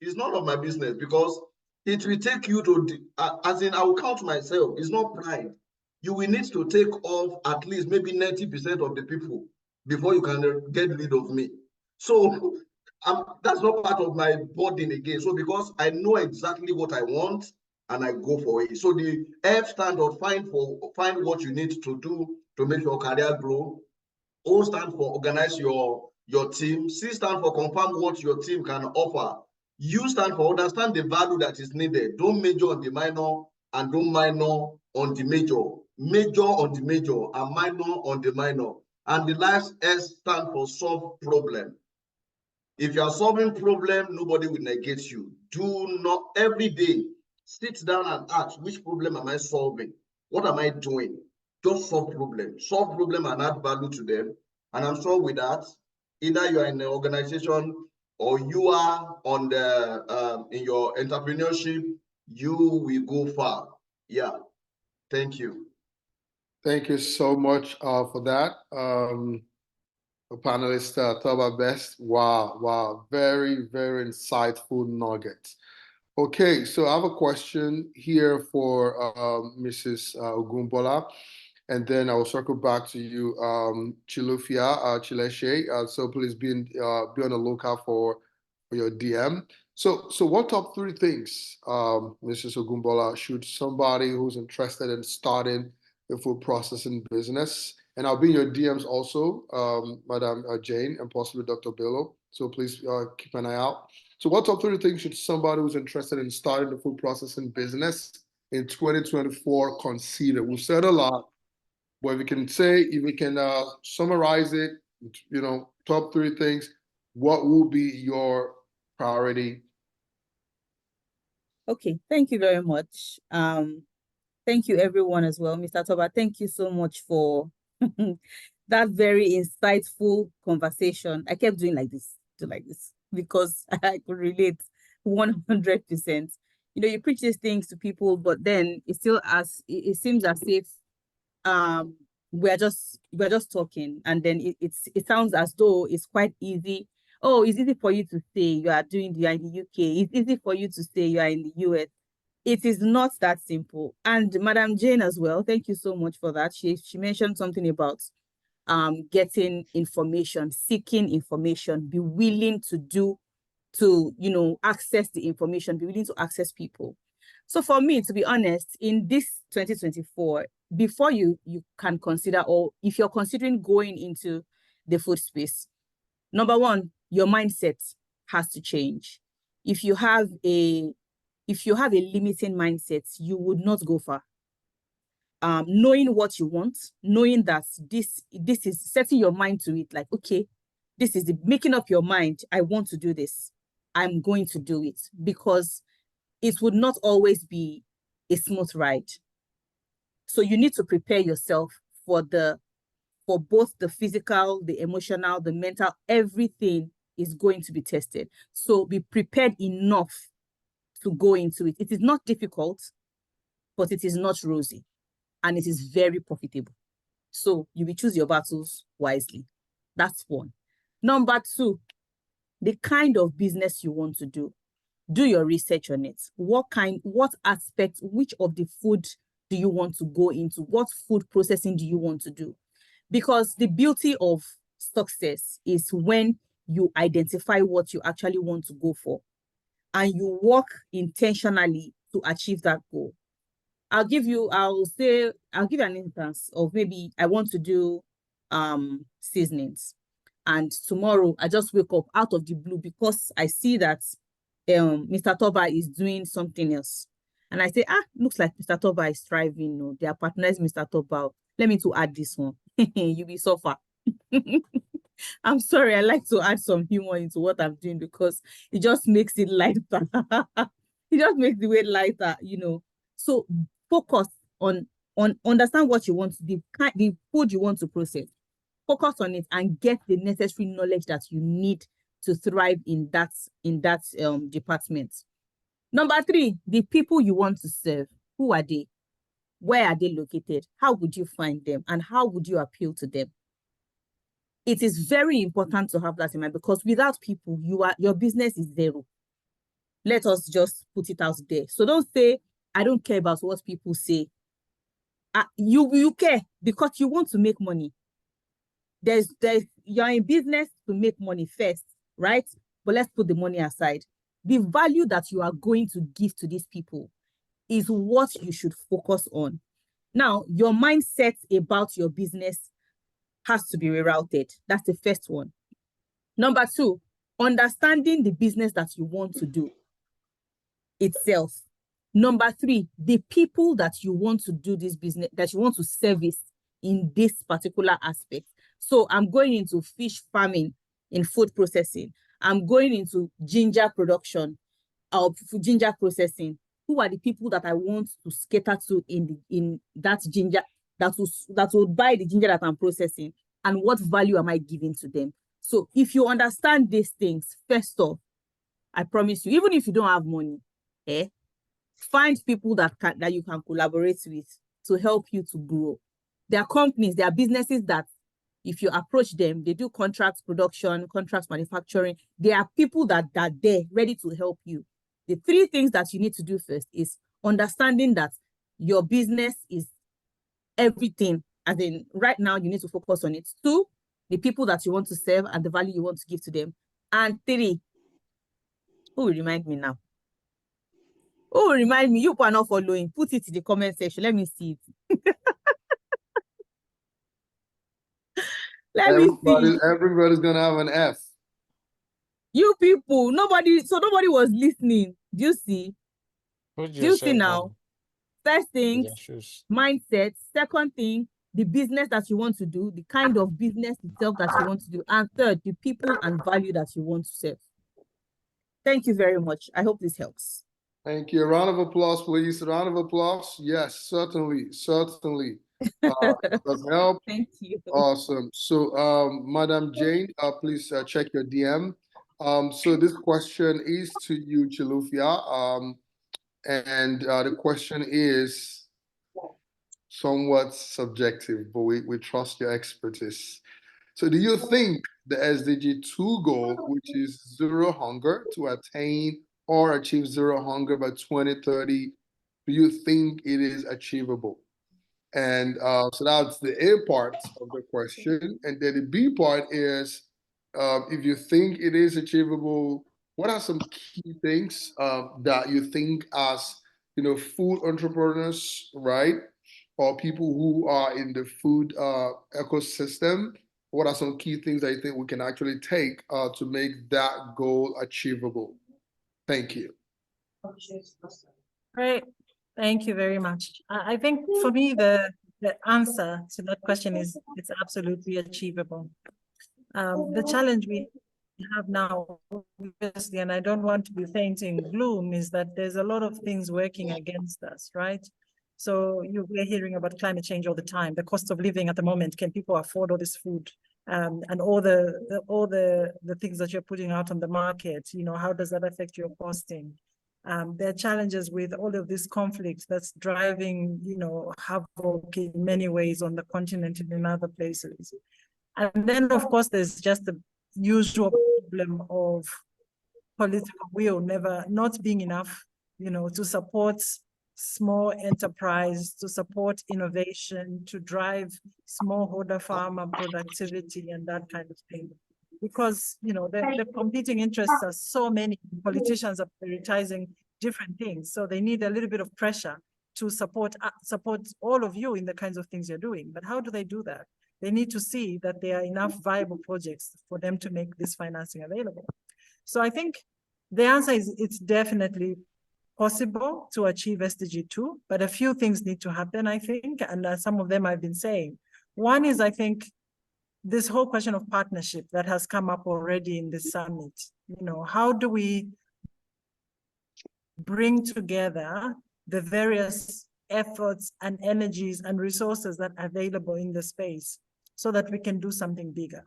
it's none of my business, because it will take you to, as in, I will count myself, it's not pride. You will need to take off at least maybe 90% of the people before you can get rid of me. So that's not part of my burden again. So because I know exactly what I want and I go for it. So the F standard, find what you need to do to make your career grow. O stand for organize your team. C stand for confirm what your team can offer. U stand for understand the value that is needed. Don't major on the minor and don't minor on the major. Major on the major and minor on the minor. And the last S stand for solve problem. If you are solving problem, nobody will negate you. Do not every day sit down and ask, which problem am I solving? What am I doing? Just solve problem and add value to them. And I'm sure with that, either you are in an organization or you are on the in your entrepreneurship, you will go far. Yeah. Thank you. Thank you so much for that. Panelists thought about best. Wow. Very, very insightful nuggets. Okay, so I have a question here for Mrs. Ogunbola, and then I will circle back to you, Chileshe. So please be on the lookout for your DM. So what top 3 things, Mrs. Ogunbola, should somebody who's interested in starting a food processing business, and I'll be in your DMs also, Madam Jane, and possibly Dr. Bello. So please keep an eye out. So what top 3 things should somebody who's interested in starting the food processing business in 2024 consider? We've said a lot, but if we can summarize it, top 3 things, what will be your priority? Okay, thank you very much. Thank you everyone as well. Mr. Toba, thank you so much for that very insightful conversation. I kept doing like this, because I could relate 100%. You preach these things to people, but then it seems as if we're just talking, and then it sounds as though it's quite easy. Oh, it's easy for you to say you are in the UK. It's easy for you to say you are in the US. It is not that simple. And Madam Jane as well, thank you so much for that. She mentioned something about getting information, seeking information, be willing to access the information, be willing to access people. So for me, to be honest, in this 2024, before you can consider, or if you're considering going into the food space, number one, your mindset has to change. If you have a limiting mindset, you would not go far. Knowing what you want, knowing that this is setting your mind to it, like, okay, this is making up your mind, I want to do this, I'm going to do it, because it would not always be a smooth ride. So you need to prepare yourself for both the physical, the emotional, the mental, everything is going to be tested. So be prepared enough to go into it. It is not difficult, but it is not rosy, and it is very profitable. So you will choose your battles wisely. That's one. Number two, the kind of business you want to do. Do your research on it. What aspect, which of the food do you want to go into? What food processing do you want to do? Because the beauty of success is when you identify what you actually want to go for and you work intentionally to achieve that goal. I'll give you an instance of, maybe I want to do seasonings, and tomorrow I just wake up out of the blue because I see that Mr. Toba is doing something else, and I say, looks like Mr. Toba is thriving. No, they are partners, Mr. Toba. Let me to add this one. You be suffer. I'm sorry, I like to add some humor into what I'm doing because it just makes it lighter. It just makes the way lighter, So focus on understand what you want, the food you want to process. Focus on it and get the necessary knowledge that you need to thrive in that department. Number three, the people you want to serve. Who are they? Where are they located? How would you find them? And how would you appeal to them? It is very important to have that in mind, because without people, your business is zero. Let us just put it out there. So don't say, I don't care about what people say. You care because you want to make money. You're in business to make money first, right? But let's put the money aside. The value that you are going to give to these people is what you should focus on. Now, your mindset about your business has to be rerouted. That's the first one. Number two, understanding the business that you want to do itself. Number three, the people that you want to do this business, that you want to service in this particular aspect. So I'm going into fish farming in food processing. I'm going into ginger production or ginger processing. Who are the people that I want to cater to in that ginger, that will buy the ginger that I'm processing, and what value am I giving to them? So if you understand these things, first off, I promise you, even if you don't have money, find people that you can collaborate with to help you to grow. There are companies, there are businesses that if you approach them, they do contract production, contract manufacturing. There are people that are there ready to help you. The three things that you need to do first is understanding that your business is everything. As in, right now, you need to focus on it. Two, the people that you want to serve and the value you want to give to them. And three, who will remind me now? Who will remind me? You are not following. Put it in the comment section. Let me see it. Me see. Everybody's gonna have an F. You people, nobody was listening. Do you see? Do you see now? First thing, mindset. Second thing, the business that you want to do, the kind of business itself that you want to do. And third, the people and value that you want to serve. Thank you very much. I hope this helps. Thank you. A round of applause, please. A round of applause. Yes, certainly. Does help. Thank you. Awesome. So, Madam Jane, please check your DM. So this question is to you, Chilufia. And the question is, somewhat subjective, but we trust your expertise. So do you think the SDG 2 goal, which is zero hunger, to attain or achieve zero hunger by 2030, do you think it is achievable? And so that's the A part of the question. And then the B part is, if you think it is achievable, what are some key things that you think as, food entrepreneurs, right? Or people who are in the food ecosystem, what are some key things that you think we can actually take to make that goal achievable? Thank you. Great. Thank you very much. I think for me, the answer to that question is it's absolutely achievable. The challenge we have now, obviously, and I don't want to be fainting gloom, is that there's a lot of things working against us, right? So we're hearing about climate change all the time, the cost of living at the moment. Can people afford all this food? And all the things that you're putting out on the market, how does that affect your costing? There are challenges with all of this conflict that's driving, havoc in many ways on the continent and in other places. And then, of course, there's just the usual problem of political will not being enough, to support small enterprise, to support innovation, to drive smallholder farmer productivity and that kind of thing. Because, the competing interests are so many. Politicians are prioritizing different things. So they need a little bit of pressure to support all of you in the kinds of things you're doing. But how do they do that? They need to see that there are enough viable projects for them to make this financing available. So I think the answer is it's definitely possible to achieve SDG 2, but a few things need to happen, I think, and some of them I've been saying. One is, I think, this whole question of partnership that has come up already in this summit. How do we bring together the various efforts and energies and resources that are available in the space so that we can do something bigger?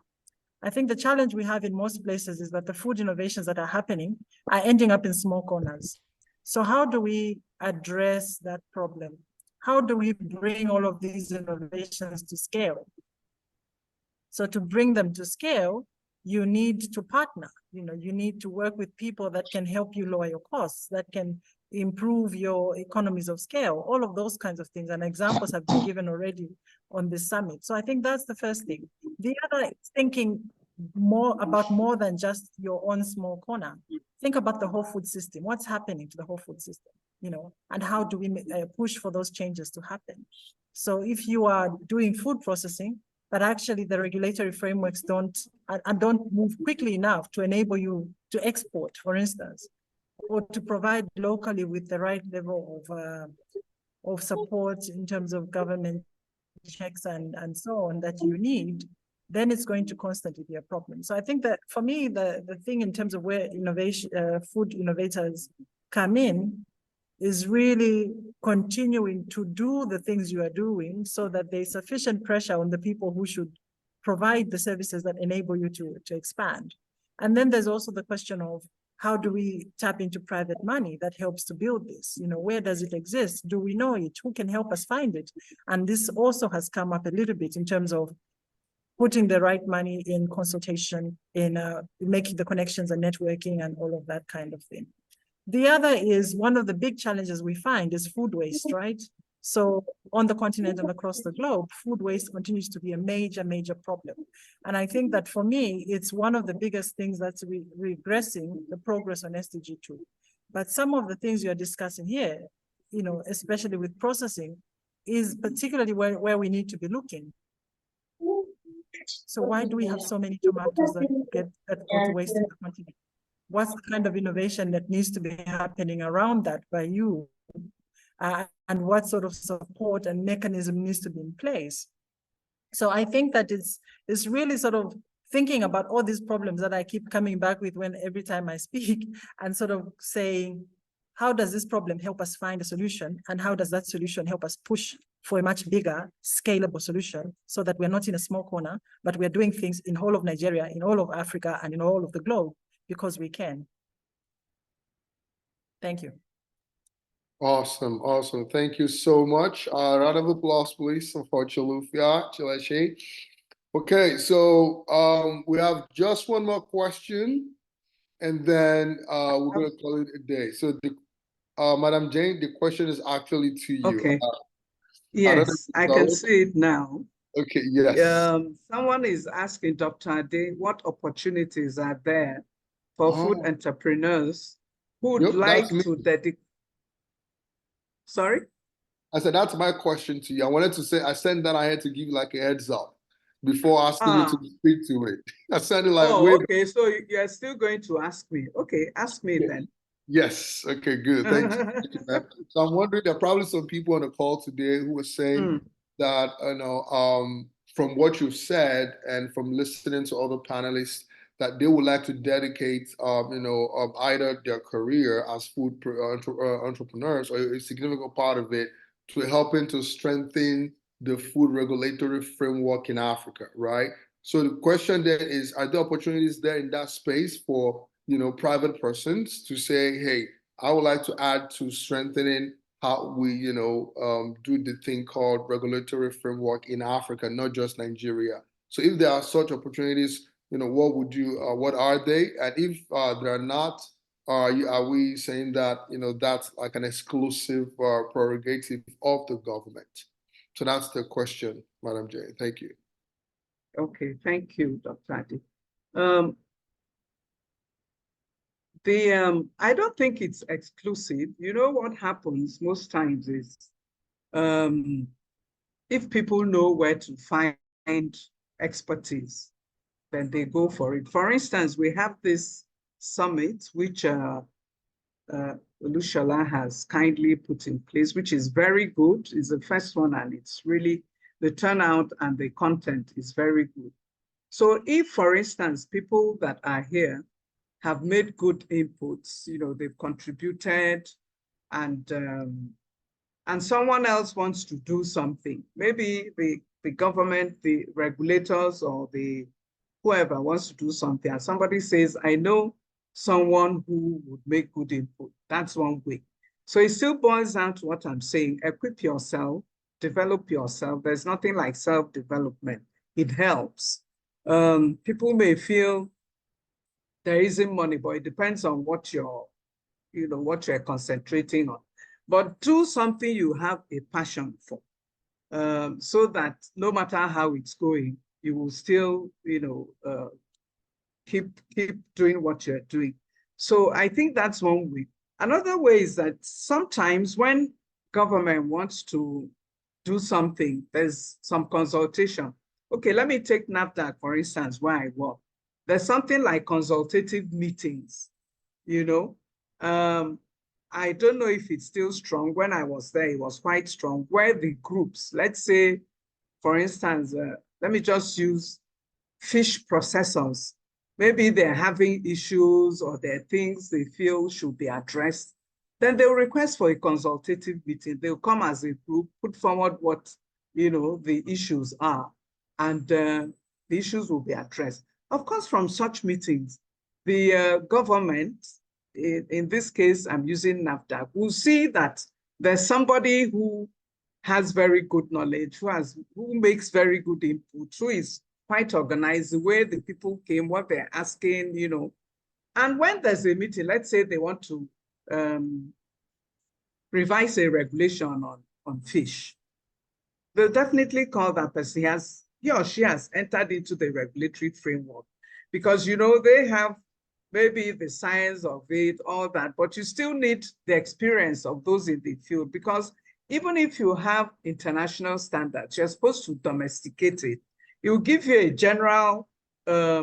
I think the challenge we have in most places is that the food innovations that are happening are ending up in small corners. So how do we address that problem? How do we bring all of these innovations to scale? So to bring them to scale, you need to partner. You need to work with people that can help you lower your costs, that can improve your economies of scale, all of those kinds of things. And examples have been given already on this summit. So I think that's the first thing. The other is thinking more than just your own small corner. Think about the whole food system. What's happening to the whole food system, and how do we push for those changes to happen? So if you are doing food processing, but actually the regulatory frameworks don't move quickly enough to enable you to export, for instance, or to provide locally with the right level of support in terms of government checks and so on that you need, then it's going to constantly be a problem. So I think that for me, the thing in terms of where food innovators come in is really continuing to do the things you are doing so that there's sufficient pressure on the people who should provide the services that enable you to expand. And then there's also the question of how do we tap into private money that helps to build this? Where does it exist? Do we know it? Who can help us find it? And this also has come up a little bit in terms of putting the right money in consultation, in making the connections and networking and all of that kind of thing. The other is one of the big challenges we find is food waste, right? So on the continent and across the globe, food waste continues to be a major, major problem. And I think that for me, it's one of the biggest things that's regressing the progress on SDG 2. But some of the things you're discussing here, especially with processing, is particularly where we need to be looking. So why do we have so many tomatoes that go to waste in the continent? What's the kind of innovation that needs to be happening around that by you? And what sort of support and mechanism needs to be in place? So I think that it's really sort of thinking about all these problems that I keep coming back with every time I speak, and sort of saying, how does this problem help us find a solution? And how does that solution help us push for a much bigger, scalable solution so that we're not in a small corner, but we're doing things in whole of Nigeria, in all of Africa, and in all of the globe, because we can. Thank you. Awesome, awesome. Thank you so much. Round of applause, please, for Chalufia, Chileche. Okay, so we have just one more question, and then we're gonna call it a day. So, Madam Jane, the question is actually to you. Okay. I Yes, I can see it now. Okay, yes. Someone is asking Dr. Ade, what opportunities are there for food entrepreneurs who would like to dedicate? Sorry? I said, that's my question to you. I wanted to say, I sent that ahead to give you like a heads up before asking you to speak to it. I sounded like, okay, so you're still going to ask me. Okay, ask me then. Yes, okay, good. Thank you. Thank you, man. So I'm wondering, there are probably some people on the call today who are saying that, from what you've said and from listening to other panelists, that they would like to dedicate, either their career as food entrepreneurs or a significant part of it to helping to strengthen the food regulatory framework in Africa, right? So the question then is, are there opportunities there in that space for, private persons to say, hey, I would like to add to strengthening how we, do the thing called regulatory framework in Africa, not just Nigeria. So if there are such opportunities, what are they? And if there are not, are we saying that, that's like an exclusive prerogative of the government? So that's the question, Madam Jane. Thank you. Okay, thank you, Dr. Adi. I don't think it's exclusive. You know what happens most times is, if people know where to find expertise, then they go for it. For instance, we have this summit, which Olushola has kindly put in place, which is very good. It's the first one, and it's really, the turnout and the content is very good. So if, for instance, people that are here have made good inputs, they've contributed, and someone else wants to do something, maybe the government, the regulators, or the whoever wants to do something, and somebody says, I know someone who would make good input. That's one way. So it still boils down to what I'm saying: equip yourself, develop yourself. There's nothing like self-development. It helps. People may feel there isn't money, but it depends on what you're concentrating on. But do something you have a passion for, so that no matter how it's going, you will still, keep doing what you're doing. So I think that's one way. Another way is that sometimes when government wants to do something, there's some consultation. Okay, let me take NAFDAC, for instance, where I work. There's something like consultative meetings, I don't know if it's still strong. When I was there, it was quite strong, where the groups, let's say, for instance, let me just use fish processors. Maybe they're having issues or there are things they feel should be addressed. Then they'll request for a consultative meeting. They'll come as a group, put forward what, the issues are, and the issues will be addressed. Of course, from such meetings, the government, in this case, I'm using NAFDAC, will see that there's somebody who has very good knowledge, who makes very good input, who is quite organized, the way the people came, what they're asking, And when there's a meeting, let's say they want to revise a regulation on fish, they'll definitely call that person. He or she has entered into the regulatory framework, because, they have maybe the science of it, all that, but you still need the experience of those in the field, because even if you have international standards, you're supposed to domesticate it. It will give you a general, a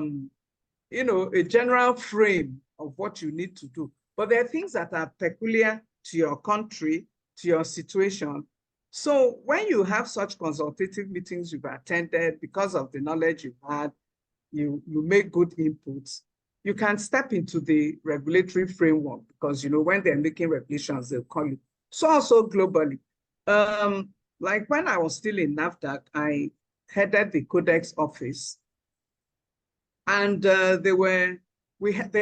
general frame of what you need to do. But there are things that are peculiar to your country, to your situation. So when you have such consultative meetings you've attended, because of the knowledge you've had, you make good inputs, you can step into the regulatory framework, because, when they're making regulations, they'll call you. So also globally, like when I was still in NAFDAC, I headed the Codex office, and they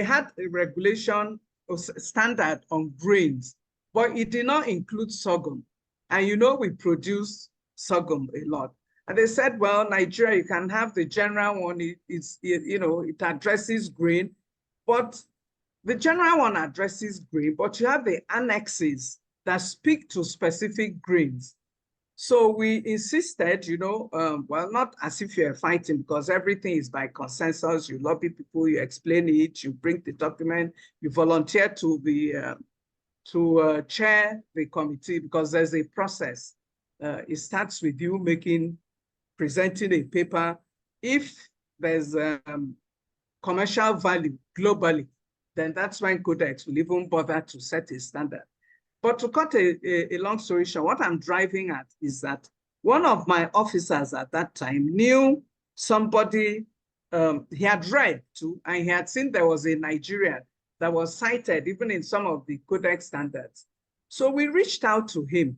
had a regulation or standard on grains, but it did not include sorghum. And you know, we produce sorghum a lot. And they said, well, Nigeria, you can have the general one. It addresses grain, but the general one addresses grain, but you have the annexes that speak to specific grains. So we insisted, well, not as if you're fighting, because everything is by consensus. You lobby people, you explain it, you bring the document, you volunteer to chair the committee, because there's a process. It starts with you presenting a paper. If there's commercial value globally, then that's when Codex will even bother to set a standard. But to cut a long story short, what I'm driving at is that one of my officers at that time knew somebody, he had read too, and he had seen there was a Nigerian that was cited even in some of the Codex standards. So we reached out to him.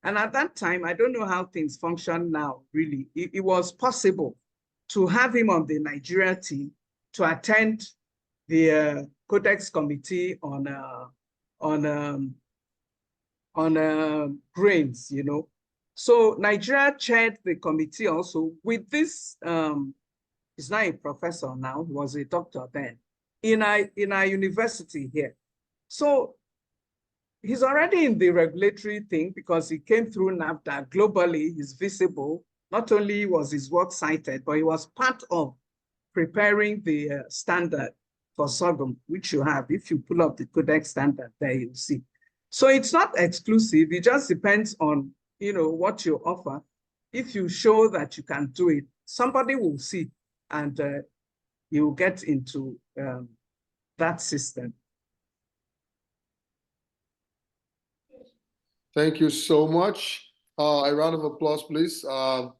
And at that time, I don't know how things function now, really. It was possible to have him on the Nigeria team to attend the Codex committee on grains, So Nigeria chaired the committee also with this, he's not a professor now, he was a doctor then, in our university here. So he's already in the regulatory thing because he came through NAFTA globally, he's visible. Not only was his work cited, but he was part of preparing the standard for sorghum, which you have. If you pull up the Codex standard there, you'll see. So it's not exclusive. It just depends on, what you offer. If you show that you can do it, somebody will see and you'll get into that system. Thank you so much. A round of applause, please.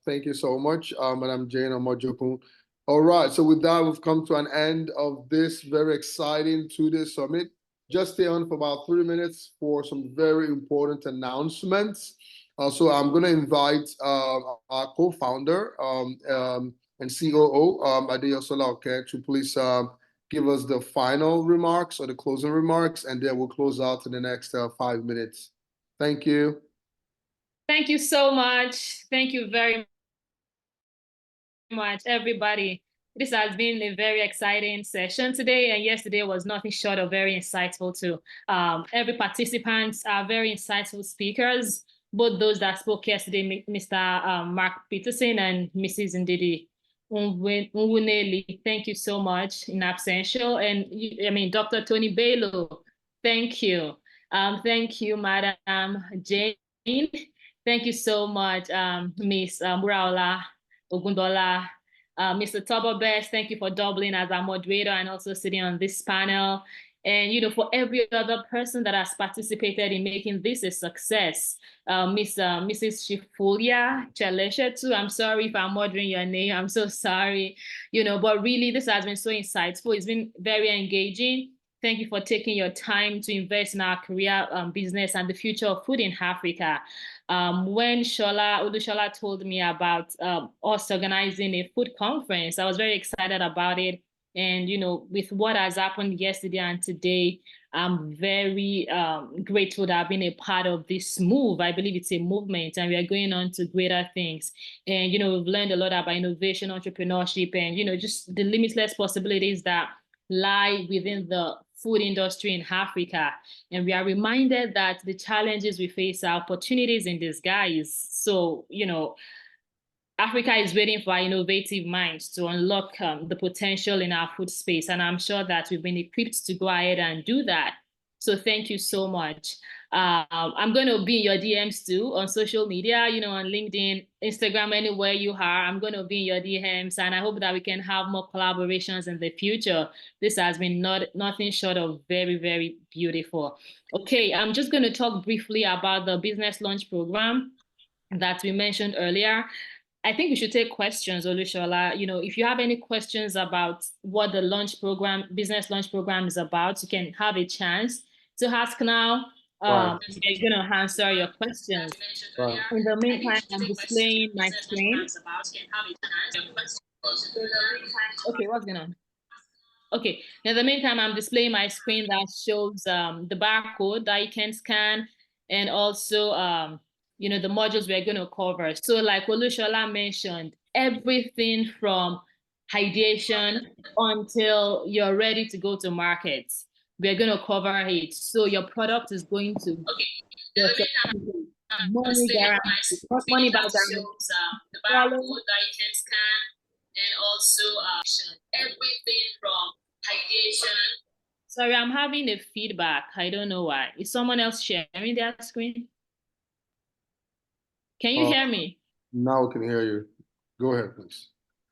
Thank you so much, Madam Jane Omojokun. All right, so with that, we've come to an end of this very exciting two-day summit. Just stay on for about 3 minutes for some very important announcements. So I'm going to invite our co-founder and COO, Adeyosola Oke, to please give us the final remarks or the closing remarks, and then we'll close out in the next 5 minutes. Thank you. Thank you so much. Thank you very much, everybody. This has been a very exciting session today, and yesterday was nothing short of very insightful too. Every participant are very insightful speakers, both those that spoke yesterday, Mr. Mark Peterson and Mrs. Ndidi Unwuneli. Thank you so much in absentia. And Dr. Tony Bello, thank you. Thank you, Madam Jane. Thank you so much, Miss Muraola Ogundola. Mr. Tobobes, thank you for doubling as our moderator and also sitting on this panel. And, for every other person that has participated in making this a success. Mrs. Shifulia Chalesha too, I'm sorry if I'm murdering your name, I'm so sorry. But really this has been so insightful. It's been very engaging. Thank you for taking your time to invest in our career, business and the future of food in Africa. When Odushola told me about us organizing a food conference, I was very excited about it. And, with what has happened yesterday and today, I'm very grateful that I've been a part of this move. I believe it's a movement and we are going on to greater things. And, we've learned a lot about innovation, entrepreneurship, and, just the limitless possibilities that lie within the food industry in Africa. And we are reminded that the challenges we face are opportunities in disguise. So, Africa is waiting for our innovative minds to unlock the potential in our food space. And I'm sure that we've been equipped to go ahead and do that. So thank you so much. I'm going to be in your DMs too on social media, on LinkedIn, Instagram, anywhere you are. I'm going to be in your DMs, and I hope that we can have more collaborations in the future. This has been nothing short of very, very beautiful. Okay, I'm just going to talk briefly about the business launch program that we mentioned earlier. I think we should take questions, Olushola. If you have any questions about what the business launch program is about, you can have a chance to ask now. We're going to answer your questions. In the meantime, I'm displaying my screen. Okay, what's going on? Okay, in the meantime, I'm displaying my screen that shows the barcode that you can scan, and also the modules we're going to cover. So like Olushola mentioned, everything from ideation until you're ready to go to market, we're going to cover it. So your product is going to money guarantee, money back guarantee. The barcode that you can scan, and also everything from ideation. Sorry, I'm having a feedback. I don't know why. Is someone else sharing their screen? Can you hear me? Now we can hear you. Go ahead, please.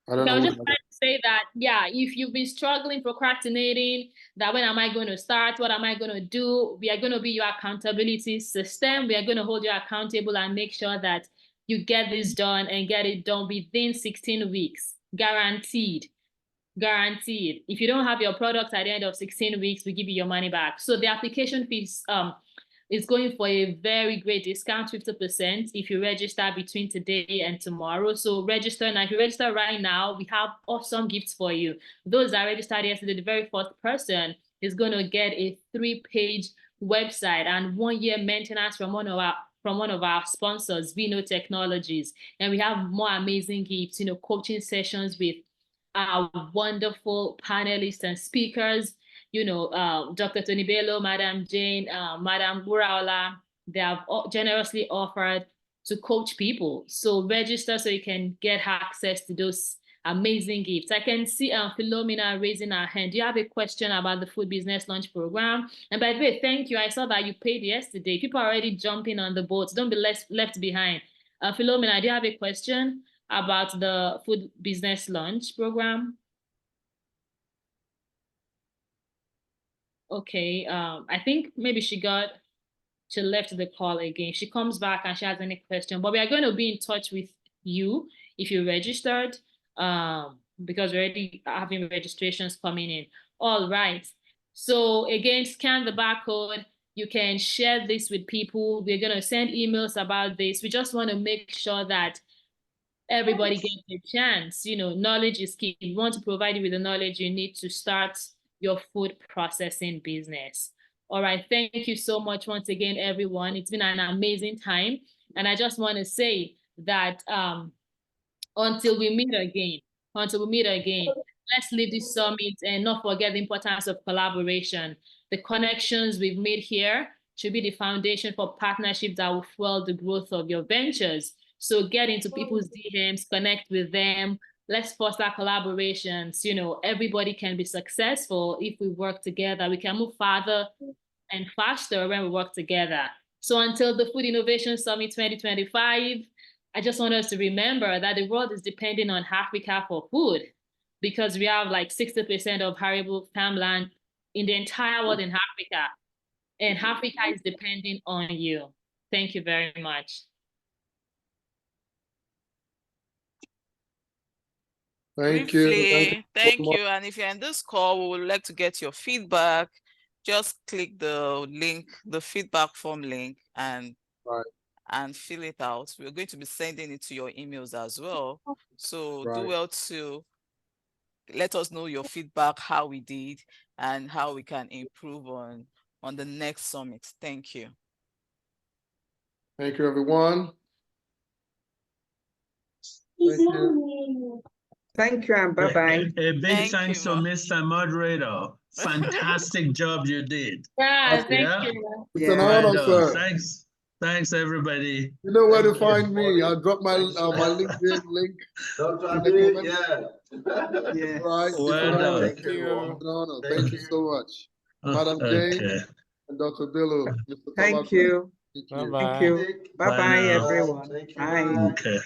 I don't I know. was just trying to say that, yeah, if you've been struggling, procrastinating, that when am I going to start? What am I going to do? We are going to be your accountability system. We are going to hold you accountable and make sure that you get this done and get it done within 16 weeks. Guaranteed. Guaranteed. If you don't have your product at the end of 16 weeks, we give you your money back. So the application fees is going for a very great discount, 50% if you register between today and tomorrow. So register now. If you register right now, we have awesome gifts for you. Those that registered yesterday, the very first person is going to get a 3-page website and 1-year maintenance from one of our sponsors, Vino Technologies. And we have more amazing gifts, coaching sessions with our wonderful panelists and speakers, Dr. Tony Bello, Madam Jane, Madam Buraola. They have generously offered to coach people. So register so you can get access to those amazing gifts. I can see Philomena raising her hand. Do you have a question about the Food Business Launch Program? And by the way, thank you. I saw that you paid yesterday. People are already jumping on the boat. Don't be left behind. Philomena, do you have a question about the Food Business Launch Program? Okay, I think maybe she left the call again. She comes back and she has any question, but we are going to be in touch with you if you registered, because we're already having registrations coming in. All right. So again, scan the barcode. You can share this with people. We're going to send emails about this. We just want to make sure that everybody gets a chance. Knowledge is key. If you want to provide you with the knowledge, you need to start your food processing business. All right. Thank you so much once again, everyone. It's been an amazing time. And I just want to say that until we meet again, let's leave this summit and not forget the importance of collaboration. The connections we've made here should be the foundation for partnerships that will fuel the growth of your ventures. So get into people's DMs, connect with them. Let's foster collaborations. Everybody can be successful if we work together. We can move farther and faster when we work together. So until the Food Innovation Summit 2025, I just want us to remember that the world is depending on Africa for food, because we have like 60% of arable farmland in the entire world in Africa. And Africa is depending on you. Thank you very much. Thank you. Thank you. And if you're in this call, we would like to get your feedback. Just click the link, the feedback form link, and fill it out. We're going to be sending it to your emails as well. So do well to let us know your feedback, how we did, and how we can improve on the next summit. Thank you. Thank you, everyone. Thank you. Thank you, and bye-bye. A big thanks to Mr. Moderator. Fantastic job you did. Yeah, thank you. It's an honor, sir. Thanks, everybody. You know where to find me. I'll drop my LinkedIn link. Dr. Yeah. Right. Well done. Thank you. Thank you so much. Madam Jane and Dr. Bello. Thank you. Bye-bye. Thank you. Bye-bye, everyone. Bye. Okay.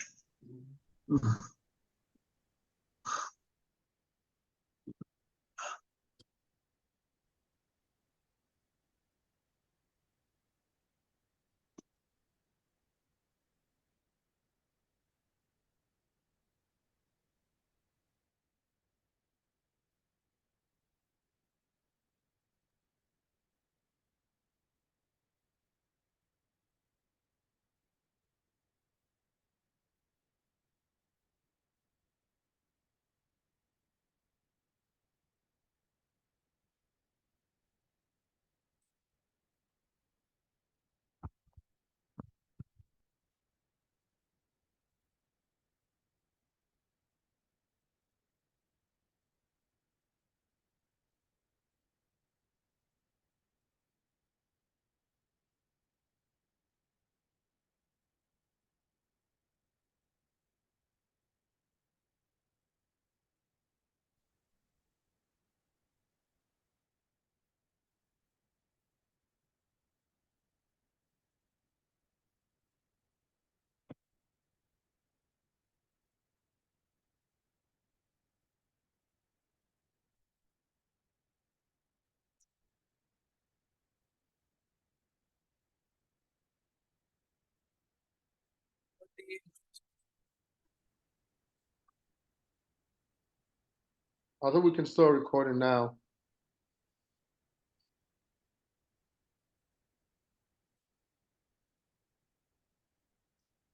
I think we can start recording now.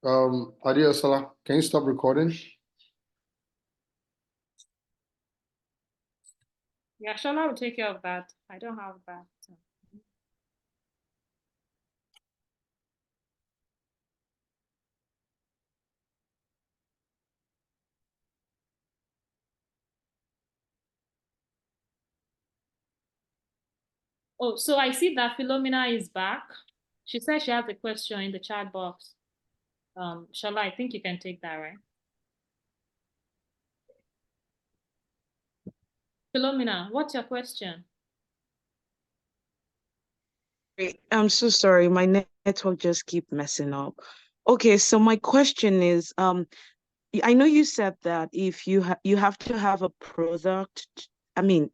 Adiosola, can you stop recording? Yeah, Shola will take care of that. I don't have that. Oh, so I see that Philomena is back. She said she has a question in the chat box. Shola, I think you can take that, right? Philomena, what's your question? I'm so sorry. My network just keep messing up. Okay, so my question is, I know you said that if you have to have a product, I mean,